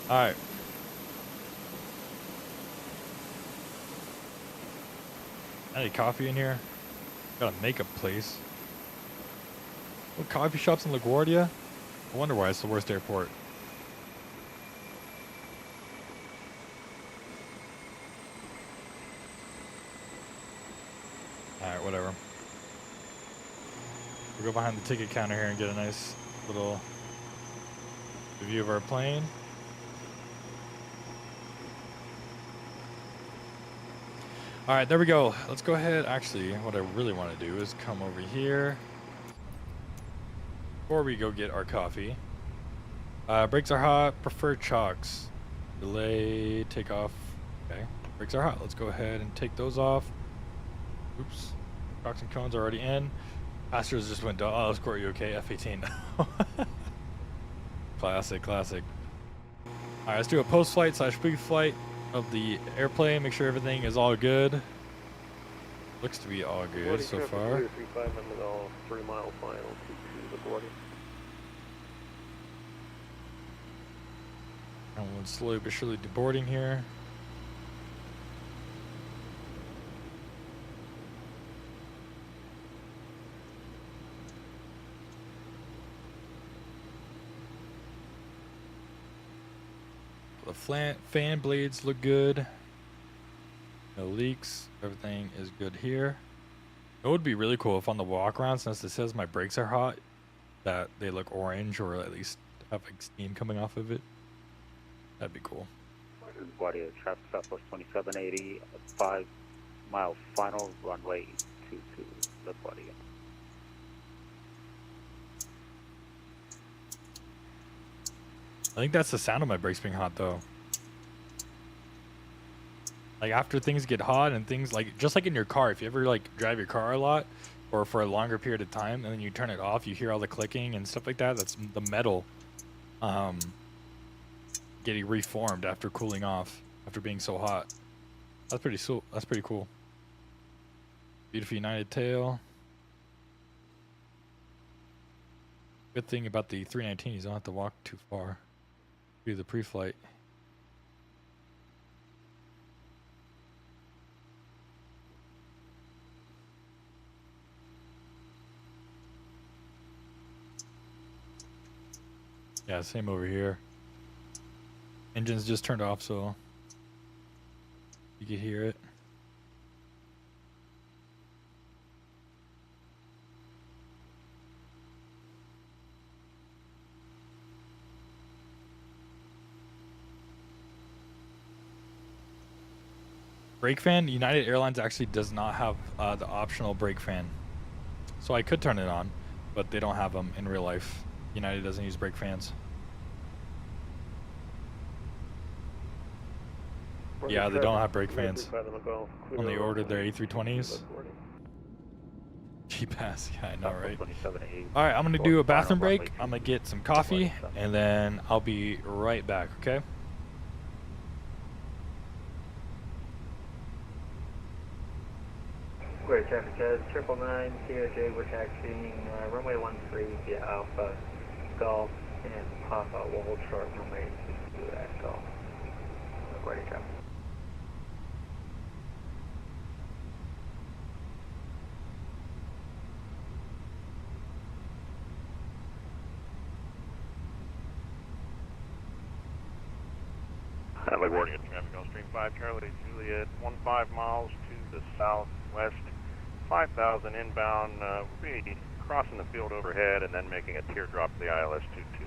All right. Any coffee in here? Got a makeup place. What coffee shops in LaGuardia? I wonder why it's the worst airport. Alright, whatever. We'll go behind the ticket counter here and get a nice little view of our plane. Alright, there we go. Let's go ahead. Actually, what I really want to do is come over here before we go get our coffee. Brakes are hot. Prefer chocks. Delay, takeoff. Okay. Brakes are hot. Let's go ahead and take those off. Oops. Chocks and cones are already in. Passengers just went down. Oh, score you okay? F-18. Classic, classic. Alright, let's do a post-flight / pre-flight of the airplane. Make sure everything is all good. Looks to be all good so far. 35 McGolf 3 mile final 22 LaGuardia. And we'll slowly but surely deboarding here. The fan blades look good. No leaks. Everything is good here. It would be really cool if on the walk around, since it says my brakes are hot, that they look orange or at least have like steam coming off of it. That'd be cool. LaGuardia traffic Southwest 2780, 5 mile final runway 22 LaGuardia. I think that's the sound of my brakes being hot though. Like after things get hot and things like, just like in your car, if you ever like drive your car a lot or for a longer period of time and then you turn it off, you hear all the clicking and stuff like that. That's the metal getting reformed after cooling off, after being so hot. That's pretty cool. Beautiful United tail. Good thing about the 319 is you don't have to walk too far. Do the pre-flight. Yeah, same over here. Engine's just turned off, so you can hear it. Brake fan, United Airlines actually does not have the optional brake fan. So I could turn it on, but they don't have them in real life. United doesn't use brake fans. Yeah, they don't have brake fans when they ordered their A320s. Cheap ass, yeah, I know, right? Alright, I'm gonna do a bathroom break. I'm gonna get some coffee, and then I'll be right back, okay? Great traffic jazz, 999, COJ, we're taxiing runway 13 via Alpha, Golf, and Papa, we'll hold short runway 22 at Golf. Ready traffic. LaGuardia traffic on stream 5, Charlie Juliet, 15 miles to the southwest, 5,000 inbound, we'll be crossing the field overhead and then making a teardrop to the ILS-22.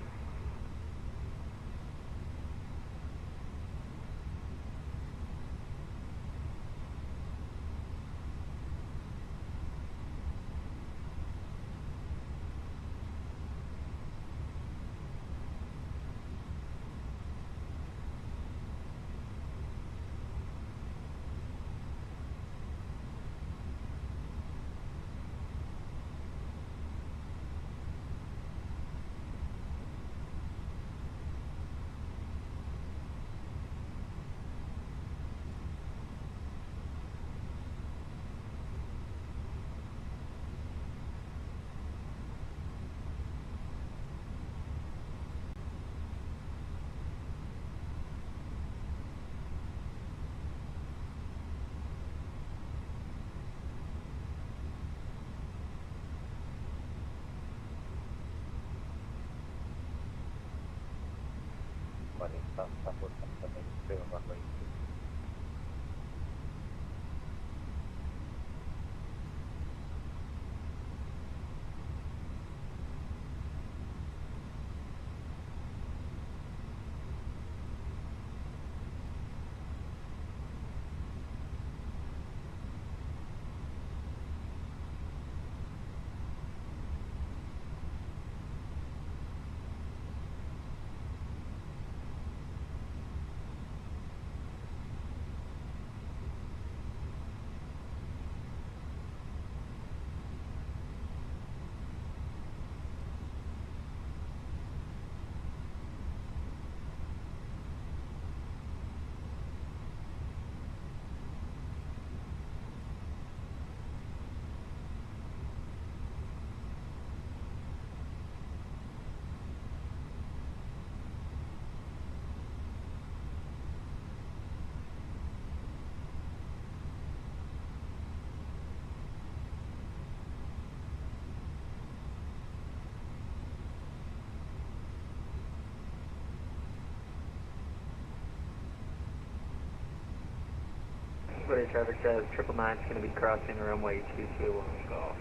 Ready traffic jazz, 999 is going to be crossing runway 22 on Golf.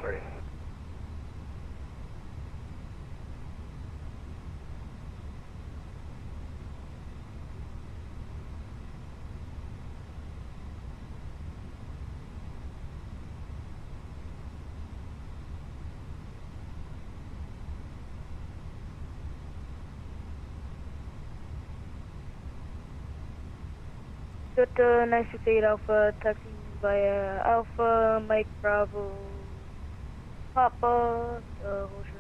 Ready. Delta 968 Alpha, taxiing via Alpha, Mike Bravo, Papa, hold short.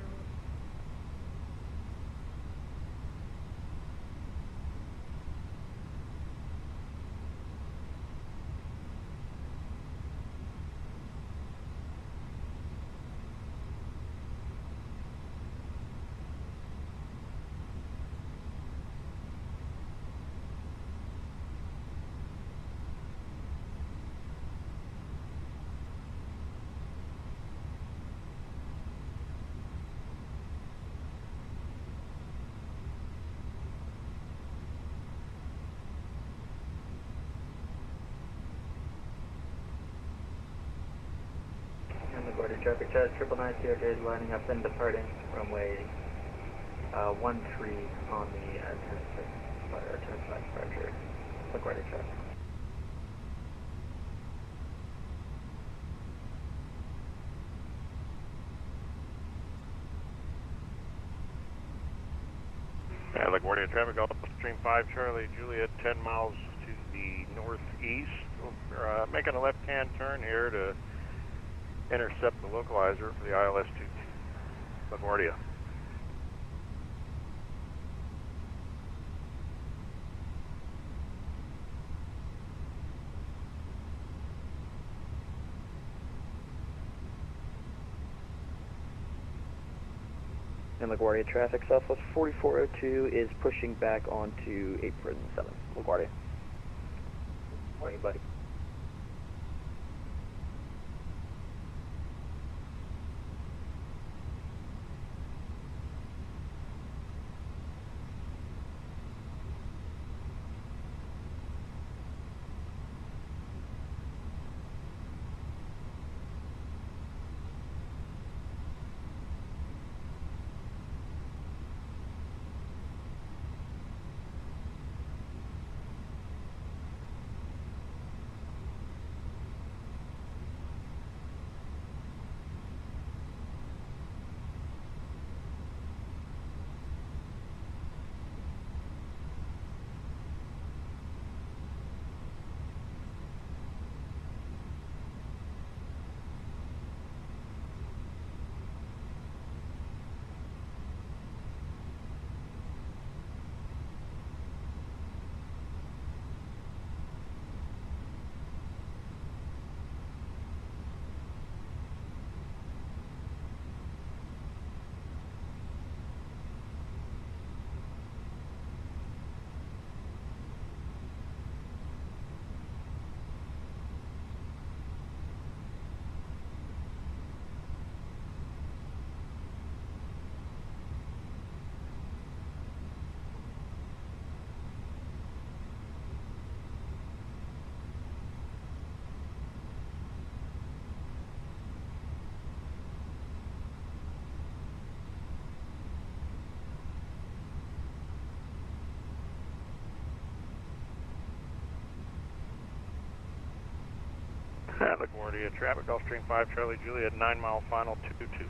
LaGuardia traffic jazz, 999 CRJ is lining up and departing runway 13 on the turn 5 departure. LaGuardia traffic. LaGuardia traffic, Gulfstream 5 Charlie Juliet, 10 miles to the northeast. We're making a left-hand turn here to intercept the localizer for the ILS-22 LaGuardia. And LaGuardia traffic, Southwest 4402 is pushing back onto apron 7. LaGuardia. Morning, buddy. LaGuardia traffic, Gulfstream 5 Charlie Juliet, 9 mile final 22.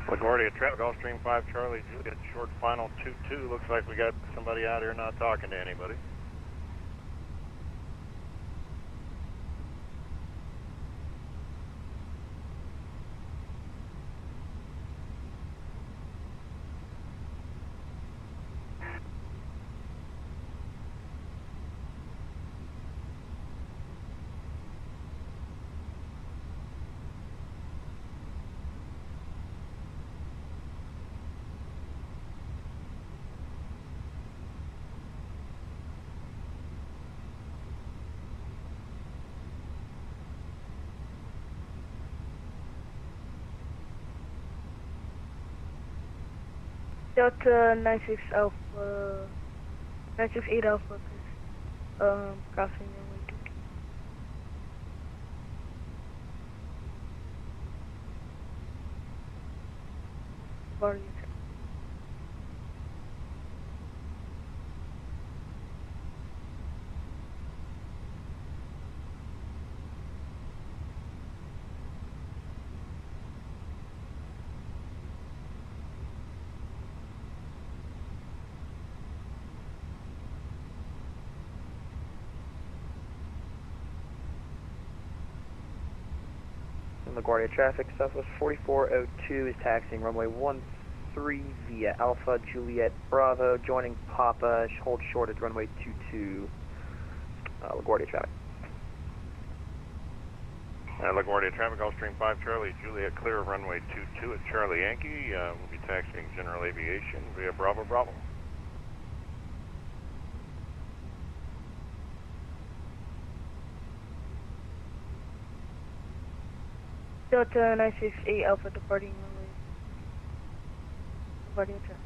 LaGuardia traffic, Gulfstream 5 Charlie Juliet, short final 22. Looks like we got somebody out here not talking to anybody. Delta 96 Alpha, 968 Alpha, crossing runway 22. Body attack. LaGuardia traffic, Southwest 4402 is taxiing runway 13 via Alpha Juliet Bravo, joining Papa, hold short at runway 22, LaGuardia traffic. LaGuardia traffic, Gulfstream 5 Charlie, Juliet clear of runway 22 at Charlie Yankee. We'll be taxiing General Aviation via Bravo Bravo. Delta 968 Alpha departing runway. Body attack.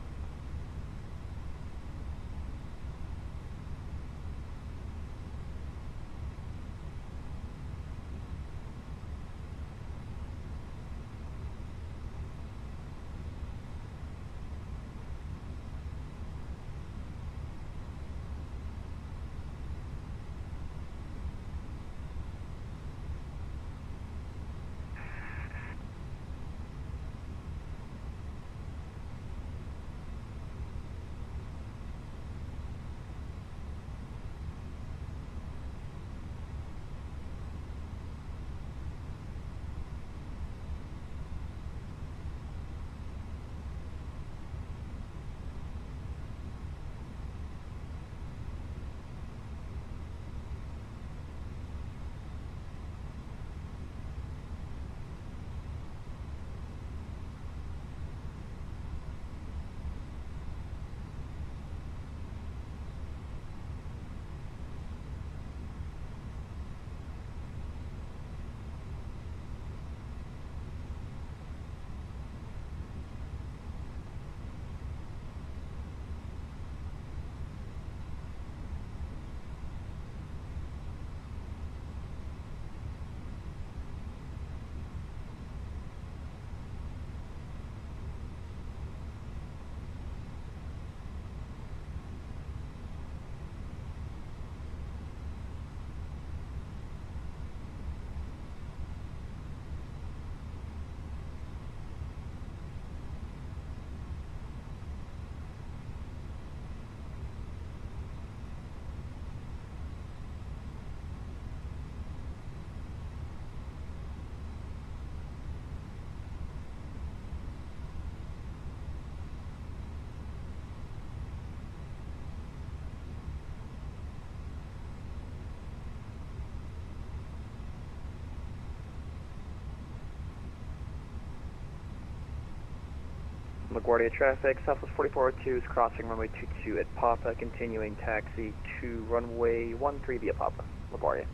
LaGuardia traffic, Southwest 4402 is crossing runway 22 at Papa, continuing taxi to runway 13 via Papa, LaGuardia.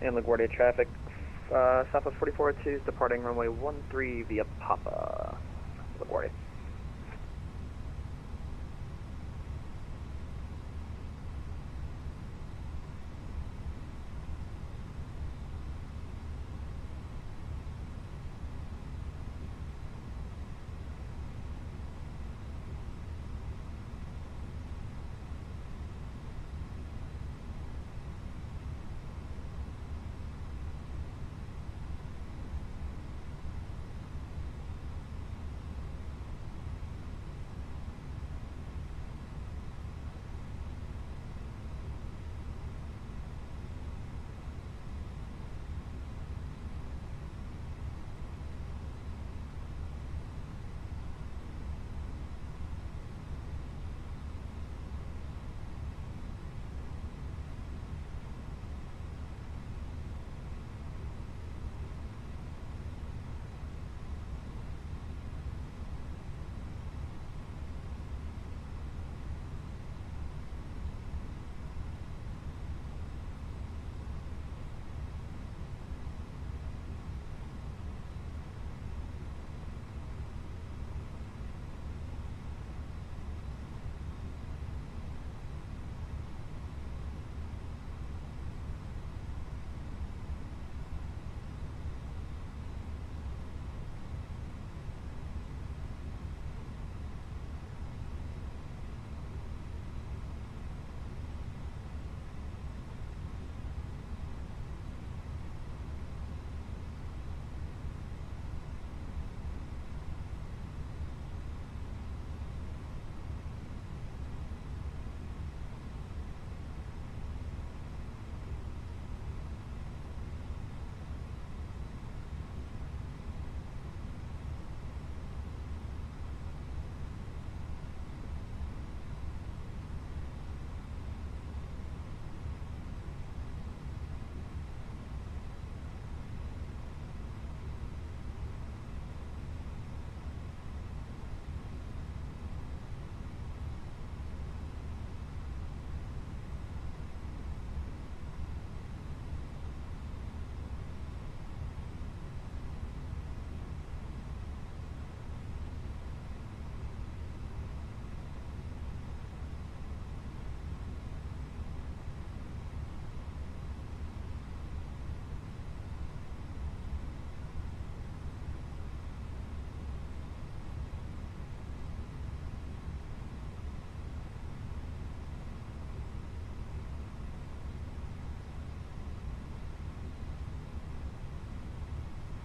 And LaGuardia traffic, Southwest 4402 is departing runway 13 via Papa. LaGuardia.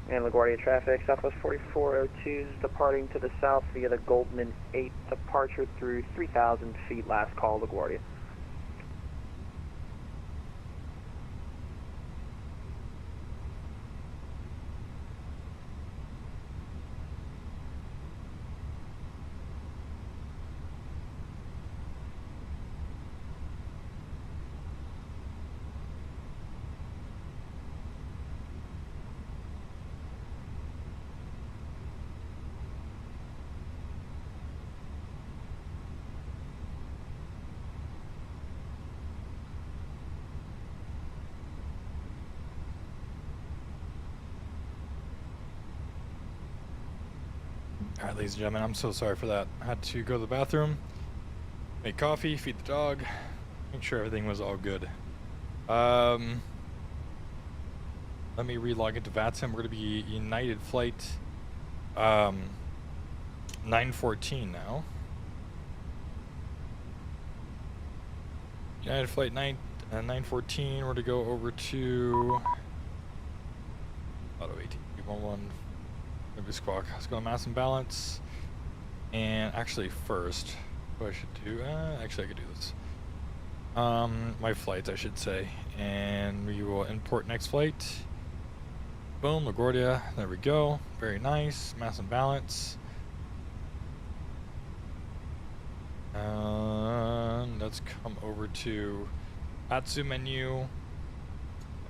And LaGuardia traffic, Southwest 4402 is departing to the south via the Goldman 8 departure through 3,000 feet, last call LaGuardia. Alright, ladies and gentlemen, I'm so sorry for that. I had to go to the bathroom, make coffee, feed the dog, make sure everything was all good. Let me relog into VATSIM. We're going to be United Flight 914 now. United Flight 914, we're going to go over to Auto 1811. Maybe squawk. Let's go mass and balance. And actually first, what I should do, actually I could do this. My flights, I should say. And we will import next flight. Boom, LaGuardia, there we go. Very nice, mass and balance. Let's come over to VATSIM menu.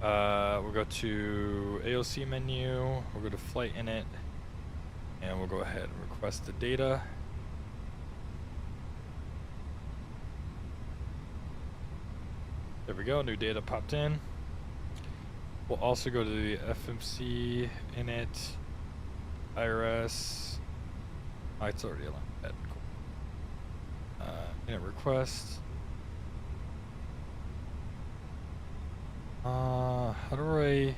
We'll go to AOC menu. We'll go to flight init. And we'll go ahead and request the data. There we go, new data popped in. We'll also go to the FMC, init, IRS, Oh, it's already aligned. Cool. Init request. How do I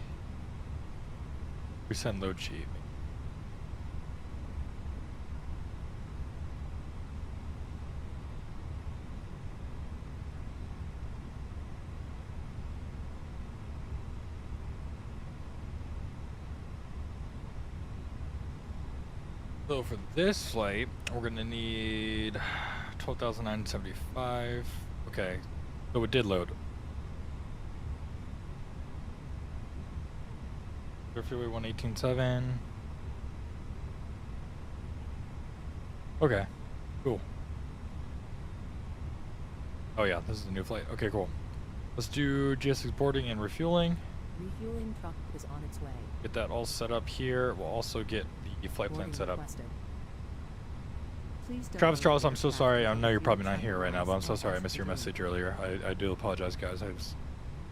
resend load sheet? So for this flight, we're gonna need 12,975. Okay, so it did load. Freeway 118.7. Okay, cool. Oh yeah, this is a new flight. Okay, cool. Let's do GS6 boarding and refueling. Refueling truck is on its way. Get that all set up here. We'll also get the flight plan set up. Travis Charles, I'm so sorry. I know you're probably not here right now, but I'm so sorry I missed your message earlier. I do apologize, guys. I was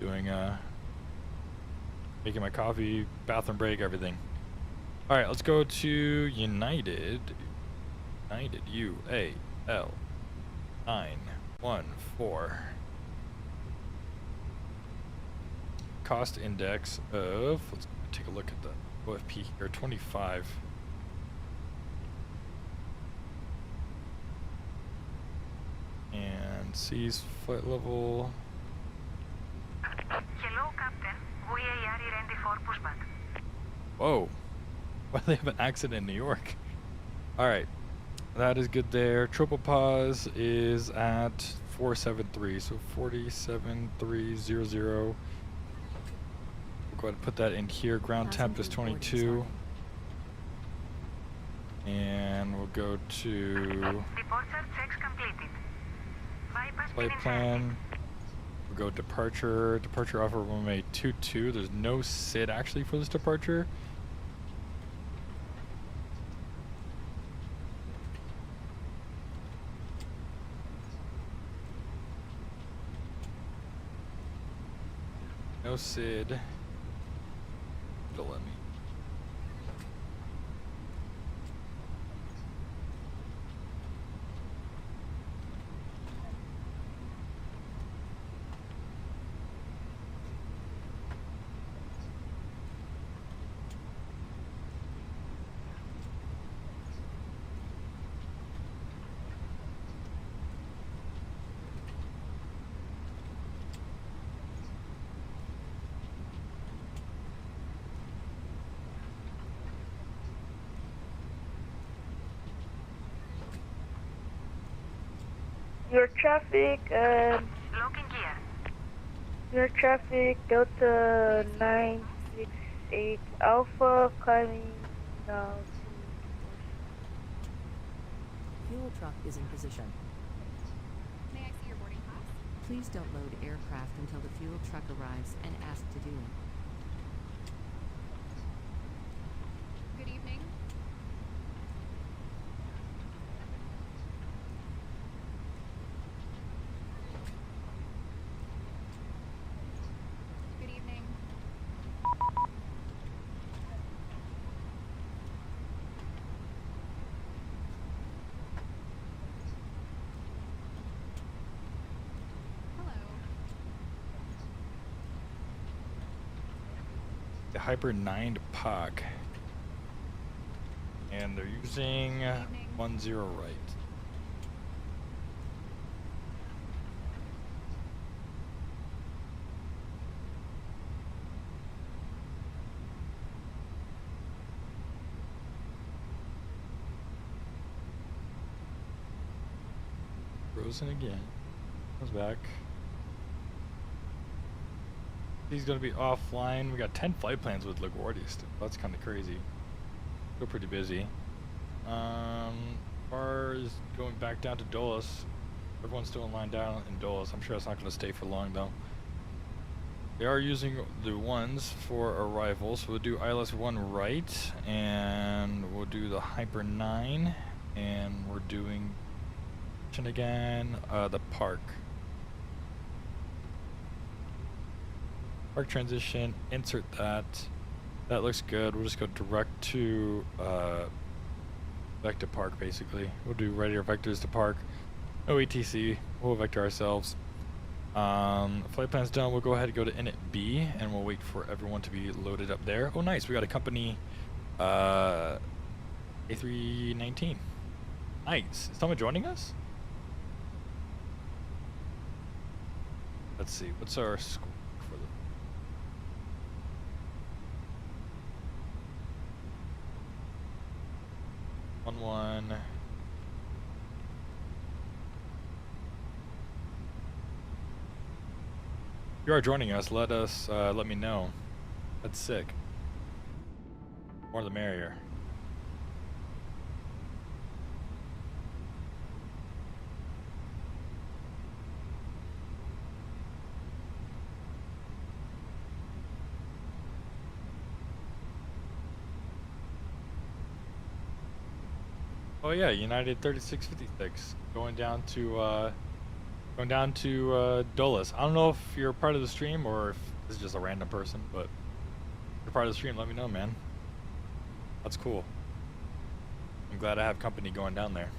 doing making my coffee, bathroom break, everything. All right, let's go to United. United UAL914. Cost index of, let's take a look at the OFP here, 25. And C's flight level. Hello, Captain. We are ready for pushback. Whoa. Why do they have an accident in New York? Alright. That is good there. Triple pause is at 473. So 47300. We'll go ahead and put that in here. Ground temp is 22. And we'll go to Departure checks completed. Bypass flight plan. We'll go departure. Departure offer runway 22. There's no SID actually for this departure. No SID. Don't let me. Your traffic, Locking gear. your traffic, Delta 968 Alpha, climbing now. Fuel truck is in position. May I see your boarding pass? Please don't load aircraft until the fuel truck arrives and ask to do it. Good evening. Good evening. Hello. The Hyper 9 to POC. And they're using 10 right. Frozen again. Comes back. He's gonna be offline. We got 10 flight plans with LaGuardia still. That's kind of crazy. Still pretty busy. Car is going back down to Dulles. Everyone's still in line down in Dulles. I'm sure it's not gonna stay for long though. They are using the ones for arrival, so we'll do ILS 1 right, and we'll do the Hyper 9, and we're doing again, the park. Park transition, insert that. That looks good. We'll just go direct to vector to park basically. We'll do radial vectors to park. No ETC. We'll vector ourselves. Flight plan's done. We'll go ahead and go to init B, and we'll wait for everyone to be loaded up there. Oh, nice. We got a company A319. Nice. Is someone joining us? Let's see. What's our score for the... One. If you are joining us, let me know. That's sick. More the merrier. Oh yeah, United 3656 going down to Dulles. I don't know if you're part of the stream or if this is just a random person, but if you're part of the stream, let me know, man. That's cool. I'm glad I have company going down there.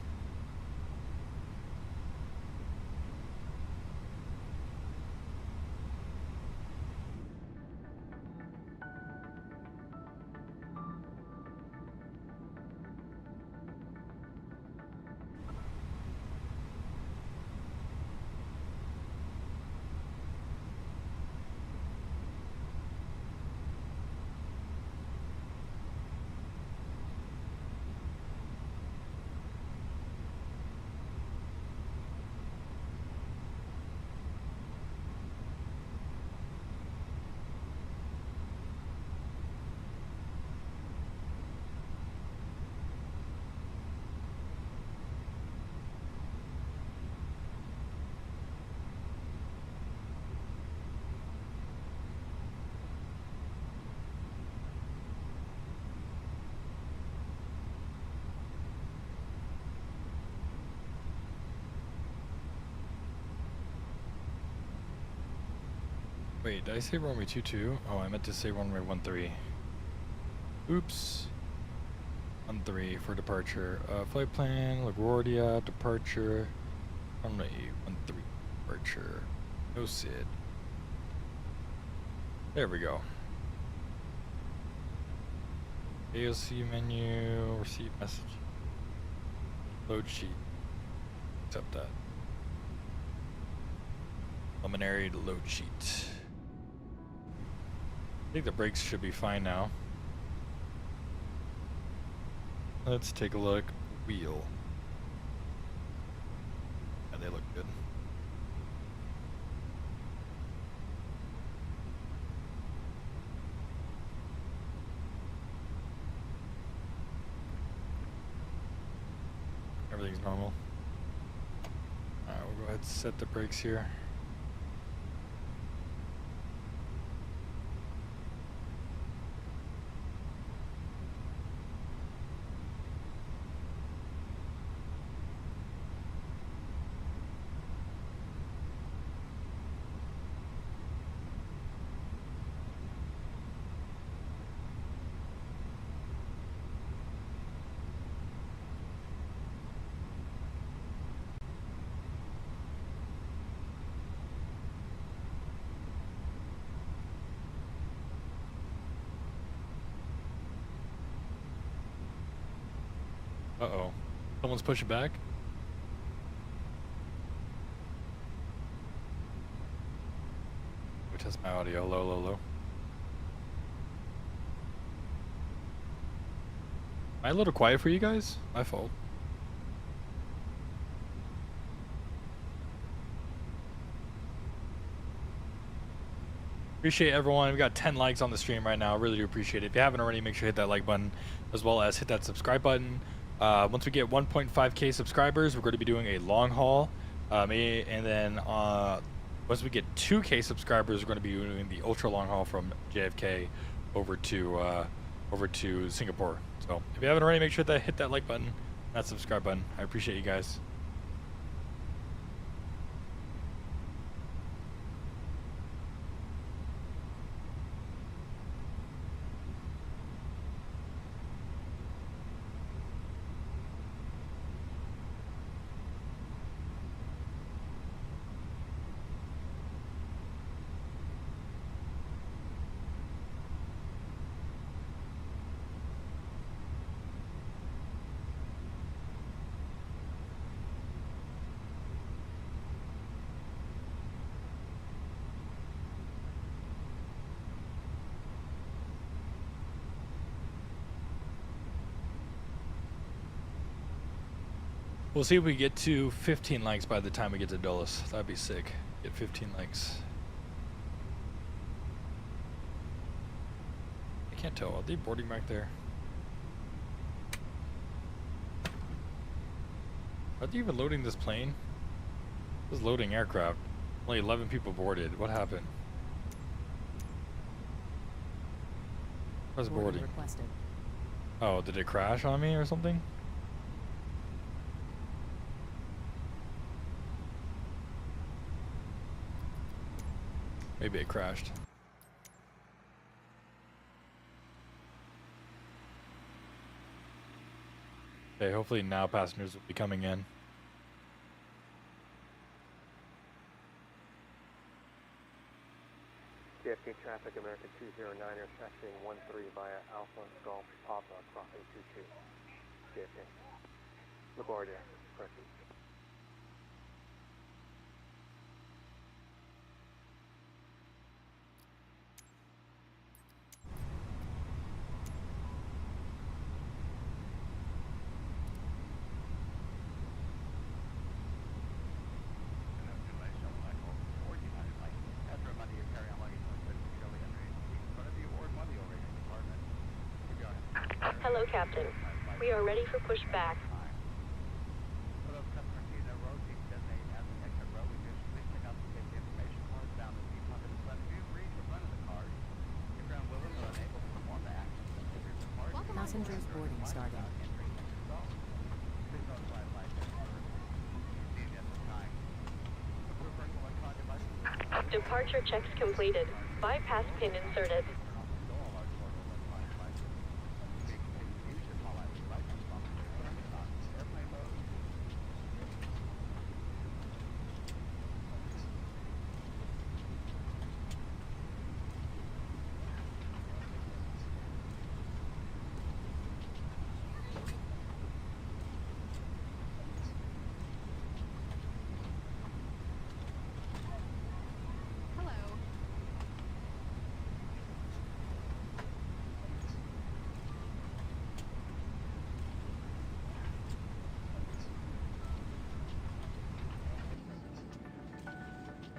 Wait, did I say runway 22? Oh, I meant to say runway 13. Oops. 13 for departure. Flight plan, LaGuardia, departure. Runway 13, departure. No SID. There we go. AOC menu, receive message. Load sheet. Accept that. Preliminary load sheet. I think the brakes should be fine now. Let's take a look. Wheel. Yeah, they look good. Everything's normal. Alright, we'll go ahead and set the brakes here. Uh-oh. Someone's pushing back? Let me test my audio. Low, low, low. Am I a little quiet for you guys? My fault. Appreciate everyone. We got 10 likes on the stream right now. Really do appreciate it. If you haven't already, make sure you hit that like button as well as hit that subscribe button. Once we get 1.5k subscribers, we're going to be doing a long haul. And then once we get 2k subscribers, we're going to be doing the ultra long haul from JFK over to Singapore. So if you haven't already, make sure to hit that like button, that subscribe button. I appreciate you guys. We'll see if we get to 15 likes by the time we get to Dulles. That'd be sick. Get 15 likes. I can't tell. Are they boarding back there? Are they even loading this plane? This is loading aircraft. Only 11 people boarded. What happened? Where's boarding? Requested. Oh, did it crash on me or something? Maybe it crashed. Okay, hopefully now passengers will be coming in. JFK traffic, American 209 is taxiing 13 via Alpha Golf Papa, crossing 22. JFK. LaGuardia, present. Hello, Captain. We are ready for pushback. For those customers seated in a row seat designated as an exit row, we just please check out the safety information cards found in the seat pocket in front of you. Read the front of the card. If you're unwilling or unable to perform the action, if you're departing, Passengers boarding starting. please notify flight attendants needed at this time. With personal electronic devices, Departure checks completed. Bypass pin inserted.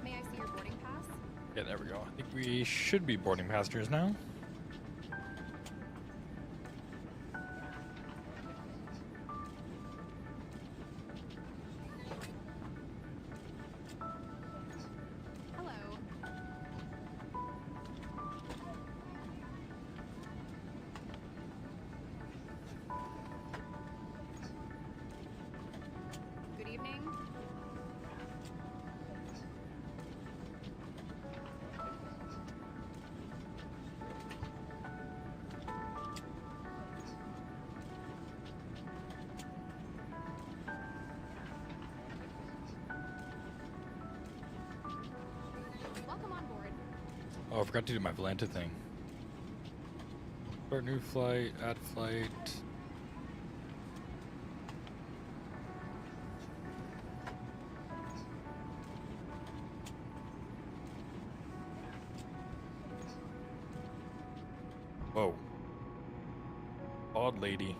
May I see your boarding pass? Yeah, there we go. I think we should be boarding passengers now. Hello. Good evening. Welcome on board. Oh, I forgot to do my Volanta thing. Start new flight, add flight. Whoa. Odd lady.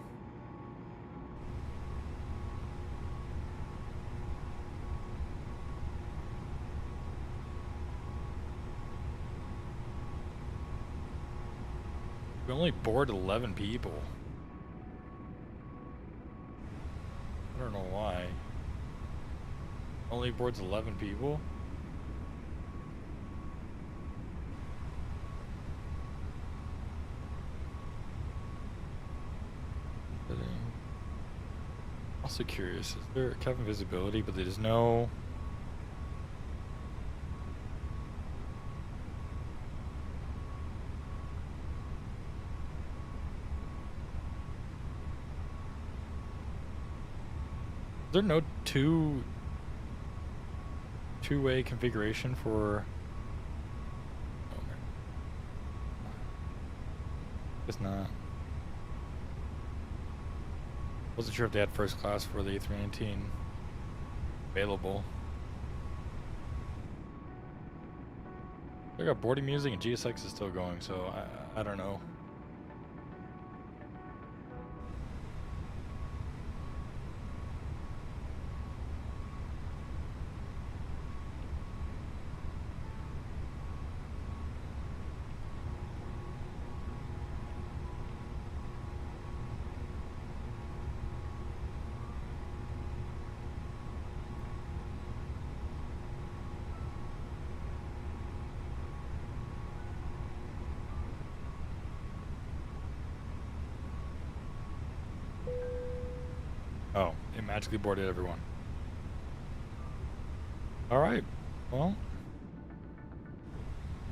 We only board 11 people. I don't know why. Only boards 11 people? Also curious, is there cabin visibility, but there's no... Is there no two-way configuration for... Oh, it's not. Wasn't sure if they had first class for the A319 available. They got boarding music and GSX is still going, so I don't know. Oh, it magically boarded everyone. Alright, well,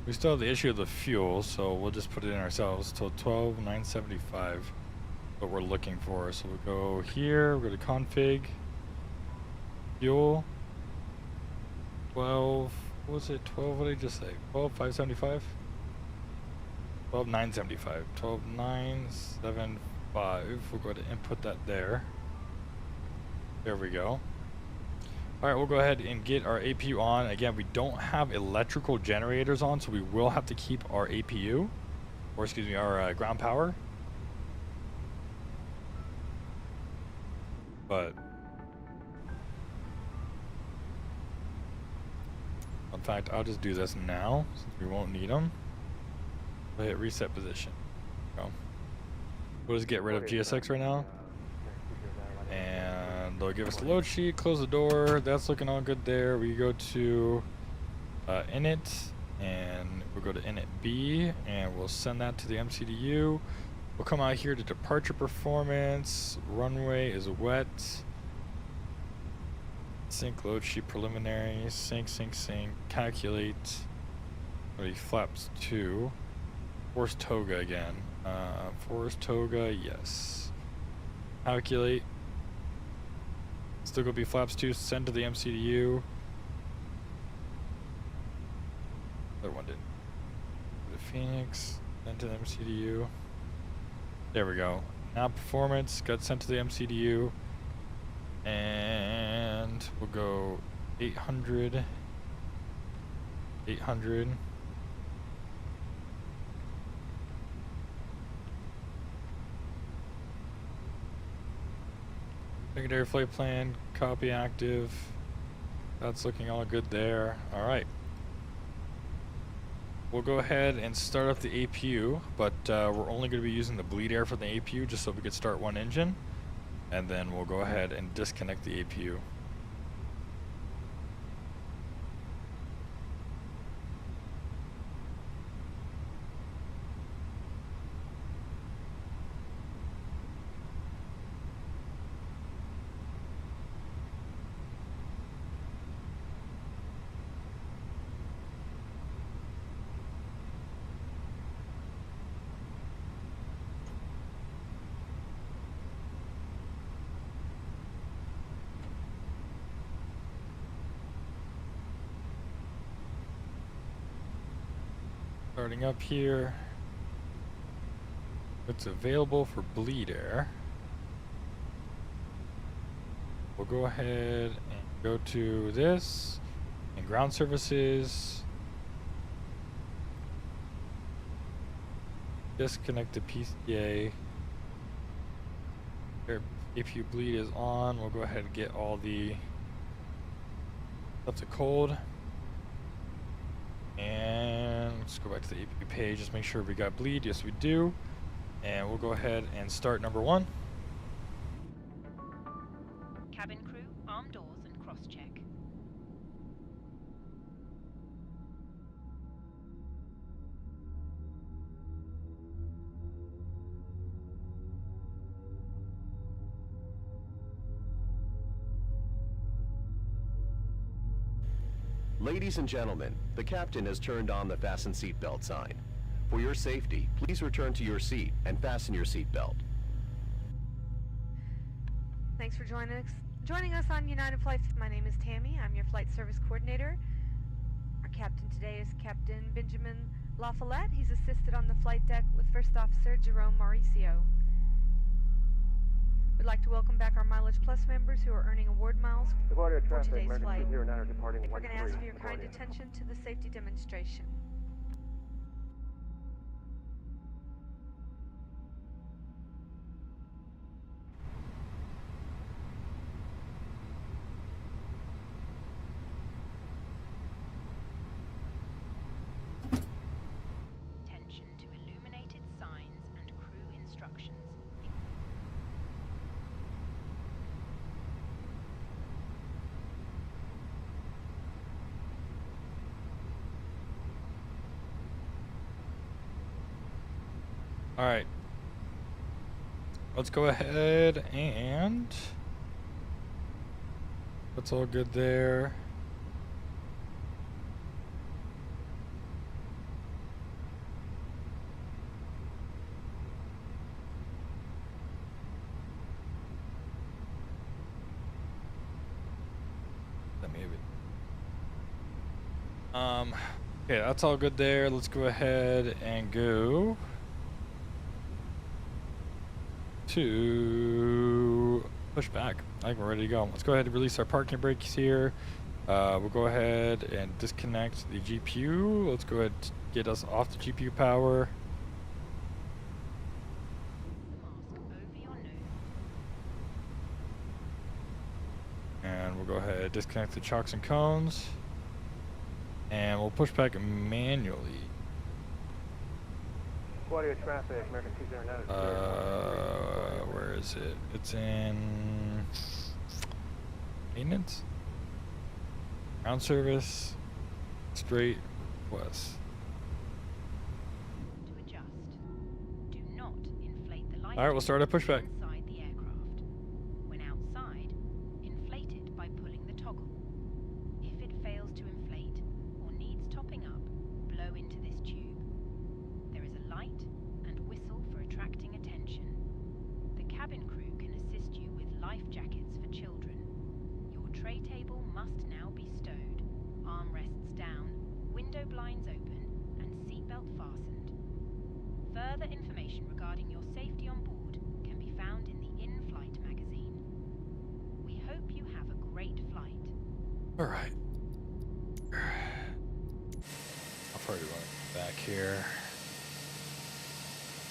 we still have the issue of the fuel, so we'll just put it in ourselves till 12,975. What we're looking for. So we'll go here, we'll go to config, fuel, 12, what was it, 12, what did I just say, 12,575? 12,975, 12,975, we'll go ahead and input that there. There we go. Alright, we'll go ahead and get our APU on. Again, we don't have electrical generators on, so we will have to keep our APU, or excuse me, our ground power. But in fact, I'll just do this now since we won't need them. We'll hit reset position. Go. We'll just get rid of GSX right now. And they'll give us the load sheet, close the door. That's looking all good there. We go to init, and we'll go to init B, and we'll send that to the MCDU. We'll come out here to departure performance. Runway is wet. Sync load sheet preliminary. Sync. Calculate. Flaps 2. Force toga again. Force toga, yes. Calculate. Still gonna be flaps 2. Send to the MCDU. Other one didn't. The Phoenix. Send to the MCDU. There we go. Now performance got sent to the MCDU, and we'll go 800. Secondary flight plan, copy active. That's looking all good there. All right. We'll go ahead and start up the APU, but we're only going to be using the bleed air for the APU just so we could start one engine, and then we'll go ahead and disconnect the APU. Starting up here. It's available for bleed air. We'll go ahead and go to this and ground services. Disconnect the PCA. APU bleed is on. We'll go ahead and get all the stuff to cold. And let's go back to the APU page, just make sure we got bleed. Yes, we do. And we'll go ahead and start number 1. Cabin crew, arm doors and cross-check. Ladies and gentlemen, the captain has turned on the fasten seatbelt sign. For your safety, please return to your seat and fasten your seatbelt. Thanks for joining us on United Flight. My name is Tammy. I'm your flight service coordinator. Our captain today is Captain Benjamin LaFollette. He's assisted on the flight deck with First Officer Jerome Mauricio. We'd like to welcome back our Mileage Plus members who are earning award miles for today's flight. We're going to ask for your kind attention to the safety demonstration. Attention to illuminated signs and crew instructions. All right. Let's go ahead and That's all good there. Okay, that's all good there. Let's go ahead and go to push back. I think we're ready to go. Let's go ahead and release our parking brakes here. We'll go ahead and disconnect the GPU. Let's go ahead and get us off the GPU power. And we'll go ahead and disconnect the chocks and cones. And we'll push back manually. Audio traffic, American 209. Where is it? It's in maintenance, ground service, straight west. To adjust. Do not inflate the light. All right, we'll start our pushback. Inside the aircraft. When outside, inflate it by pulling the toggle. If it fails to inflate or needs topping up, blow into this tube. There is a light and whistle for attracting attention. The cabin crew can assist you with life jackets for children. Your tray table must now be stowed, armrests down, window blinds open, and seatbelt fastened. Further information regarding your safety on board can be found in the in-flight magazine. We hope you have a great flight. All right. I'll probably run it back here.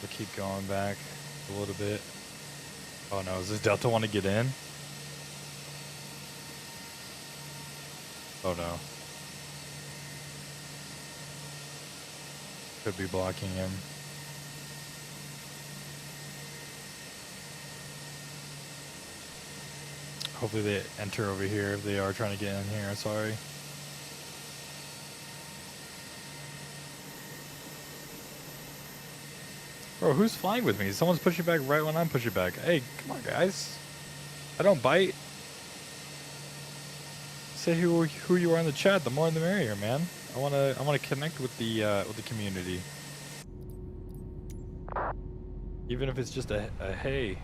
We'll keep going back a little bit. Oh no, does this Delta want to get in? Oh no. Could be blocking him. Hopefully they enter over here if they are trying to get in here. Sorry. Bro, who's flying with me? Someone's pushing back right when I'm pushing back. Hey, come on, guys. I don't bite. Say who you are in the chat. The more the merrier, man. I wanna connect with the community. Even if it's just a hey.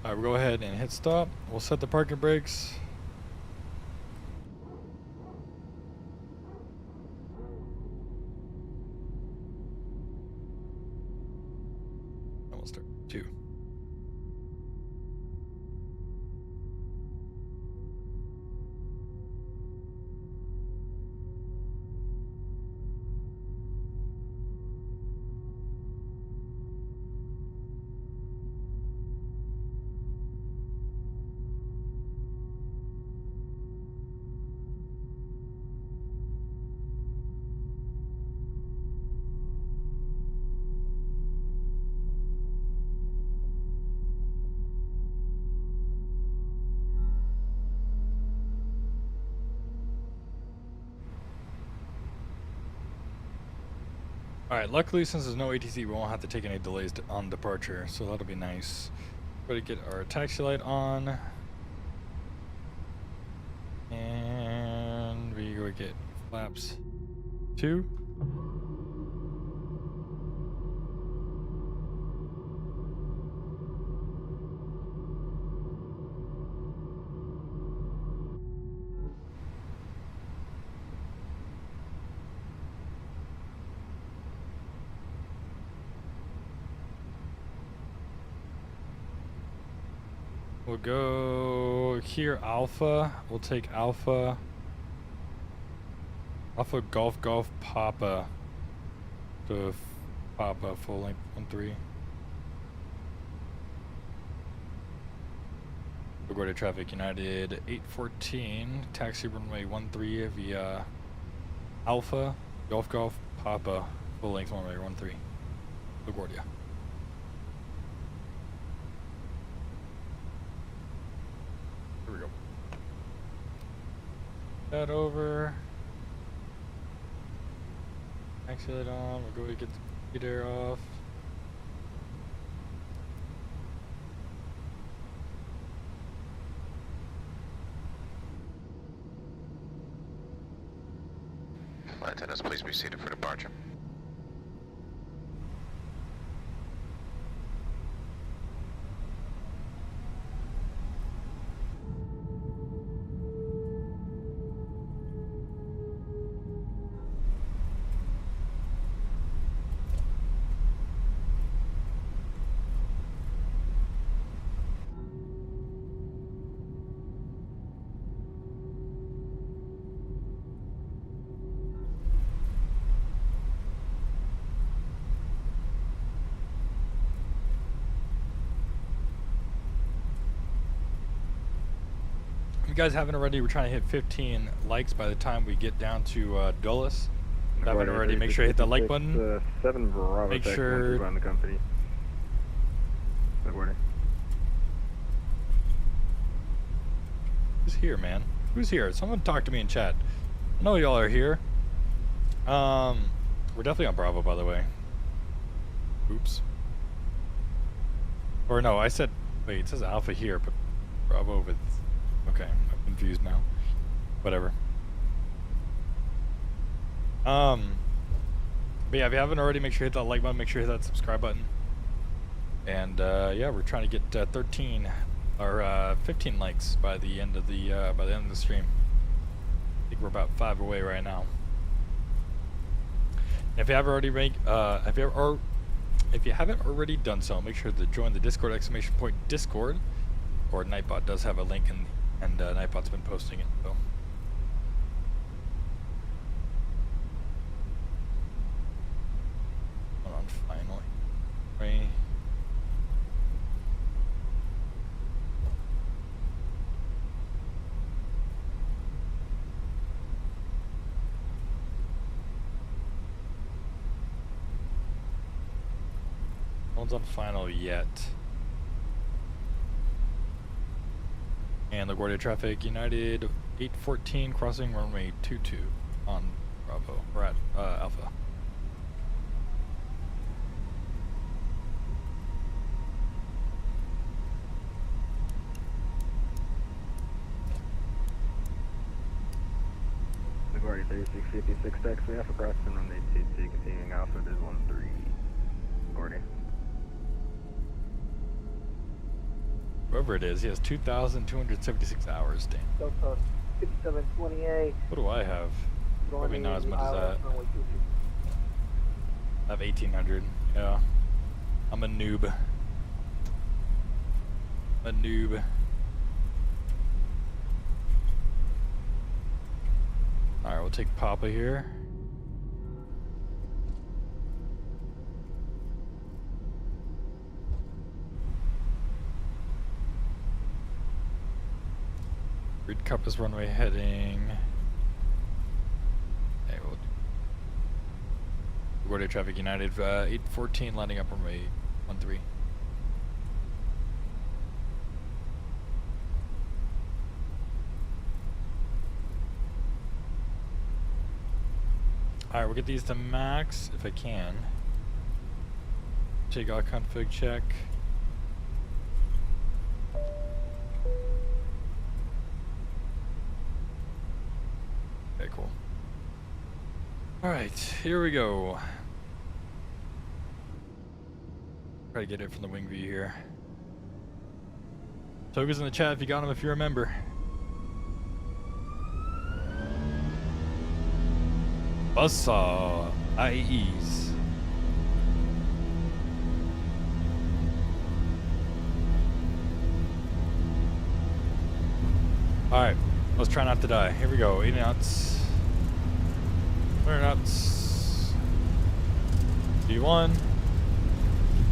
Alright, we'll go ahead and hit stop. We'll set the parking brakes. And we'll start 2. Alright, luckily since there's no ATC, we won't have to take any delays on departure, so that'll be nice. We're going to get our taxi light on. And we go get flaps 2. We'll go here, Alpha. We'll take Alpha. Alpha Golf Golf Papa. To Papa full length 13. We'll go to traffic United 814. Taxi runway 13 via Alpha Golf Golf Papa Full length runway 13. LaGuardia. Here we go. That over. Exit on. We're going to get the computer off. Flight attendants, please be seated for departure. If you guys haven't already, we're trying to hit 15 likes by the time we get down to Dulles. If you haven't already, make sure you hit that like button. 7 Bravo Make Tech, sure. 1 on the company. Who's here, man? Who's here? Someone talk to me in chat. I know y'all are here. We're definitely on Bravo, by the way. Oops. Or no, I said, wait, it says Alpha here, but Bravo with, okay, I'm confused now. Whatever. But yeah, if you haven't already, make sure you hit that like button, make sure you hit that subscribe button. And yeah, we're trying to get 13 or 15 likes by the end of the stream. I think we're about 5 away right now. And if you haven't already if you haven't already done so, make sure to join the Discord Discord, or Nightbot does have a link, and Nightbot's been posting it. So. Hold on, finally. Right. No one's on final yet. And LaGuardia traffic, United 814 crossing runway 22 on Bravo. We're at Alpha. LaGuardia 3656 taxi off across from runway 22, continuing Alpha, there's 13. LaGuardia. Whoever it is, he has 2,276 hours, damn. Delta 5728. What do I have? Probably not as much as that. I have 1,800, yeah. I'm a noob. Alright, we'll take Papa here. Read compass runway heading. Hey, we'll do LaGuardia traffic United 814 landing up runway 13. Alright, we'll get these to max if I can. Takeoff config check. Okay, cool. Alright, here we go. Try to get it from the wing view here. Toga's in the chat if you got him, if you remember. Buzzsaw IAEs. Alright, let's try not to die. Here we go. 80 knots. 100 knots. V1.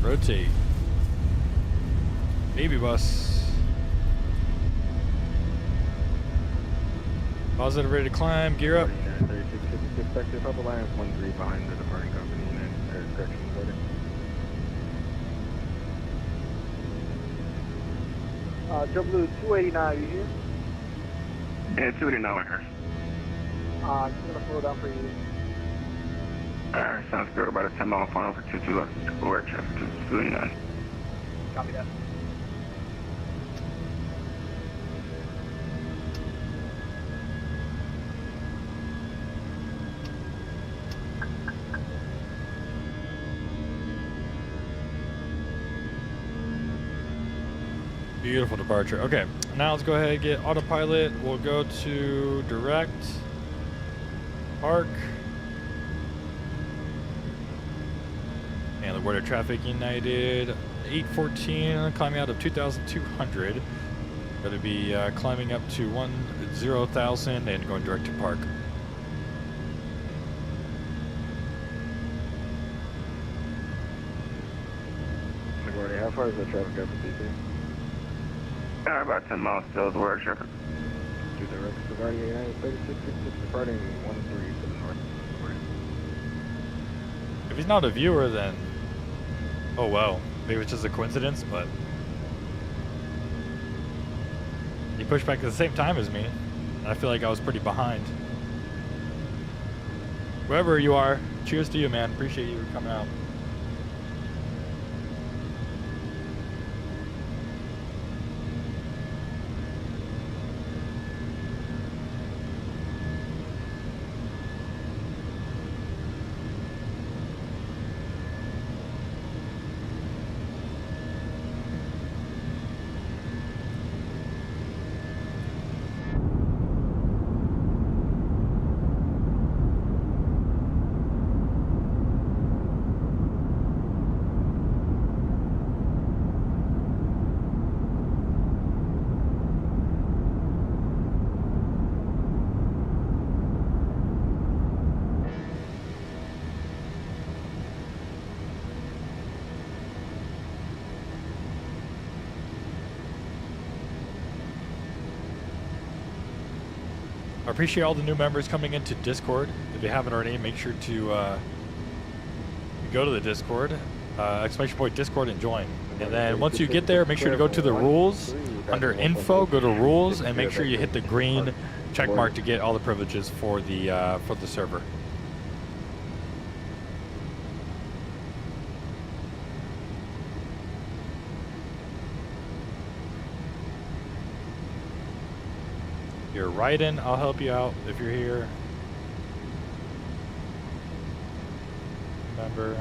Rotate. Baby bus. Positive, ready to climb. Gear up. 3656 taxi off Alliance 13 behind the departing company. correction order. JetBlue 289, you here? Yeah, 289 right here. I'm just gonna slow down for you. Alright, sounds good. About a 10-mile final for 22 left. Typical air traffic to 289. Copy that. Beautiful departure. Okay, now let's go ahead and get autopilot. We'll go to direct, park, and the border traffic United 814 climbing out of 2,200. Going to be climbing up to 10,000 and going direct to park. LaGuardia, how far is the traffic up to DC? About 10 miles still to air traffic. To direct LaGuardia United 3666 departing 13 to the north. If he's not a viewer, then oh well, maybe it's just a coincidence, but he pushed back at the same time as me, and I feel like I was pretty behind. Whoever you are, cheers to you, man. Appreciate you coming out. I appreciate all the new members coming into Discord. If you haven't already, make sure to go to the Discord, ! Discord and join. And then once you get there, make sure to go to the rules. Under info, go to rules and make sure you hit the green check mark to get all the privileges for the server. You're right in. I'll help you out if you're here. Remember.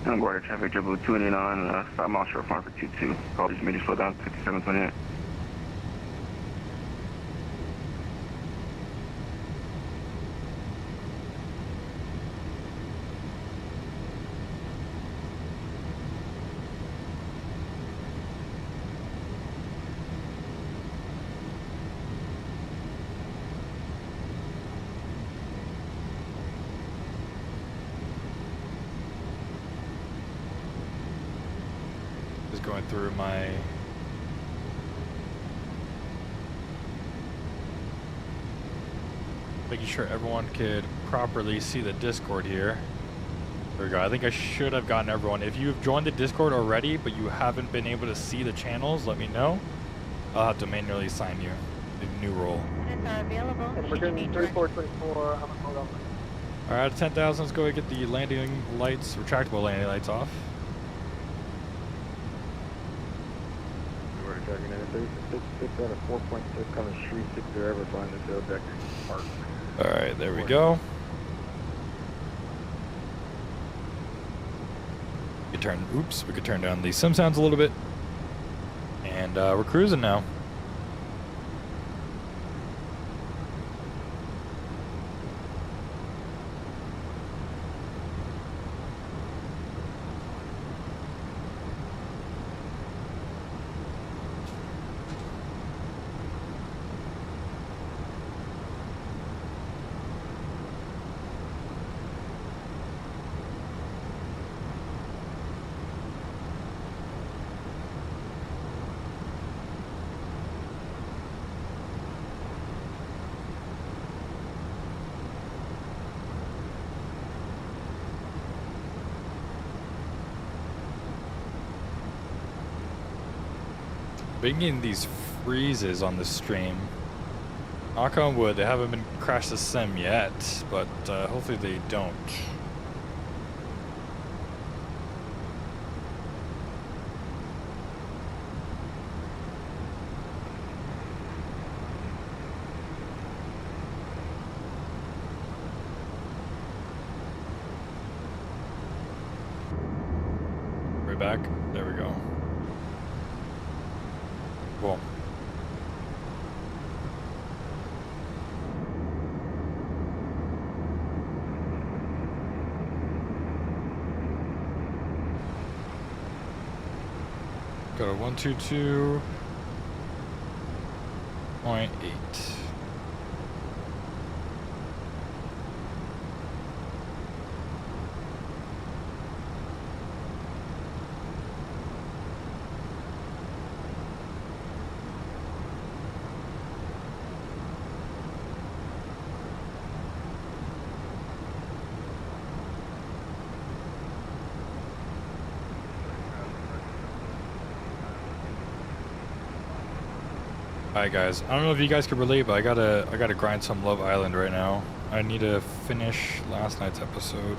LaGuardia traffic, JetBlue 289, 5 miles short final for 22. Call these medium slow down to 5728. Going through my making sure everyone could properly see the Discord here. There we go. I think I should have gotten everyone. If you've joined the Discord already but you haven't been able to see the channels, let me know. I'll have to manually assign you a new role. Units are available. We're doing 3424. I'm gonna hold on. All right, out of 10,000, let's go ahead and get the landing lights, retractable landing lights off. Tracking in 3666 out of 4.6 on the street, 6 ever find the tail deck park. All right, there we go. We could turn down the sim sounds a little bit. And we're cruising now. been getting these freezes on the stream. Knock on wood, they haven't been crashed the sim yet, but hopefully they don't. Right back. There we go. Cool. Got a 122.8. Alright guys, I don't know if you guys could relate, but I gotta grind some Love Island right now. I need to finish last night's episode.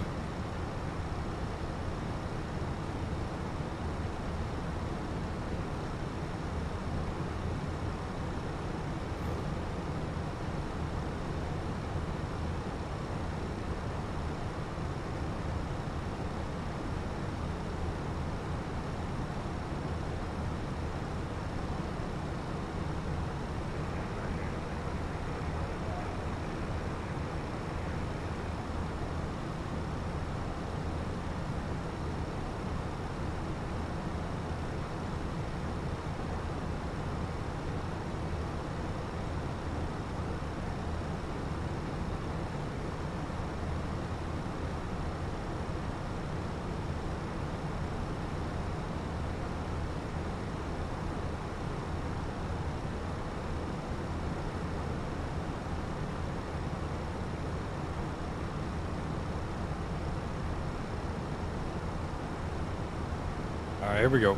Alright, here we go.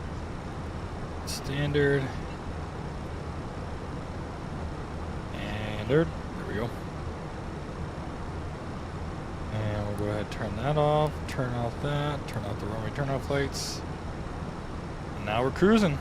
Standard. Standard. There we go. And we'll go ahead and turn that off, turn off that, turn off the runway turnoff lights. And now we're cruising.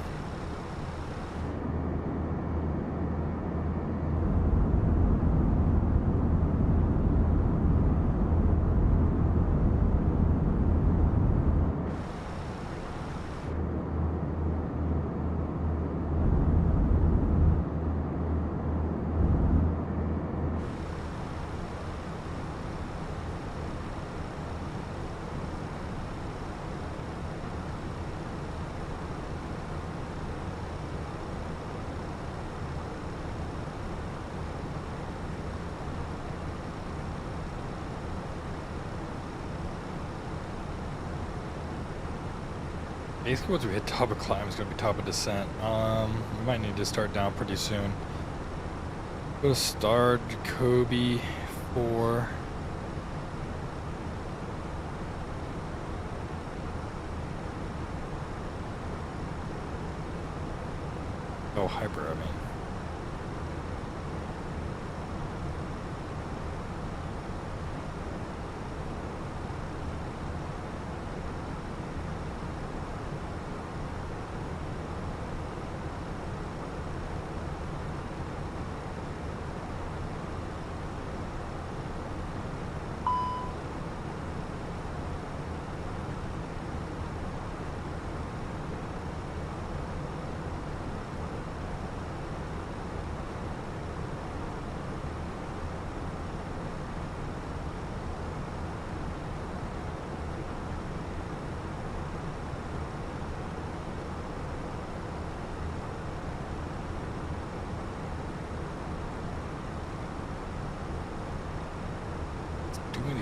Basically, once we hit top of climb, it's going to be top of descent. We might need to start down pretty soon. Go to Star Jacoby 4. Oh, hyper, I mean.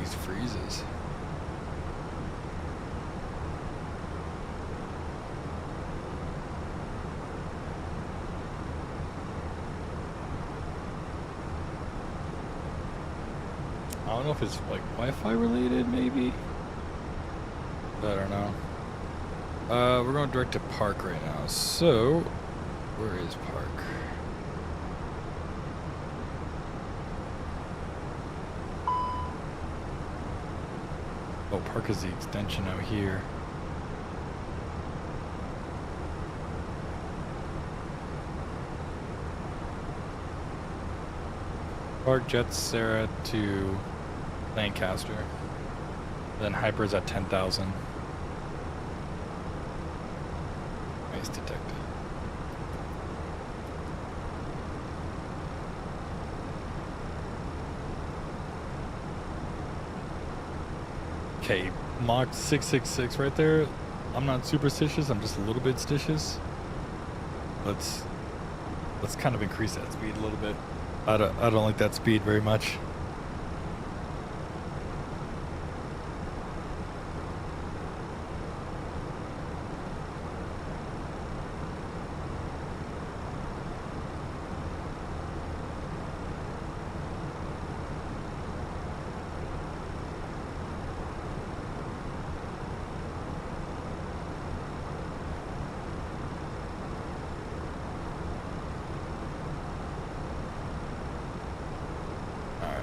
These freezes. I don't know if it's like Wi-Fi related, maybe. I don't know. We're going direct to park right now, so Where is Park? Oh, Park is the extension out here. Park Jets Sarah to Lancaster. Then Hyper's at 10,000. Nice detected. Okay, Mach 666 right there. I'm not superstitious, I'm just a little bit stitious. Let's kind of increase that speed a little bit. I don't like that speed very much.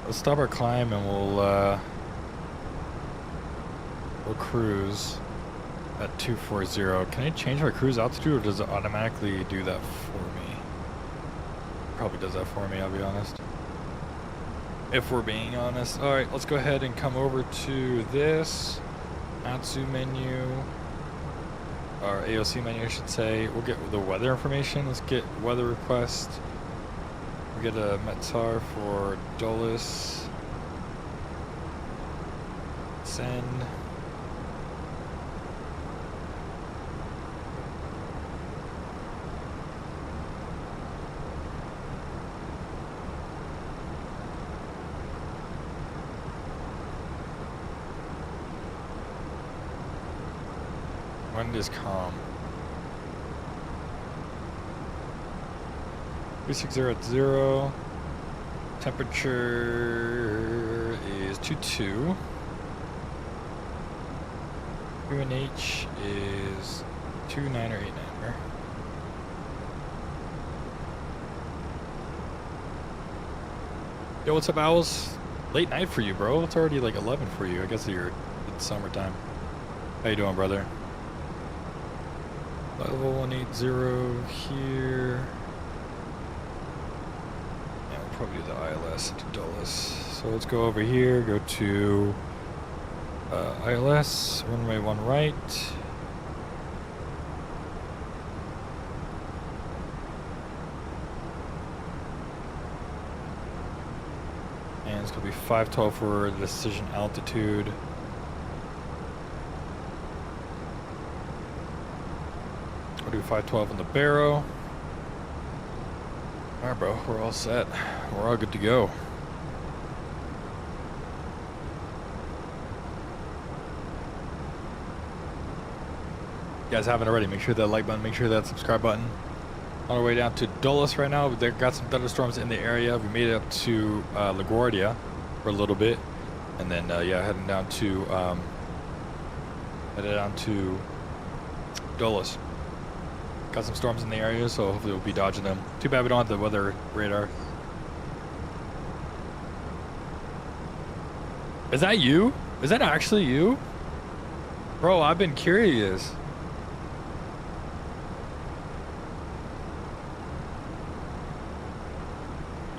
Let's stop our climb and we'll cruise at 240. Can I change my cruise altitude, or does it automatically do that for me? Probably does that for me, I'll be honest. If we're being honest. Alright, let's go ahead and come over to this ATSU menu, or AOC menu I should say. We'll get the weather information. Let's get weather request. Get a Metzar for Dulles. Send. Wind is calm. 360 at 0. Temperature is 22. UNH is 29 or 89. Yo, what's up, Owls? Late night for you, bro. It's already like 11 for you. I guess it's summertime. How you doing, brother? Level 180 here. Probably do the ILS to Dulles. So let's go over here, go to ILS, runway 1 right. And it's going to be 512 for the decision altitude. We'll do 512 in the Barrow. Alright, bro, we're all set. We're all good to go. You guys haven't already, make sure that like button, make sure that subscribe button. On our way down to Dulles right now. They've got some thunderstorms in the area. We made it up to LaGuardia for a little bit. And then, yeah, heading down to Dulles. Got some storms in the area, so hopefully we'll be dodging them. Too bad we don't have the weather radar. Is that you? Is that actually you? Bro, I've been curious.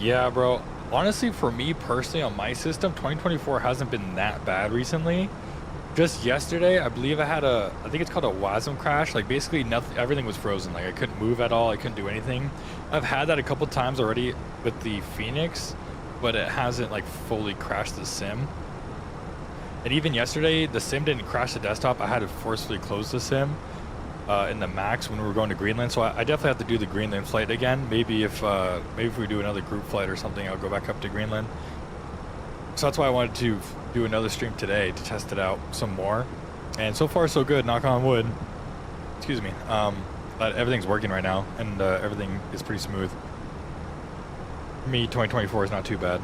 Yeah, bro. Honestly, for me personally, on my system, 2024 hasn't been that bad recently. Just yesterday, I believe I had I think it's called a WASM crash. Like basically nothing, everything was frozen. Like I couldn't move at all. I couldn't do anything. I've had that a couple times already with the Phoenix, but it hasn't like fully crashed the sim. And even yesterday, the sim didn't crash the desktop. I had to forcefully close the sim in the max when we were going to Greenland. So I definitely have to do the Greenland flight again. Maybe if we do another group flight or something, I'll go back up to Greenland. So that's why I wanted to do another stream today to test it out some more. And so far so good, knock on wood. Excuse me. But everything's working right now, and everything is pretty smooth. For me, 2024 is not too bad.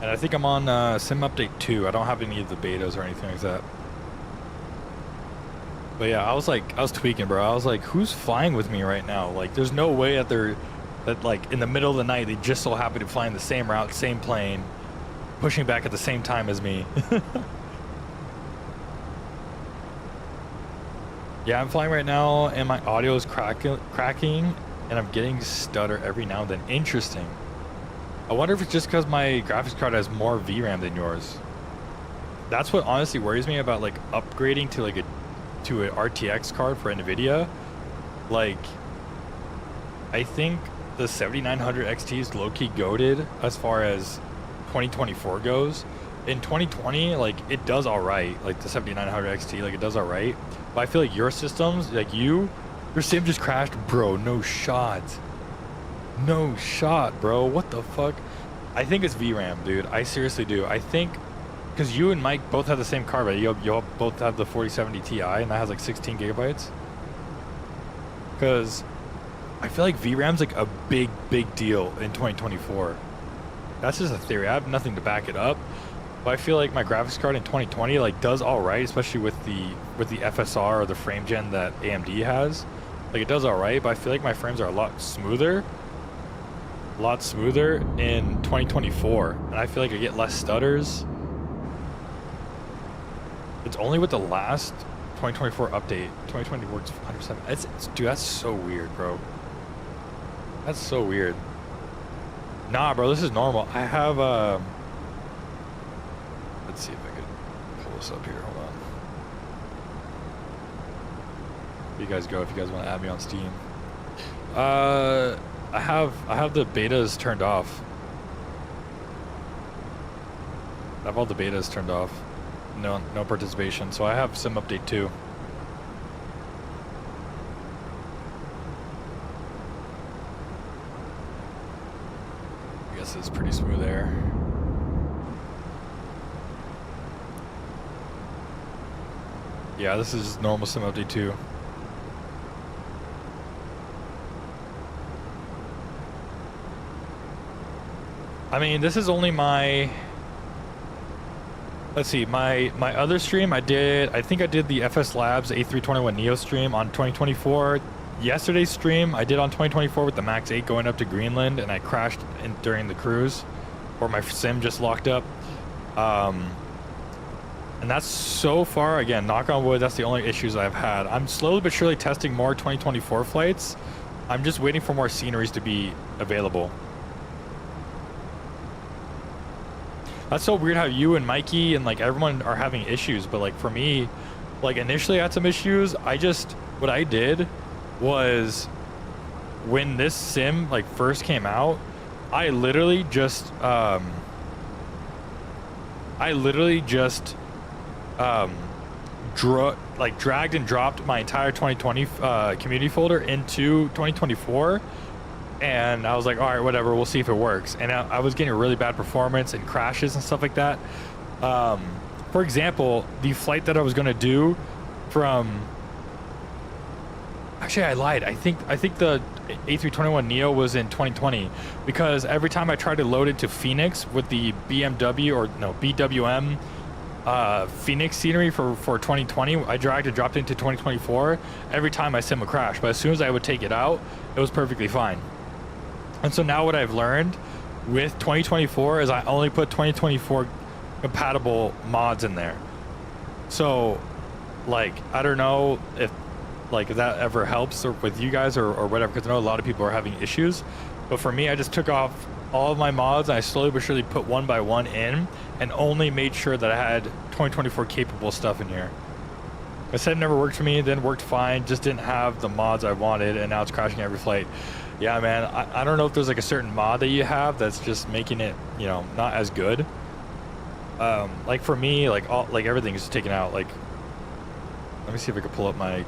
And I think I'm on Sim Update 2. I don't have any of the betas or anything like that. But yeah, I was tweaking, bro. I was like, who's flying with me right now? Like, there's no way that like in the middle of the night they just so happen to fly in the same route, same plane, pushing back at the same time as me. Yeah, I'm flying right now, and my audio is cracking, and I'm getting stutter every now and then. Interesting. I wonder if it's just because my graphics card has more VRAM than yours. That's what honestly worries me about like upgrading to like an RTX card for NVIDIA. Like, I think the 7900 XT is low-key goated as far as 2024 goes. In 2020, like, it does all right. Like the 7900 XT, like, it does all right. But I feel like your systems, like your sim just crashed, bro. No shot. No shot, bro. What the fuck? I think it's VRAM, dude. I seriously do. I think because you and Mike both have the same card, right? You both have the 4070 Ti, and that has like 16 gigabytes. Because I feel like VRAM's like a big deal in 2024. That's just a theory. I have nothing to back it up. But I feel like my graphics card in 2020 like does all right, especially with the FSR or the frame gen that AMD has. Like, it does all right, but I feel like my frames are a lot smoother in 2024, and I feel like I get less stutters. It's only with the last 2024 update. 2020 works 100%. Dude, that's so weird, bro. That's so weird. Nah, bro, this is normal. I have let's see if I can pull this up here. Hold on. You guys go if you guys want to add me on Steam. I have the betas turned off. I have all the betas turned off. No participation. So I have Sim Update 2. I guess it's pretty smooth there. Yeah, this is normal Sim Update 2. I mean, this is only my... Let's see, my other stream I think I did the FS Labs A321 Neo stream on 2024. Yesterday's stream I did on 2024 with the Max 8 going up to Greenland, and I crashed during the cruise, or my sim just locked up. And that's so far, again, knock on wood, that's the only issues I've had. I'm slowly but surely testing more 2024 flights. I'm just waiting for more sceneries to be available. That's so weird how you and Mikey and like everyone are having issues, but like for me, like initially I had some issues. What I did was, when this sim like first came out, I literally just dragged and dropped my entire 2020 community folder into 2024. And I was like, all right, whatever, we'll see if it works. And I was getting really bad performance and crashes and stuff like that. For example, the flight that I was going to do from... Actually, I lied. I think the A321 Neo was in 2020, because every time I tried to load it to Phoenix with the BWM Phoenix scenery for 2020, I dragged and dropped into 2024. Every time I sim would crash, but as soon as I would take it out, it was perfectly fine. And so now what I've learned with 2024 is I only put 2024 compatible mods in there. So, like, I don't know if that ever helps or with you guys or whatever, because I know a lot of people are having issues. But for me, I just took off all of my mods, and I slowly but surely put one by one in, and only made sure that I had 2024 capable stuff in here. I said it never worked for me, it didn't work fine, just didn't have the mods I wanted, and now it's crashing every flight. Yeah, man, I don't know if there's like a certain mod that you have that's just making it, you know, not as good. Like for me, like everything is taken out. Like, let me see if I can pull up my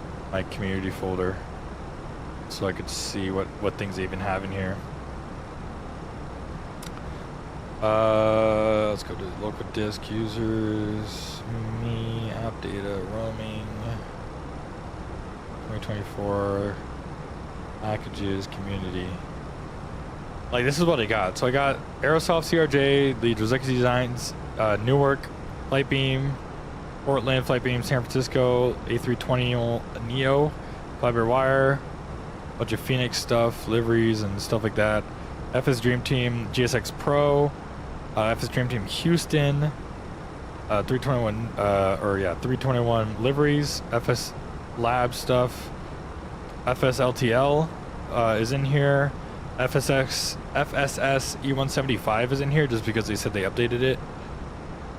community folder so I could see what things they even have in here. Let's go to local disk users, me, app data, roaming, 2024 packages, community. Like, this is what I got. So I got Aerosoft CRJ, the Drozdowski Designs, Newark, Lightbeam, Portland, flight beam, San Francisco, A320 Neo, fly-by-wire, bunch of Phoenix stuff, liveries and stuff like that. FS Dream Team, GSX Pro, FS Dream Team Houston, 321 liveries, FS Lab stuff, FS LTL is in here, FSS E175 is in here just because they said they updated it.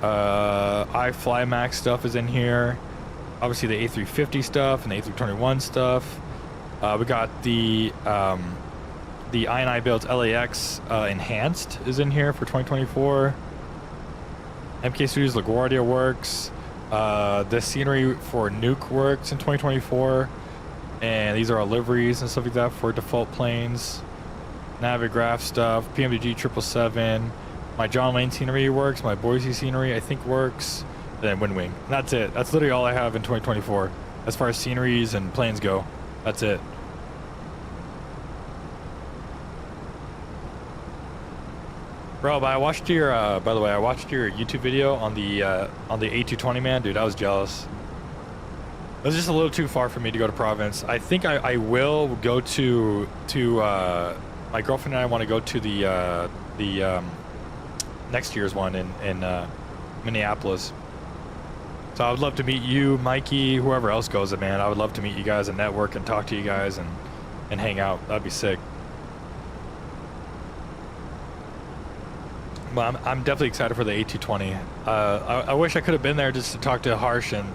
iFly Max stuff is in here. Obviously the A350 stuff and the A321 stuff. We got the inibuilds LAX enhanced is in here for 2024. MK Studios LaGuardia works. The scenery for Nuke works in 2024. And these are our liveries and stuff like that for default planes. Navigraph stuff, PMDG 777. My John Lane scenery works. My Boise scenery I think works. And then Wind Wing. And that's it. That's literally all I have in 2024 as far as sceneries and planes go. That's it. Bro, but I watched your. By the way, I watched your YouTube video on the A220, man. Dude, I was jealous. It was just a little too far for me to go to Province. I think I will go to my girlfriend and I want to go to the next year's one in Minneapolis. So I would love to meet you, Mikey, whoever else goes, man. I would love to meet you guys and network and talk to you guys and hang out. That'd be sick. But I'm definitely excited for the A220. I wish I could have been there just to talk to Harsh and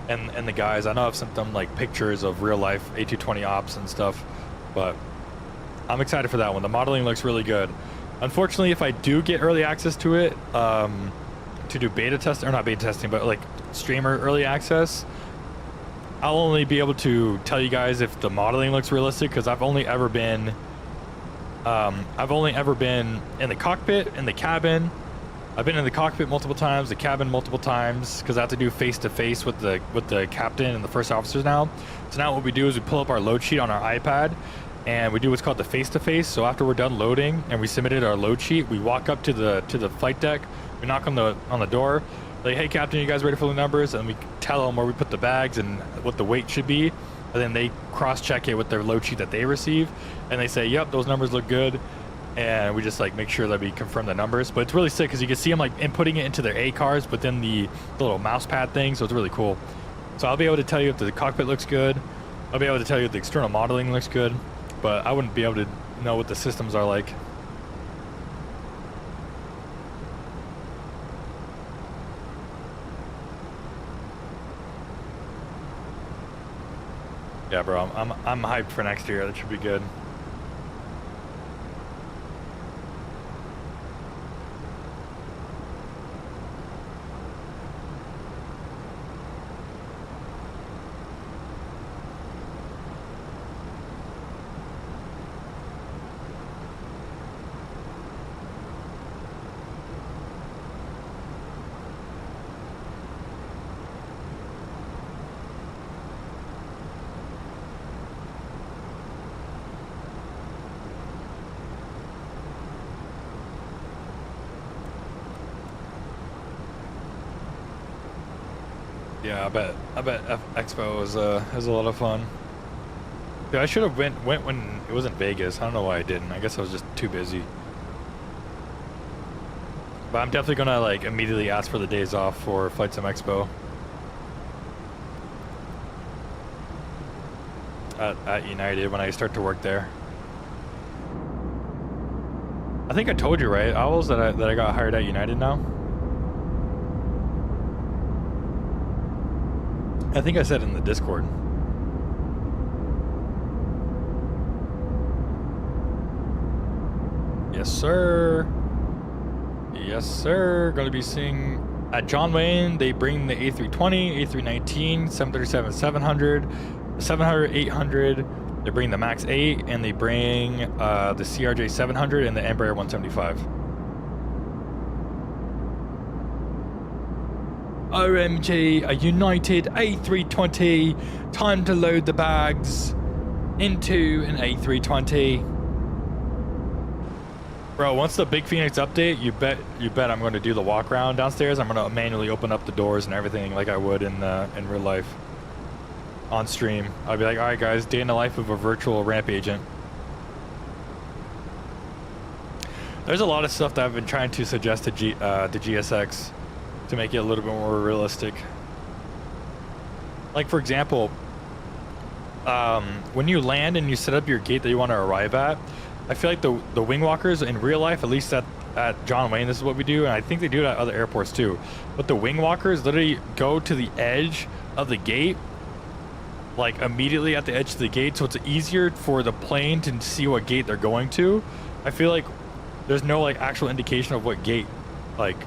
the guys. I know I've sent them like pictures of real life A220 ops and stuff, but I'm excited for that one. The modeling looks really good. Unfortunately, if I do get early access to it, to do beta testing, or not beta testing, but like streamer early access, I'll only be able to tell you guys if the modeling looks realistic, because I've only ever been in the cockpit, in the cabin. I've been in the cockpit multiple times, the cabin multiple times, because I have to do face-to-face with the captain and the first officers now. So now what we do is we pull up our load sheet on our iPad, and we do what's called the face-to-face. So after we're done loading and we submitted our load sheet, we walk up to the flight deck, we knock on the door, like, hey captain, you guys ready for the numbers? And we tell them where we put the bags and what the weight should be, and then they cross-check it with their load sheet that they receive, and they say, yep, those numbers look good. And we just like make sure that we confirm the numbers. But it's really sick because you can see them like inputting it into their A cards within the little mouse pad thing, so it's really cool. So I'll be able to tell you if the cockpit looks good. I'll be able to tell you if the external modeling looks good, but I wouldn't be able to know what the systems are like. Yeah, bro, I'm hyped for next year. That should be good. Yeah, I bet Expo was a lot of fun. Dude, I should have went when it was in Vegas. I don't know why I didn't. I guess I was just too busy. But I'm definitely gonna like immediately ask for the days off for Flight Sim Expo. At United when I start to work there. I think I told you, right, Owls, that I got hired at United now. I think I said in the Discord. Yes, sir. Yes, sir. Going to be seeing at John Wayne. They bring the A320, A319, 737-700, 700, 800. They bring the Max 8, and they bring the CRJ-700 and the Embraer 175. OMG, a United A320. Time to load the bags into an A320. Bro, once the big Phoenix update, you bet I'm going to do the walk around downstairs. I'm going to manually open up the doors and everything like I would in real life. On stream. I'll be like, alright guys, day in the life of a virtual ramp agent. There's a lot of stuff that I've been trying to suggest to GSX to make it a little bit more realistic. Like for example, when you land and you set up your gate that you want to arrive at, I feel like the wing walkers in real life, at least at John Wayne, this is what we do, and I think they do it at other airports too. But the wing walkers literally go to the edge of the gate, like immediately at the edge of the gate, so it's easier for the plane to see what gate they're going to. I feel like there's no like actual indication of what gate, like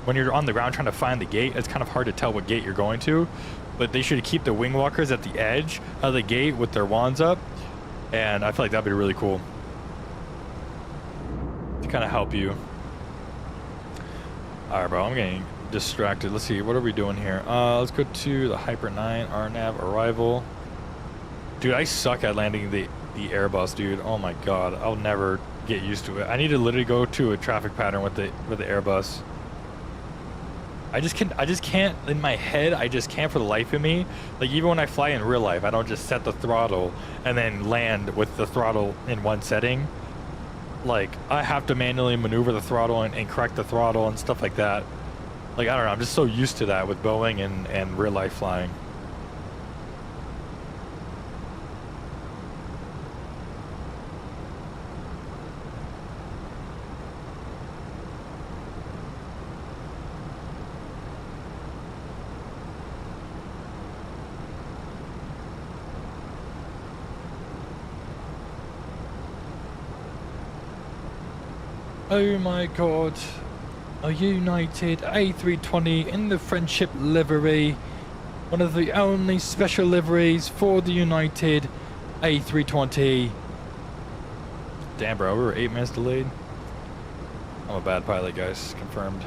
when you're on the ground trying to find the gate, it's kind of hard to tell what gate you're going to. But they should keep the wing walkers at the edge of the gate with their wands up, and I feel like that'd be really cool to kind of help you. All right, bro, I'm getting distracted. Let's see, what are we doing here? Let's go to the Hyper 9 RNAV arrival. Dude, I suck at landing the Airbus, dude. Oh my god, I'll never get used to it. I need to literally go to a traffic pattern with the Airbus. I just can't in my head. I just can't for the life of me. Like even when I fly in real life, I don't just set the throttle and then land with the throttle in one setting. Like I have to manually maneuver the throttle and correct the throttle and stuff like that. Like I don't know, I'm just so used to that with Boeing and real life flying. Oh my god, a United A320 in the Friendship livery, one of the only special liveries for the United A320. Damn bro, we were 8 minutes delayed. I'm a bad pilot guys, confirmed.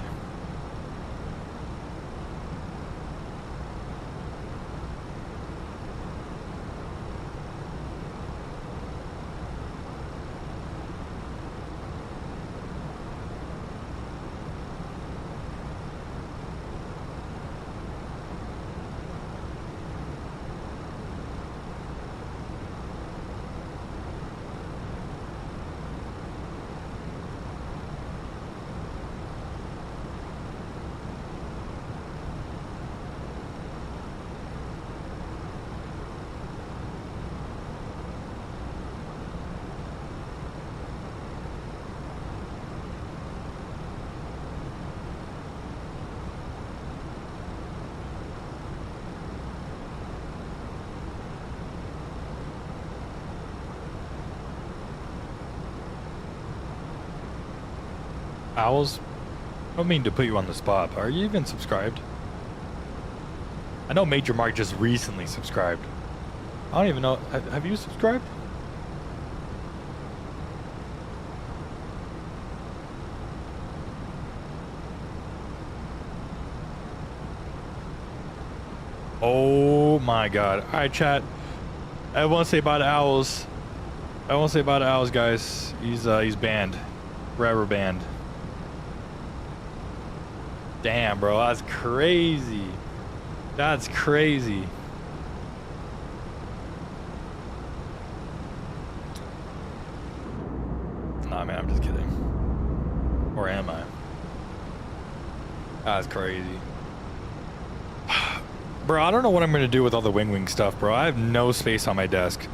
Owls, I don't mean to put you on the spot, but are you even subscribed? I know Major Mark just recently subscribed. I don't even know, have you subscribed? Oh my god. Alright chat, I won't say bye to Owls. I won't say bye to Owls guys. He's banned. Forever banned. Damn, bro, that's crazy. That's crazy. Nah, man, I'm just kidding. Or am I? That's crazy. Bro, I don't know what I'm going to do with all the wing stuff, bro. I have no space on my desk.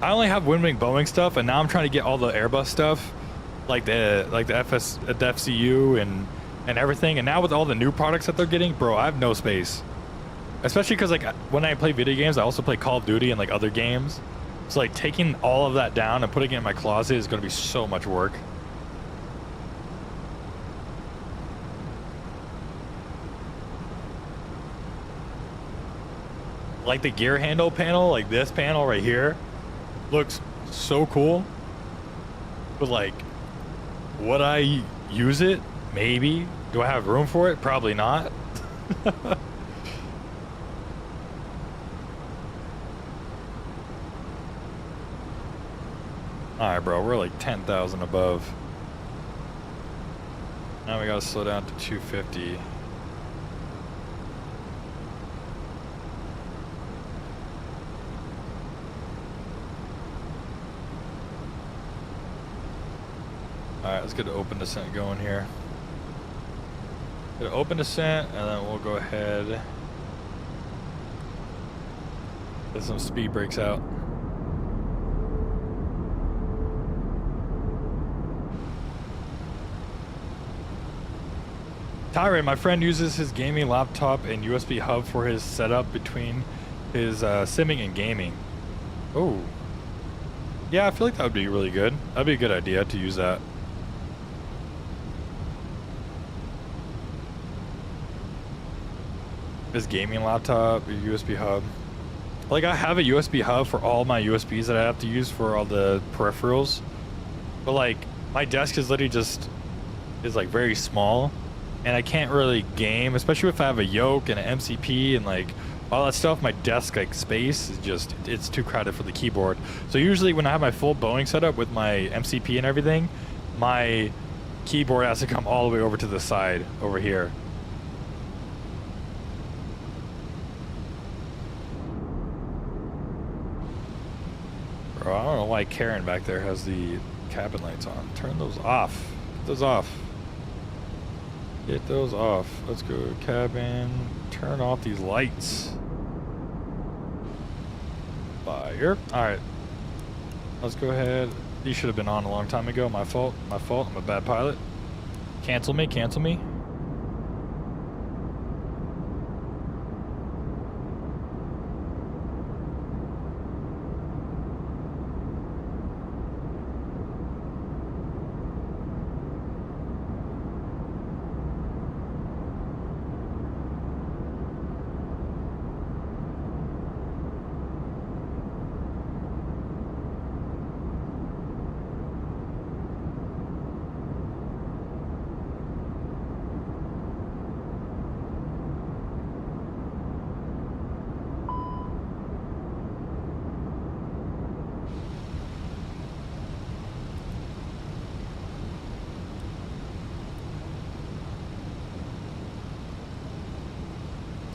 I only have wing Boeing stuff, and now I'm trying to get all the Airbus stuff, like the FCU and everything, and now with all the new products that they're getting, bro, I have no space. Especially because like when I play video games, I also play Call of Duty and like other games. So like taking all of that down and putting it in my closet is going to be so much work. Like the gear handle panel, like this panel right here, looks so cool. But like, would I use it? Maybe. Do I have room for it? Probably not. Alright, bro, we're like 10,000 above. Now we gotta slow down to 250. Alright, let's get an open descent going here. Get an open descent, and then we'll go ahead. Get some speed brakes out. Tyron, my friend uses his gaming laptop and USB hub for his setup between his simming and gaming. Oh. Yeah, I feel like that would be really good. That'd be a good idea to use that. His gaming laptop, USB hub. Like, I have a USB hub for all my USBs that I have to use for all the peripherals. But like, my desk is literally just, is like very small. And I can't really game, especially if I have a yoke and an MCP and like all that stuff. My desk like space is just, it's too crowded for the keyboard. So usually when I have my full Boeing setup with my MCP and everything, my keyboard has to come all the way over to the side over here. Bro, I don't know why Karen back there has the cabin lights on. Turn those off. Get those off. Get those off. Let's go cabin. Turn off these lights. Fire. Alright. Let's go ahead. These should have been on a long time ago. My fault. My fault. I'm a bad pilot. Cancel me. Cancel me.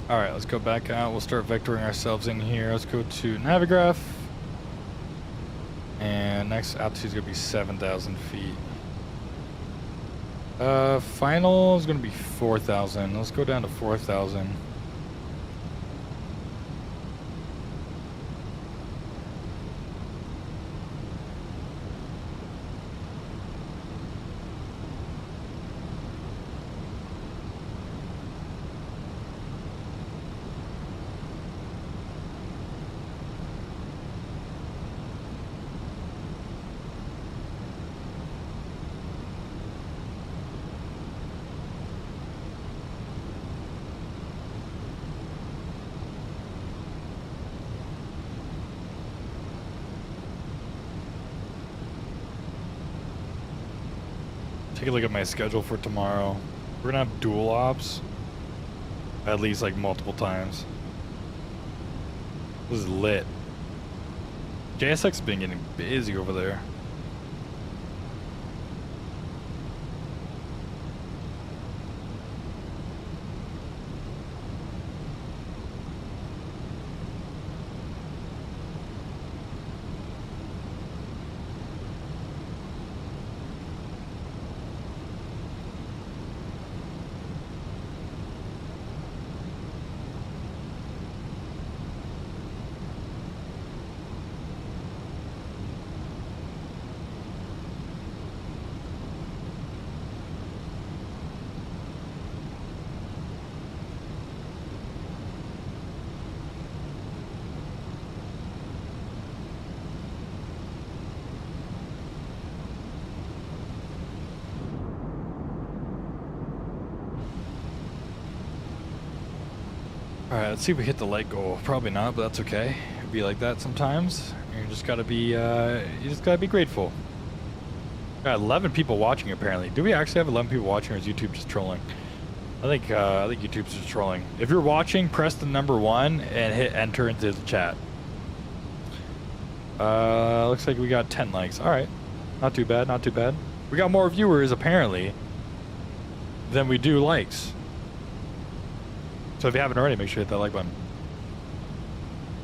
Alright, let's go back out. We'll start vectoring ourselves in here. Let's go to Navigraph. And next altitude is going to be 7,000 feet. Final is going to be 4,000. Let's go down to 4,000. Take a look at my schedule for tomorrow. We're gonna have dual ops at least like multiple times. This is lit. JSX has been getting busy over there. Alright, let's see if we hit the light goal. Probably not, but that's okay. It'd be like that sometimes. You just gotta be grateful. Got 11 people watching apparently. Do we actually have 11 people watching, or is YouTube just trolling? I think YouTube's just trolling. If you're watching, press the number 1 and hit enter into the chat. Looks like we got 10 likes. All right, not too bad, not too bad. We got more viewers apparently than we do likes. So if you haven't already, make sure you hit that like button.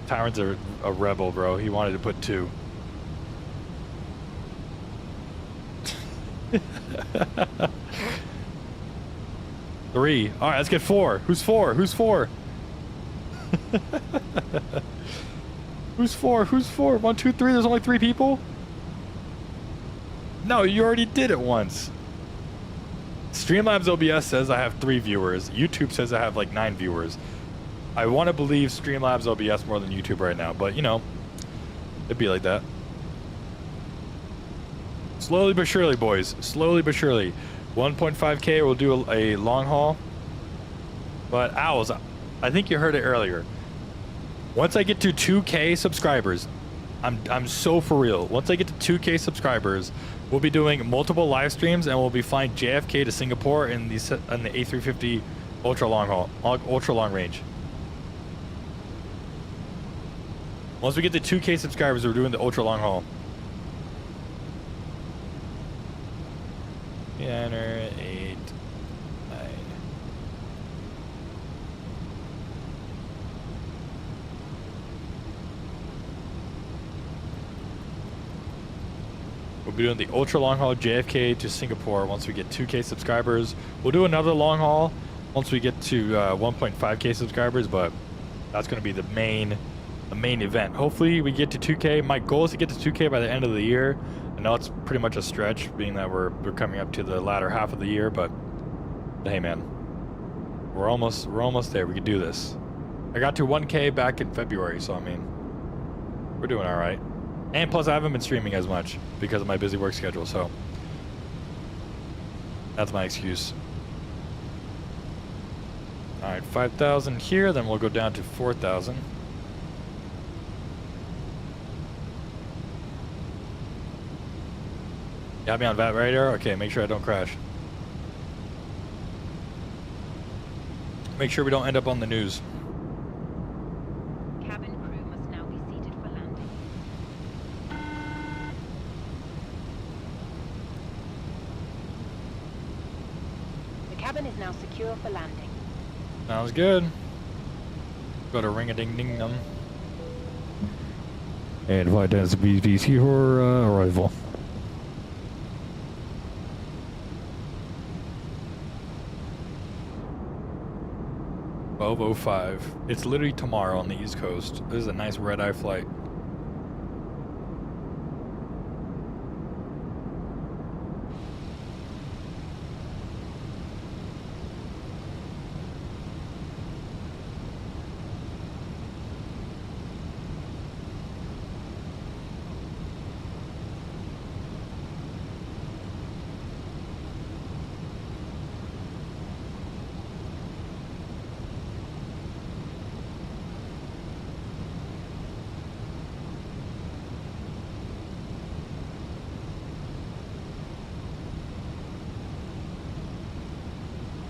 Tyrant's a rebel, bro. He wanted to put 2. Three. All right, let's get 4. Who's 4? Who's 4? Who's 4? Who's 4? 1, 2, 3. There's only 3 people? No, you already did it once. Streamlabs OBS says I have 3 viewers. YouTube says I have like 9 viewers. I want to believe Streamlabs OBS more than YouTube right now, but you know, it'd be like that. Slowly but surely, boys. Slowly but surely. 1.5K, we'll do a long haul. But Owls, I think you heard it earlier. Once I get to 2K subscribers, I'm so for real. Once I get to 2K subscribers, we'll be doing multiple live streams and we'll be flying JFK to Singapore in the A350 ultra long haul, ultra long range. Once we get to 2K subscribers, we're doing the ultra long haul. Enter 8, 9. We'll be doing the ultra long haul JFK to Singapore once we get 2K subscribers. We'll do another long haul once we get to 1.5K subscribers, but that's going to be the main event. Hopefully we get to 2K. My goal is to get to 2K by the end of the year. I know it's pretty much a stretch, being that we're coming up to the latter half of the year, but hey man, we're almost there. We can do this. I got to 1K back in February, so I mean, we're doing all right. And plus, I haven't been streaming as much because of my busy work schedule, so that's my excuse. All right, 5,000 here, then we'll go down to 4,000. Got me on VAT radar? Okay, make sure I don't crash. Make sure we don't end up on the news. Cabin crew must now be seated for landing. The cabin is now secure for landing. Sounds good. Got a ring-a-ding-ding-dum. And flight attendants BTC for arrival. .05. It's literally tomorrow on the East Coast. This is a nice red-eye flight.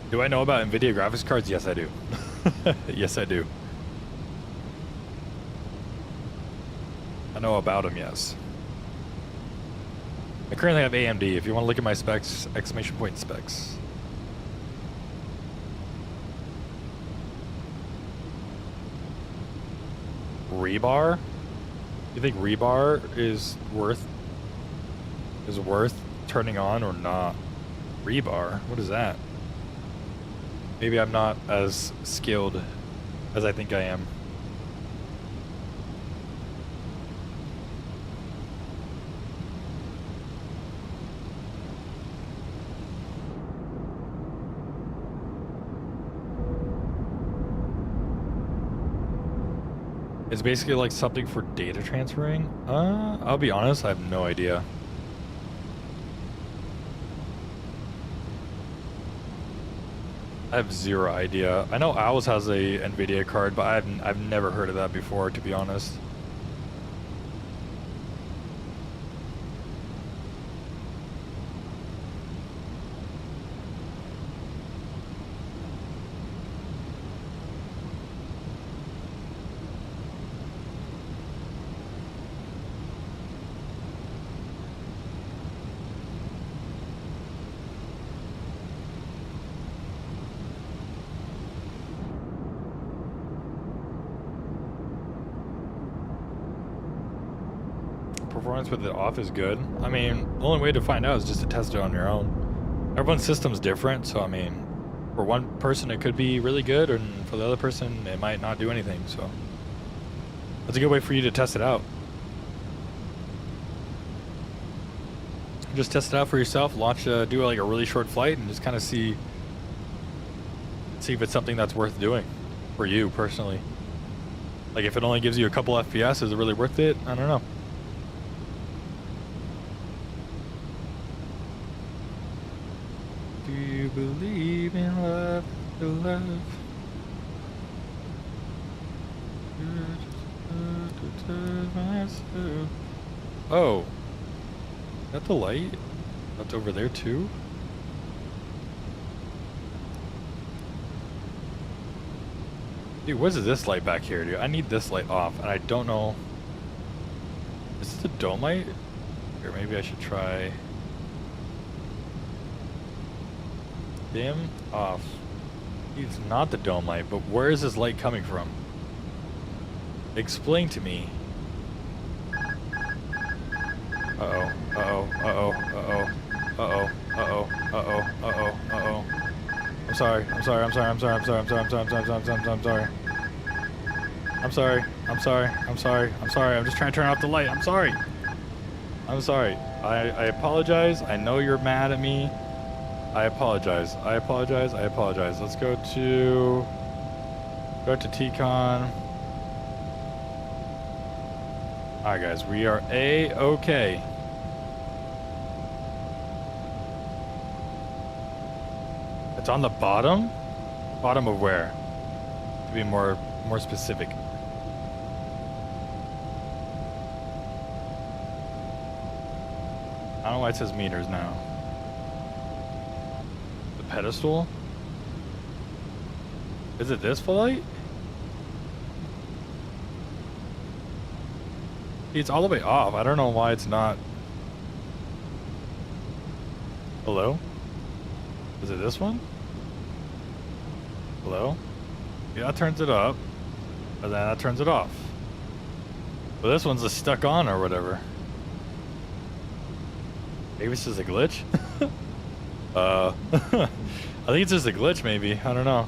Do I know about NVIDIA graphics cards? Yes, I do. Yes, I do. I know about them, yes. I currently have AMD. If you want to look at my specs, exclamation point specs. Rebar? You think rebar is worth turning on or not? Rebar? What is that? Maybe I'm not as skilled as I think I am. It's basically like something for data transferring. I'll be honest, I have no idea. I have zero idea. I know Owls has a NVIDIA card, but I've never heard of that before, to be honest. performance with it off is good. I mean, the only way to find out is just to test it on your own. Everyone's system's different, so I mean, for one person it could be really good, and for the other person it might not do anything, so that's a good way for you to test it out. Just test it out for yourself, do like a really short flight, and just kind of see if it's something that's worth doing for you personally. Like if it only gives you a couple FPS, is it really worth it? I don't know. Do you believe in love to love? Oh, is that the light? That's over there too? Dude, what is this light back here, dude? I need this light off, and I don't know. Is this the dome light? Or maybe I should try dim off. It's not the dome light, but where is this light coming from? Explain to me. Uh-oh, uh-oh, uh-oh, uh-oh, uh-oh, uh-oh, uh-oh, uh-oh, uh-oh. I'm sorry. I'm sorry. I'm sorry. I'm sorry. I'm sorry. I'm sorry. I'm sorry. I'm sorry. I'm sorry. I'm sorry. I'm sorry. I'm sorry. I'm sorry. I'm sorry. I'm just trying to turn off the light. I'm sorry. I'm sorry. I apologize. I know you're mad at me. I apologize. I apologize. I apologize. Let's go to TCon. Alright guys, we are A-okay. It's on the bottom? Bottom of where? To be more specific. I don't know why it says meters now. The pedestal? Is it this light? It's all the way off. I don't know why it's not. Hello? Is it this one? Hello? Yeah, that turns it up. And then that turns it off. But this one's just stuck on or whatever. Maybe it's just a glitch? I think it's just a glitch maybe. I don't know.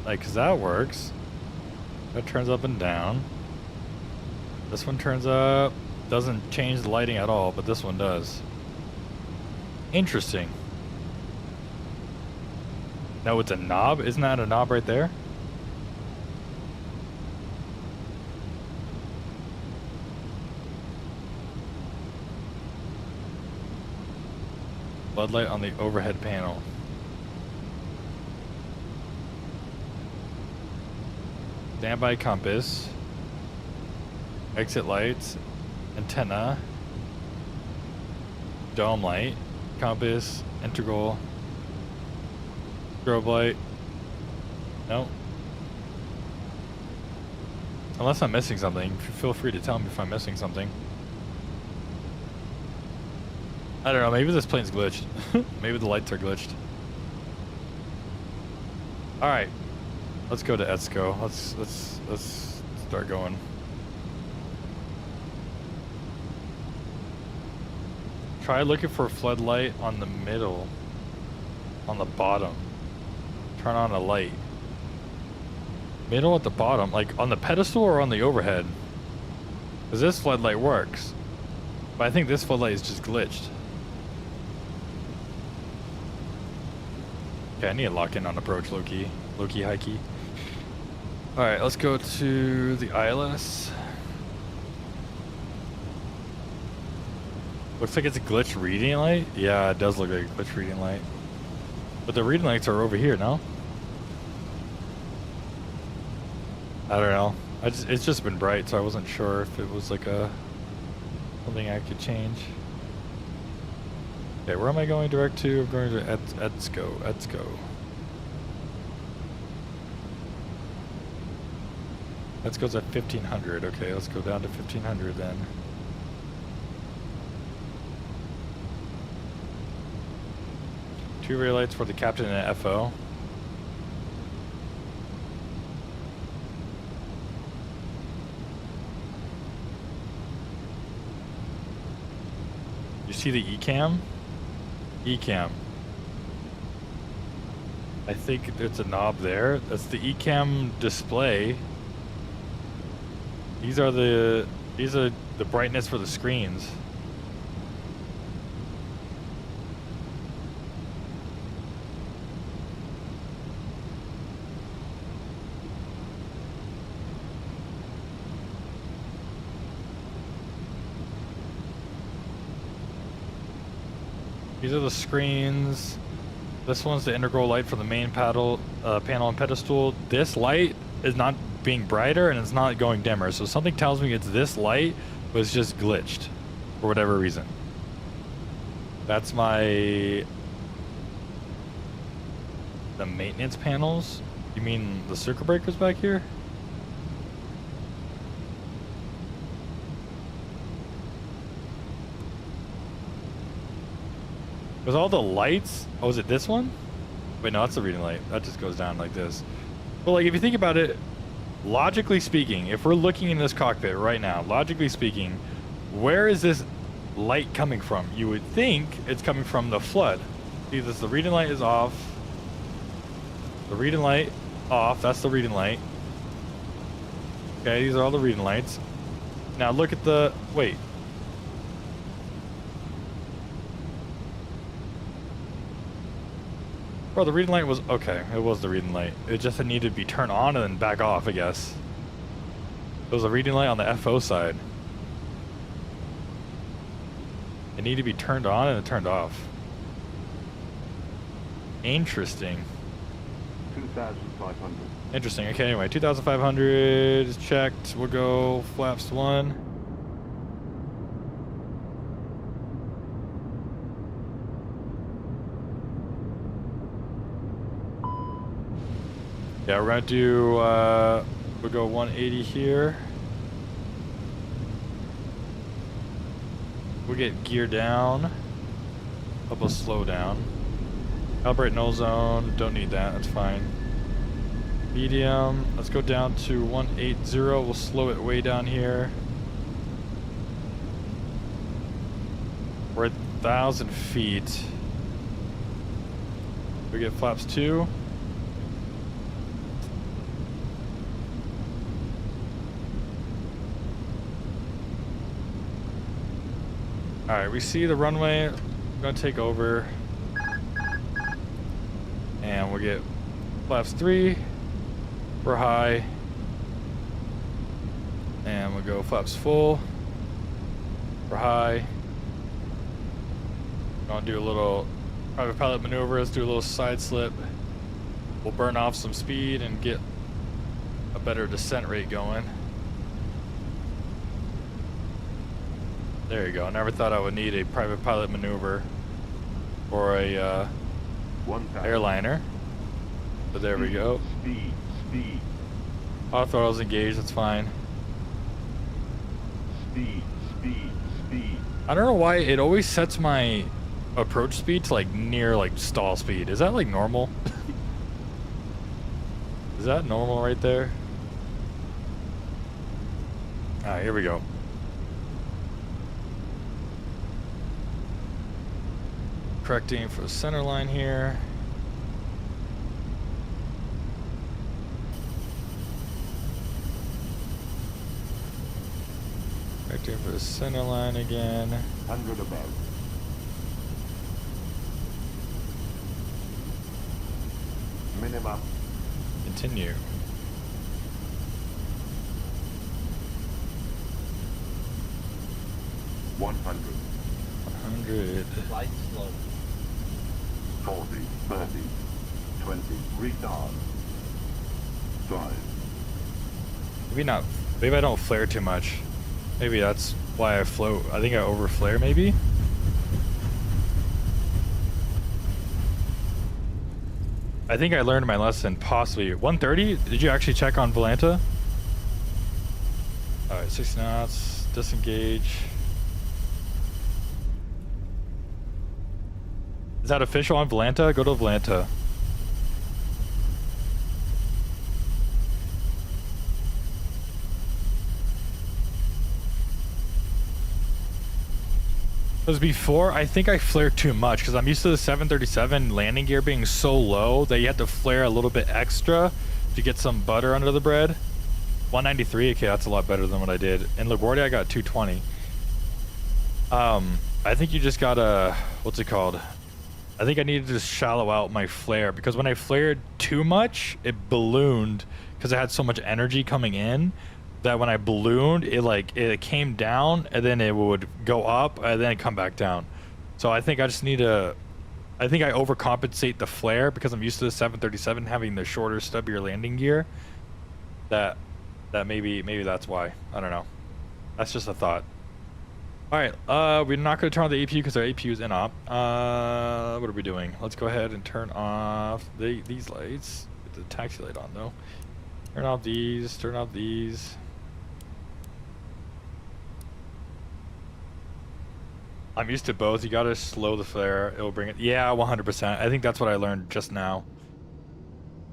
Like, cause that works. That turns up and down. This one turns up, doesn't change the lighting at all, but this one does. Interesting. No, it's a knob? Isn't that a knob right there? Floodlight on the overhead panel. Standby compass. Exit lights, antenna, dome light, compass, integral, strobe light. No. Unless I'm missing something, feel free to tell me if I'm missing something. I don't know, maybe this plane's glitched. Maybe the lights are glitched. Alright. Let's go to ETSCO. Let's start going. Try looking for a floodlight on the middle, on the bottom. Turn on a light. Middle at the bottom, like on the pedestal or on the overhead? Because this floodlight works. But I think this floodlight is just glitched. Okay, I need to lock in on approach low-key. Low-key, high-key. Alright, let's go to the ILS. Looks like it's a glitch reading light. Yeah, it does look like a glitch reading light. But the reading lights are over here, no? I don't know. It's just been bright, so I wasn't sure if it was like something I could change. Okay, where am I going direct to? I'm going to ETSCO. ETSCO's at 1500. Okay, let's go down to 1500 then. Two rear lights for the captain and FO. see the ECAM? ECAM. I think there's a knob there. That's the ECAM display. These are the brightness for the screens. These are the screens. This one's the integral light for the main panel and pedestal. This light is not being brighter and it's not going dimmer. So something tells me it's this light was just glitched for whatever reason. That's the maintenance panels. You mean the circuit breakers back here? Was all the lights? Oh, is it this one? Wait, no, that's the reading light. That just goes down like this. But like, if you think about it, logically speaking, if we're looking in this cockpit right now, logically speaking, where is this light coming from? You would think it's coming from the flood. See, the reading light is off. The reading light off. That's the reading light. Okay, these are all the reading lights. Now look at the... Wait. Bro, the reading light was... Okay, it was the reading light. It just needed to be turned on and then back off, I guess. It was a reading light on the FO side. It needed to be turned on and it turned off. Interesting. 2,500. Interesting. Okay, anyway, 2,500 is checked. We'll go flaps 1. Yeah, we're gonna do, we'll go 180 here. We'll get gear down. Help us slow down. Calibrate null zone, don't need that, that's fine. Medium, let's go down to 180, we'll slow it way down here. We're at 1,000 feet. We get flaps 2. Alright, we see the runway. We're gonna take over. And we'll get flaps 3 for high. And we'll go flaps full for high. Gonna do a little private pilot maneuver. Let's do a little side slip. We'll burn off some speed and get a better descent rate going. There you go. I never thought I would need a private pilot maneuver for a airliner. But there we go. Speed. Auto throttle's engaged, that's fine. Speed. I don't know why it always sets my approach speed to like near like stall speed. Is that like normal? Is that normal right there? Alright, here we go. Correcting for the center line here. Correcting for the center line again. 100 above. Minimum. Continue. $100. 100. Flight slow. 40, 30, 20, retard. 5. Maybe not. Maybe I don't flare too much. Maybe that's why I float. I think I over flare maybe. I think I learned my lesson possibly. 130? Did you actually check on Volanta? Alright, 60 knots. Disengage. Is that official on Volanta? Go to Volanta. Because before, I think I flared too much because I'm used to the 737 landing gear being so low that you have to flare a little bit extra to get some butter under the bread. 193, okay, that's a lot better than what I did. In LaGuardia, I got 220. I think you just gotta, what's it called? I think I needed to shallow out my flare because when I flared too much, it ballooned because it had so much energy coming in that when I ballooned, it came down and then it would go up and then come back down. So I think I just need to, I think I overcompensate the flare because I'm used to the 737 having the shorter, stubbier landing gear. That maybe that's why. I don't know. That's just a thought. All right, we're not going to turn on the APU because our APU is in op. What are we doing? Let's go ahead and turn off these lights. Get the taxi light on though. Turn off these. Turn off these. I'm used to both. You gotta slow the flare. It'll bring it. Yeah, 100%. I think that's what I learned just now.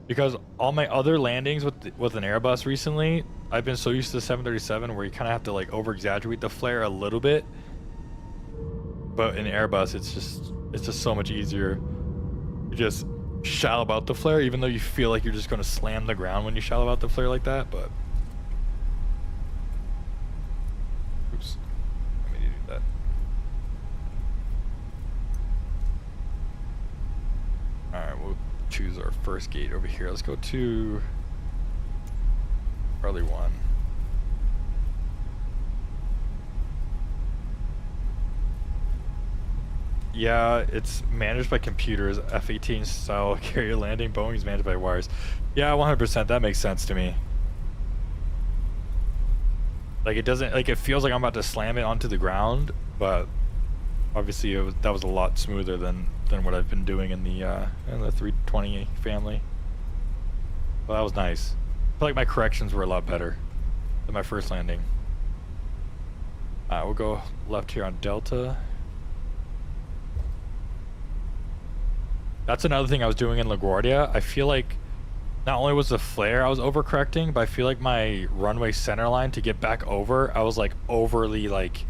Because all my other landings with an Airbus recently, I've been so used to the 737 where you kind of have to like over-exaggerate the flare a little bit. But in Airbus, it's just so much easier. You just shallow out the flare, even though you feel like you're just going to slam the ground when you shallow out the flare like that. But oops, I mean to do that. All right, we'll choose our first gate over here. Let's go to Charlie 1. Yeah, it's managed by computers. F-18 style carrier landing. Boeing's managed by wires. Yeah, 100%. That makes sense to me. Like it doesn't, like it feels like I'm about to slam it onto the ground, but obviously that was a lot smoother than what I've been doing in the 320 family. Well, that was nice. I feel like my corrections were a lot better than my first landing. We'll go left here on Delta. That's another thing I was doing in LaGuardia. I feel like not only was the flare I was overcorrecting, but I feel like my runway center line to get back over, I was like overly like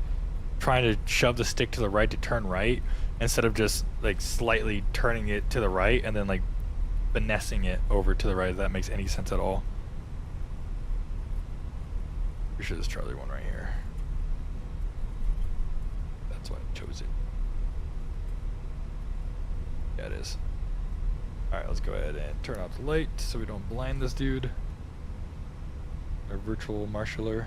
trying to shove the stick to the right to turn right instead of just like slightly turning it to the right and then like finessing it over to the right, if that makes any sense at all. Pretty sure this Charlie 1 right here. That's why I chose it. Yeah, it is. Alright, let's go ahead and turn off the light so we don't blind this dude. Our virtual marshaller.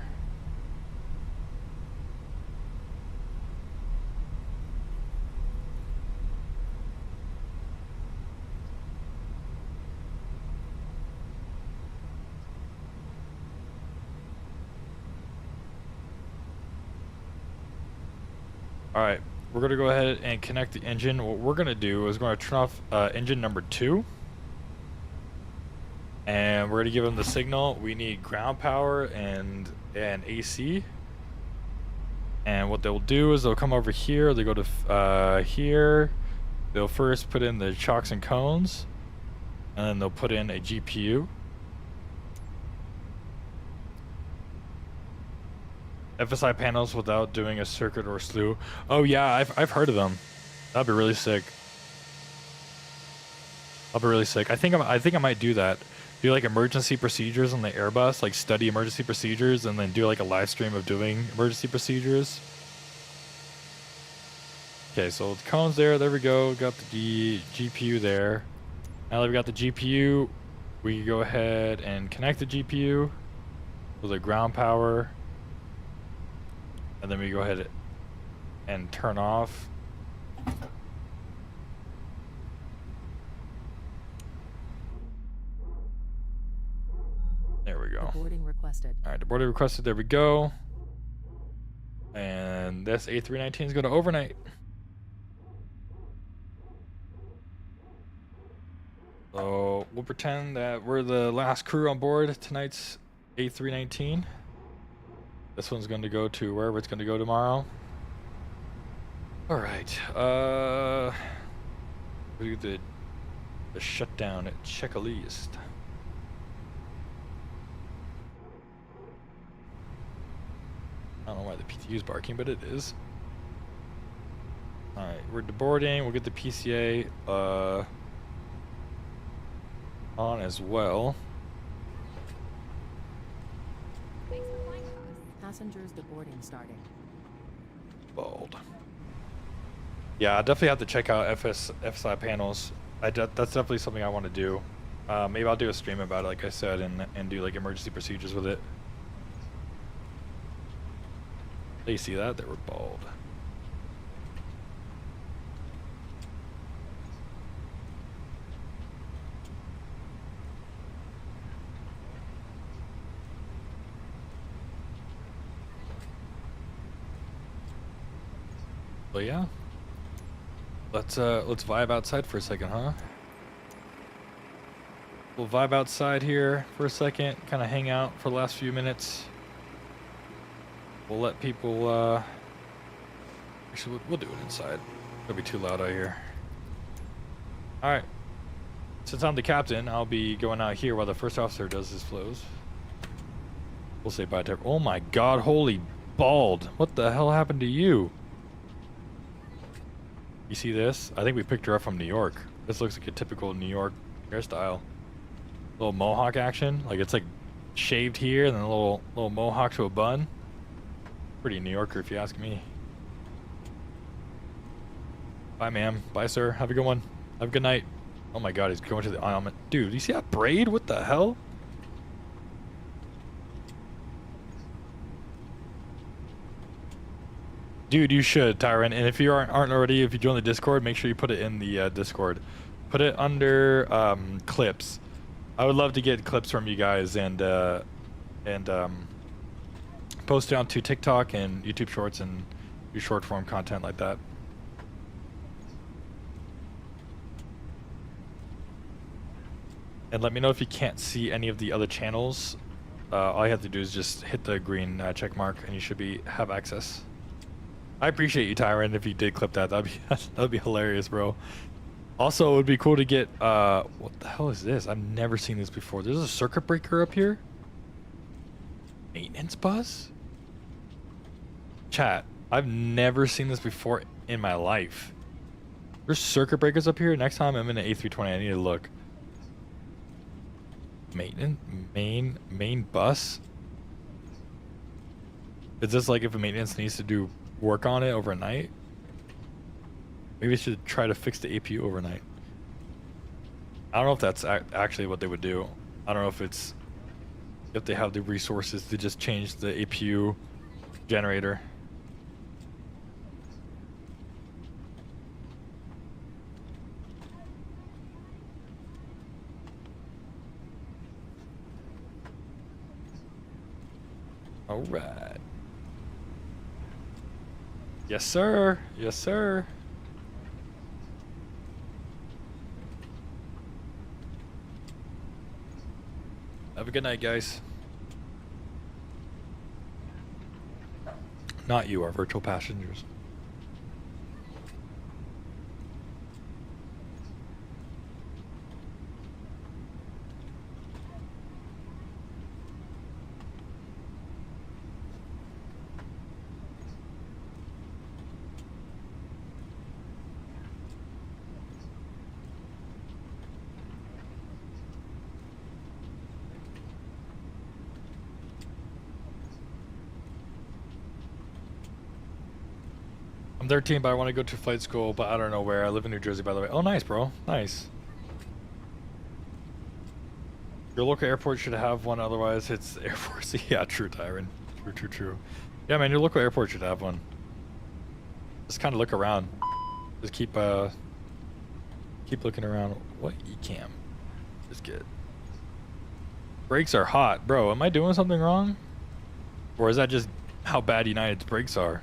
Alright, we're going to go ahead and connect the engine. What we're going to do is we're going to turn off engine number 2. And we're going to give them the signal. We need ground power and AC. And what they'll do is they'll come over here. They go to here. They'll first put in the chocks and cones. And then they'll put in a GPU. FSI panels without doing a circuit or slew. Oh yeah, I've heard of them. That'd be really sick. That'd be really sick. I think I might do that. Do like emergency procedures on the Airbus, like study emergency procedures, and then do like a live stream of doing emergency procedures. Okay, so the cones there. There we go. Got the GPU there. Now that we got the GPU, we can go ahead and connect the GPU with the ground power. And then we go ahead and turn off. There we go. Boarding requested. All right, the boarding requested. There we go. And this A319 is going to overnight. So we'll pretend that we're the last crew on board tonight's A319. This one's going to go to wherever it's going to go tomorrow. All right. We do the shutdown at checklist. I don't know why the PTU is barking, but it is. Alright, we're deboarding. We'll get the PCA on as well. Passengers deboarding starting. Bold. Yeah, I definitely have to check out FSI panels. That's definitely something I want to do. Maybe I'll do a stream about it, like I said, and do like emergency procedures with it. You see that? They were bold. Well, yeah. Let's vibe outside for a second, huh? We'll vibe outside here for a second, kind of hang out for the last few minutes. We'll let people, actually, we'll do it inside. It'll be too loud out here. Alright. Since I'm the captain, I'll be going out here while the first officer does his flows. We'll say bye to everyone. Oh my god, holy bald. What the hell happened to you? You see this? I think we picked her up from New York. This looks like a typical New York hairstyle. Little mohawk action. Like it's like shaved here and then a little mohawk to a bun. Pretty New Yorker if you ask me. Bye ma'am. Bye sir. Have a good one. Have a good night. Oh my god, he's going to the island. Dude, you see that braid? What the hell? Dude, you should, Tyron. And if you aren't already, if you join the Discord, make sure you put it in the Discord. Put it under clips. I would love to get clips from you guys and post it onto TikTok and YouTube Shorts and do short form content like that. And let me know if you can't see any of the other channels. All you have to do is just hit the green check mark and you should have access. I appreciate you, Tyron. If you did clip that, that'd be hilarious, bro. Also, it would be cool to get what the hell is this? I've never seen this before. There's a circuit breaker up here. Maintenance bus? Chat, I've never seen this before in my life. There's circuit breakers up here. Next time I'm in an A320, I need to look. Maintenance main bus. Is this like if a maintenance needs to do work on it overnight? Maybe we should try to fix the APU overnight. I don't know if that's actually what they would do. I don't know if they have the resources to just change the APU generator. All right. Yes, sir. Yes, sir. Have a good night, guys. Not you, our virtual passengers. I'm 13, but I want to go to flight school, but I don't know where. I live in New Jersey, by the way. Oh, nice, bro. Nice. Your local airport should have one, otherwise it's Air Force. Yeah, true, Tyron. True. Yeah, man, your local airport should have one. Just kind of look around. Just keep looking around. What e-cam? Just get. Brakes are hot, bro. Am I doing something wrong? Or is that just how bad United's brakes are?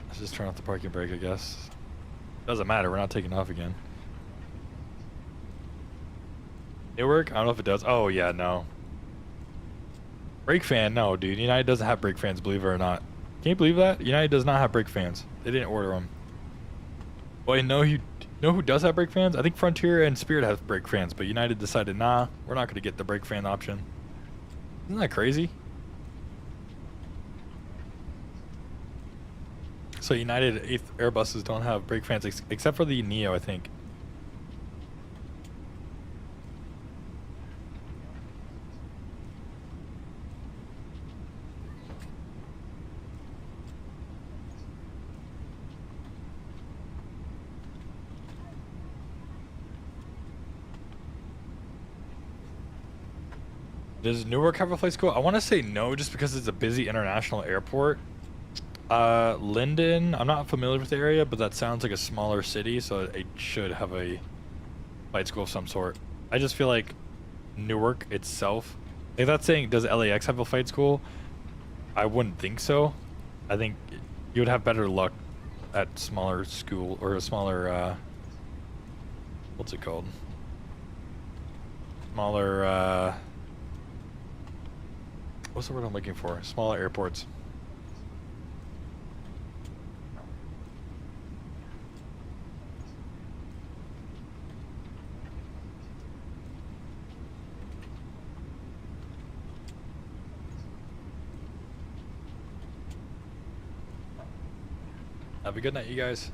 Let's just turn off the parking brake, I guess. Doesn't matter, we're not taking off again. Newark? I don't know if it does. Oh, yeah, no. Brake fan? No, dude. United doesn't have brake fans, believe it or not. Can you believe that? United does not have brake fans. They didn't order them. Well, you know who does have brake fans? I think Frontier and Spirit have brake fans, but United decided, nah, we're not going to get the brake fan option. Isn't that crazy? So United Airbuses don't have brake fans except for the Neo, I think. Does Newark have a flight school? I want to say no, just because it's a busy international airport. Linden, I'm not familiar with the area, but that sounds like a smaller city, so it should have a flight school of some sort. I just feel like Newark itself, if that's saying, does LAX have a flight school? I wouldn't think so. I think you would have better luck at smaller school, or a smaller, what's it called? Smaller, what's the word I'm looking for? Smaller airports. Have a good night, you guys.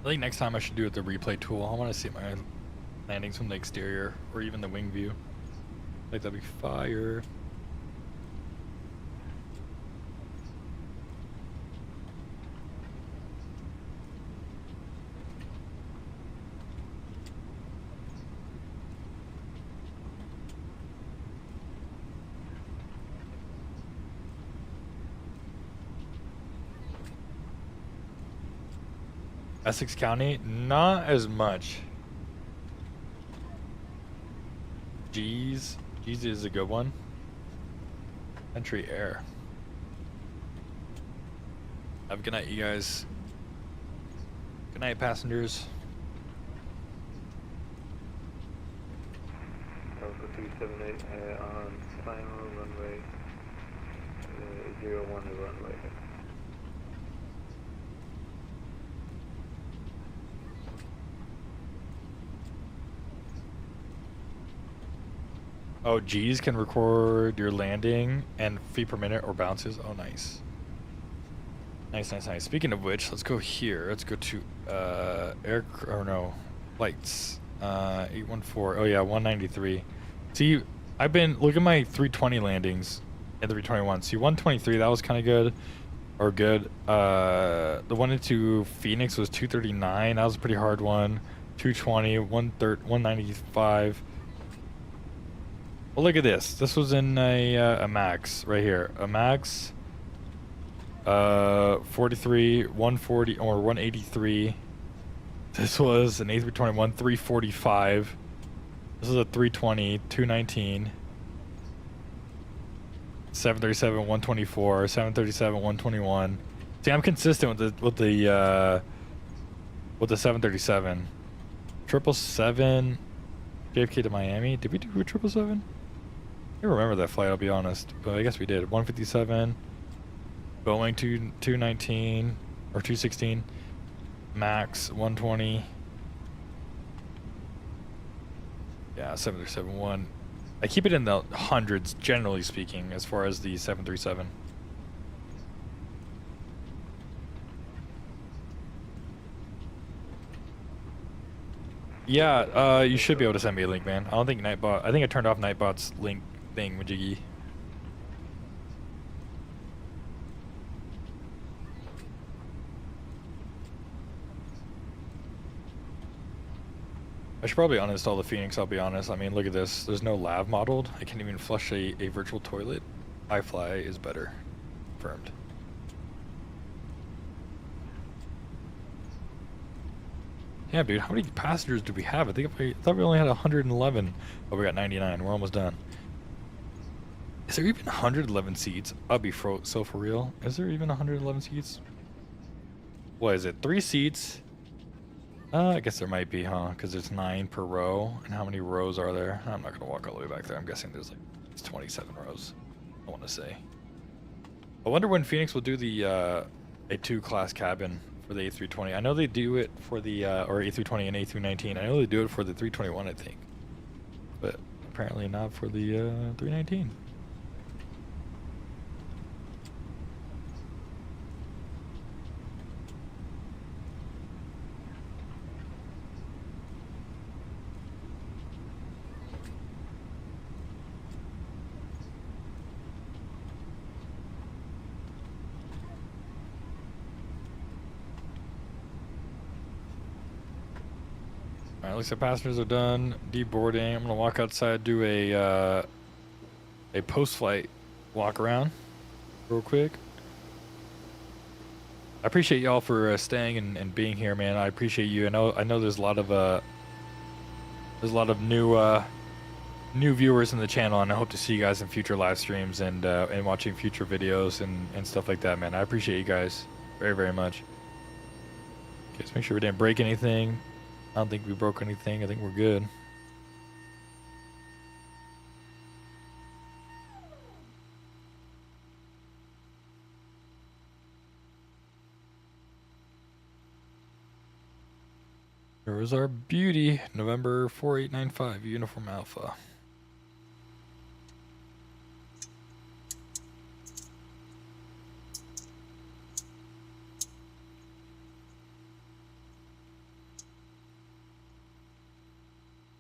I think next time I should do it the replay tool. I want to see my landings from the exterior or even the wing view. Like that'd be fire. Essex County, not as much. G's is a good one. Entry Air. Have a good night, you guys. Good night, passengers. Alpha 278 on final runway 01 runway. Oh, G's can record your landing and feet per minute or bounces. Oh, nice. Nice. Speaking of which, let's go here. Let's go to flights. 814. Oh yeah, 193. See, I've been look at my 320 landings and the 321. See, 123, that was kind of good, or good. The one into Phoenix was 239. That was a pretty hard one. 220, 195. Well, look at this. This was in a max right here. A max. 43, 140 or 183. This was an A320 345. This is a 320, 219. 737, 124, 737, 121. See, I'm consistent with the 737. 777, JFK to Miami. Did we do a 777? I don't remember that flight, I'll be honest, but I guess we did. 157, Boeing 219 or 216, Max 120. Yeah, 737-1. I keep it in the hundreds, generally speaking, as far as the 737. Yeah, you should be able to send me a link, man. I don't think Nightbot. I think I turned off Nightbot's link thing, Majiggy. I should probably uninstall the Phoenix, I'll be honest. I mean, look at this. There's no lav modeled. I can't even flush a virtual toilet. iFly is better. Confirmed. Yeah, dude, how many passengers do we have? I thought we only had 111. Oh, we got 99. We're almost done. Is there even 111 seats? I'll be so for real. Is there even 111 seats? What is it? 3 seats? I guess there might be, huh? Because there's 9 per row. And how many rows are there? I'm not going to walk all the way back there. I'm guessing there's like 27 rows. I want to say. I wonder when Phoenix will do the A2 class cabin for the A320. I know they do it for the or A320 and A319. I know they do it for the 321, I think. but apparently not for the 319. Alright, looks like passengers are done deboarding. I'm gonna walk outside, do a post-flight walk around real quick. I appreciate y'all for staying and being here, man. I appreciate you. I know there's a lot of new viewers in the channel, and I hope to see you guys in future live streams and watching future videos and stuff like that, man. I appreciate you guys very, very much. Okay, let's make sure we didn't break anything. I don't think we broke anything. I think we're good. There was our beauty, November 4895, Uniform Alpha.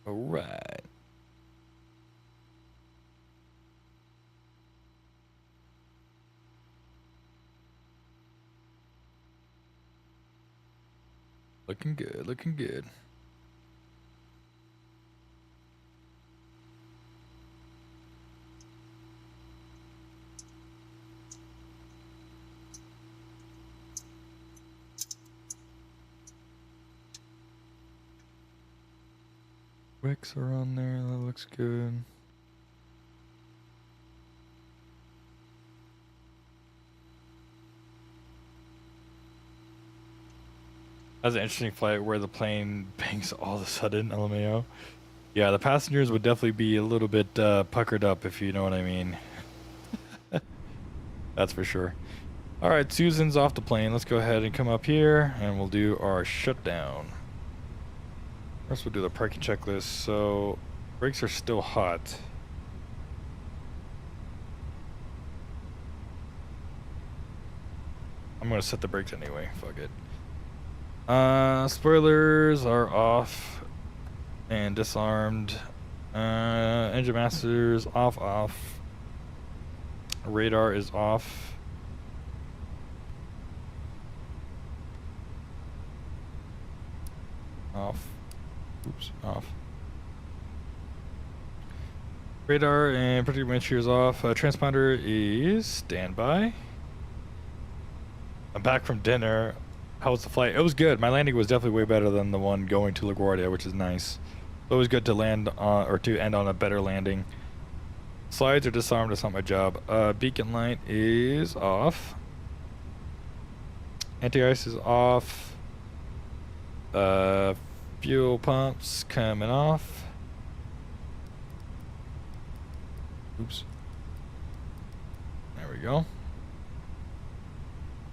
All right. Looking good, looking good. Wicks are on there, that looks good. That's an interesting flight where the plane bangs all of a sudden, LMAO. Yeah, the passengers would definitely be a little bit puckered up, if you know what I mean. That's for sure. Alright, Susan's off the plane. Let's go ahead and come up here and we'll do our shutdown. First we'll do the parking checklist. So, brakes are still hot. I'm gonna set the brakes anyway, fuck it. Spoilers are off and disarmed. Engine masters off. Radar is off. Oops, off. Radar and pretty wind shear is off. Transponder is standby. I'm back from dinner. How was the flight? It was good. My landing was definitely way better than the one going to LaGuardia, which is nice. It was good to land on, or to end on a better landing. Slides are disarmed. That's not my job. Beacon light is off. Anti-ice is off. Fuel pumps coming off. Oops. There we go.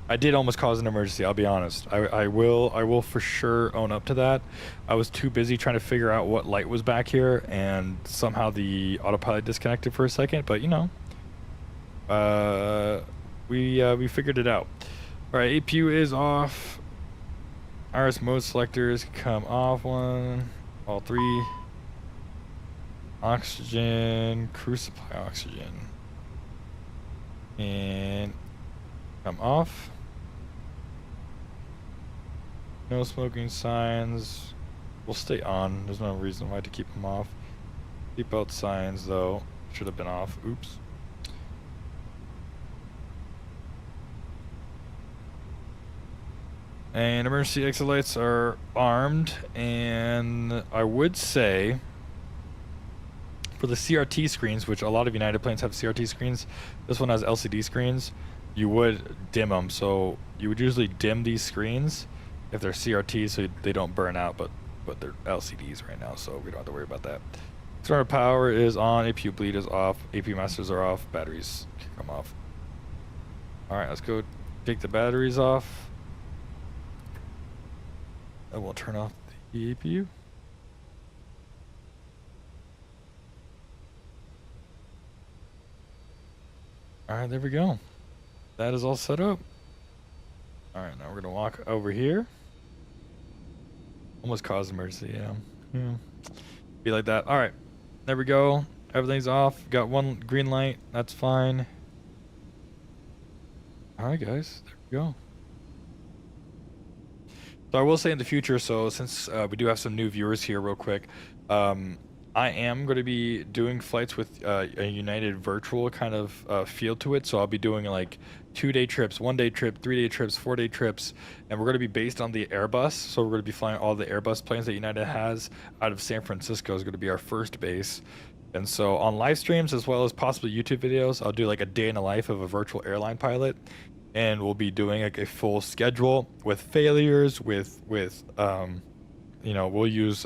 I did almost cause an emergency, I'll be honest. I will for sure own up to that. I was too busy trying to figure out what light was back here, and somehow the autopilot disconnected for a second, but you know. We figured it out. Alright, APU is off. Iris mode selectors come off. All three. Oxygen, crew supply oxygen. And come off. No smoking signs. Will stay on. There's no reason why to keep them off. Seatbelt signs, though, should have been off. Oops. And emergency exit lights are armed. And I would say, for the CRT screens, which a lot of United planes have CRT screens, this one has LCD screens. You would dim them, so you would usually dim these screens if they're CRT so they don't burn out, but they're LCDs right now, so we don't have to worry about that. External power is on, APU bleed is off, APU masters are off, batteries come off. Alright, let's go take the batteries off. And we'll turn off the APU. All right, there we go. That is all set up. All right, now we're gonna walk over here. Almost caused emergency, yeah. Be like that. All right, there we go. Everything's off. Got one green light. That's fine. All right, guys, there we go. So I will say in the future, so since we do have some new viewers here real quick, I am going to be doing flights with a United virtual kind of feel to it. So I'll be doing like 2-day trips, 1-day trip, 3-day trips, 4-day trips, and we're going to be based on the Airbus. So we're going to be flying all the Airbus planes that United has out of San Francisco is going to be our first base. And so on live streams as well as possibly YouTube videos, I'll do like a day in the life of a virtual airline pilot. And we'll be doing like a full schedule with failures, with you know, we'll use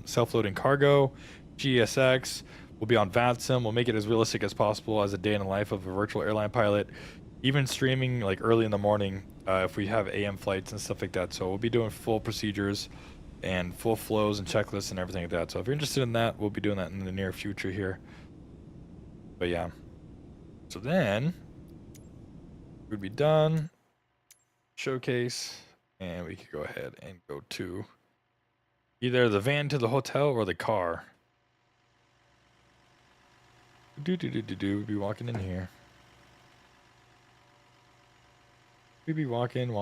self-loading cargo, GSX. We'll be on VATSIM. We'll make it as realistic as possible as a day in the life of a virtual airline pilot. Even streaming like early in the morning if we have AM flights and stuff like that. So we'll be doing full procedures and full flows and checklists and everything like that. So if you're interested in that, we'll be doing that in the near future here. But yeah. So then we'd be done. Showcase. And we could go ahead and go to either the van to the hotel or the car. We'd be walking in here. We'd be walking.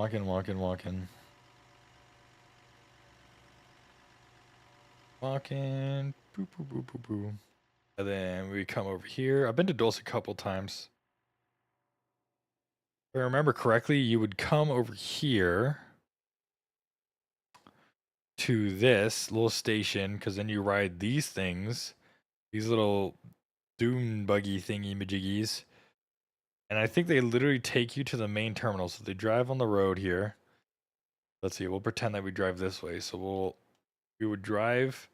Walking. Boo, boo, boo, boo, boo. And then we come over here. I've been to Dulce a couple times. If I remember correctly, you would come over here to this little station, because then you ride these things, these little dune buggy thingy majiggies, and I think they literally take you to the main terminal. So they drive on the road here. Let's see, we'll pretend that we drive this way. So we would drive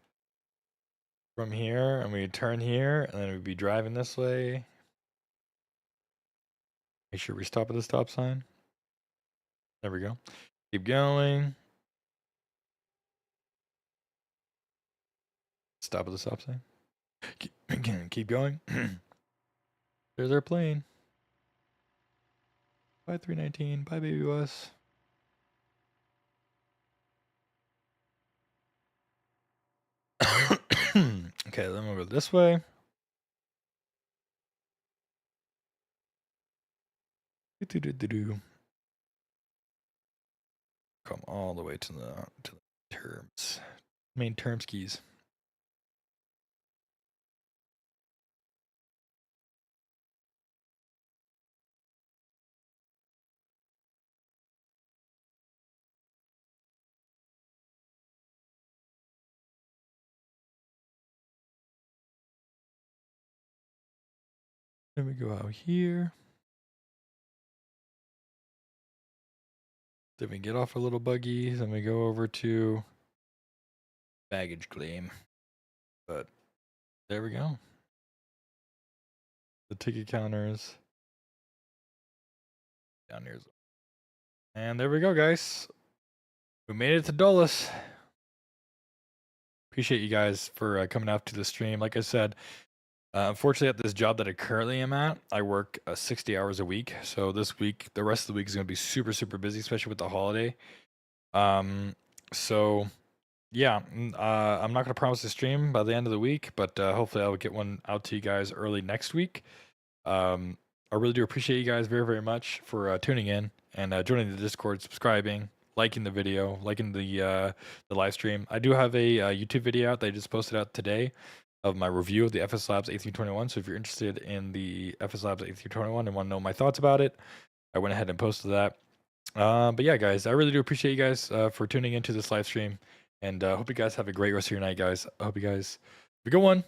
from here and we'd turn here and then we'd be driving this way. Make sure we stop at the stop sign. There we go. Keep going. Stop at the stop sign. Keep going. There's our plane. Bye 319. Bye baby bus. Okay, then we'll go this way. Come all the way to the terms. Main terms keys. Then we go out here. Then we get off a little buggy. Then we go over to baggage claim. But there we go. The ticket counters. Down here. And there we go, guys. We made it to Dulles. Appreciate you guys for coming out to the stream. Like I said, unfortunately, at this job that I currently am at, I work 60 hours a week. So this week, the rest of the week is going to be super, super busy, especially with the holiday. So yeah, I'm not going to promise a stream by the end of the week, but hopefully I'll get one out to you guys early next week. I really do appreciate you guys very, very much for tuning in and joining the Discord, subscribing, liking the video, liking the live stream. I do have a YouTube video out that I just posted out today of my review of the FS Labs A321. So if you're interested in the FS Labs A321 and want to know my thoughts about it, I went ahead and posted that. But yeah, guys, I really do appreciate you guys for tuning into this live stream, and hope you guys have a great rest of your night, guys. I hope you guys have a good one.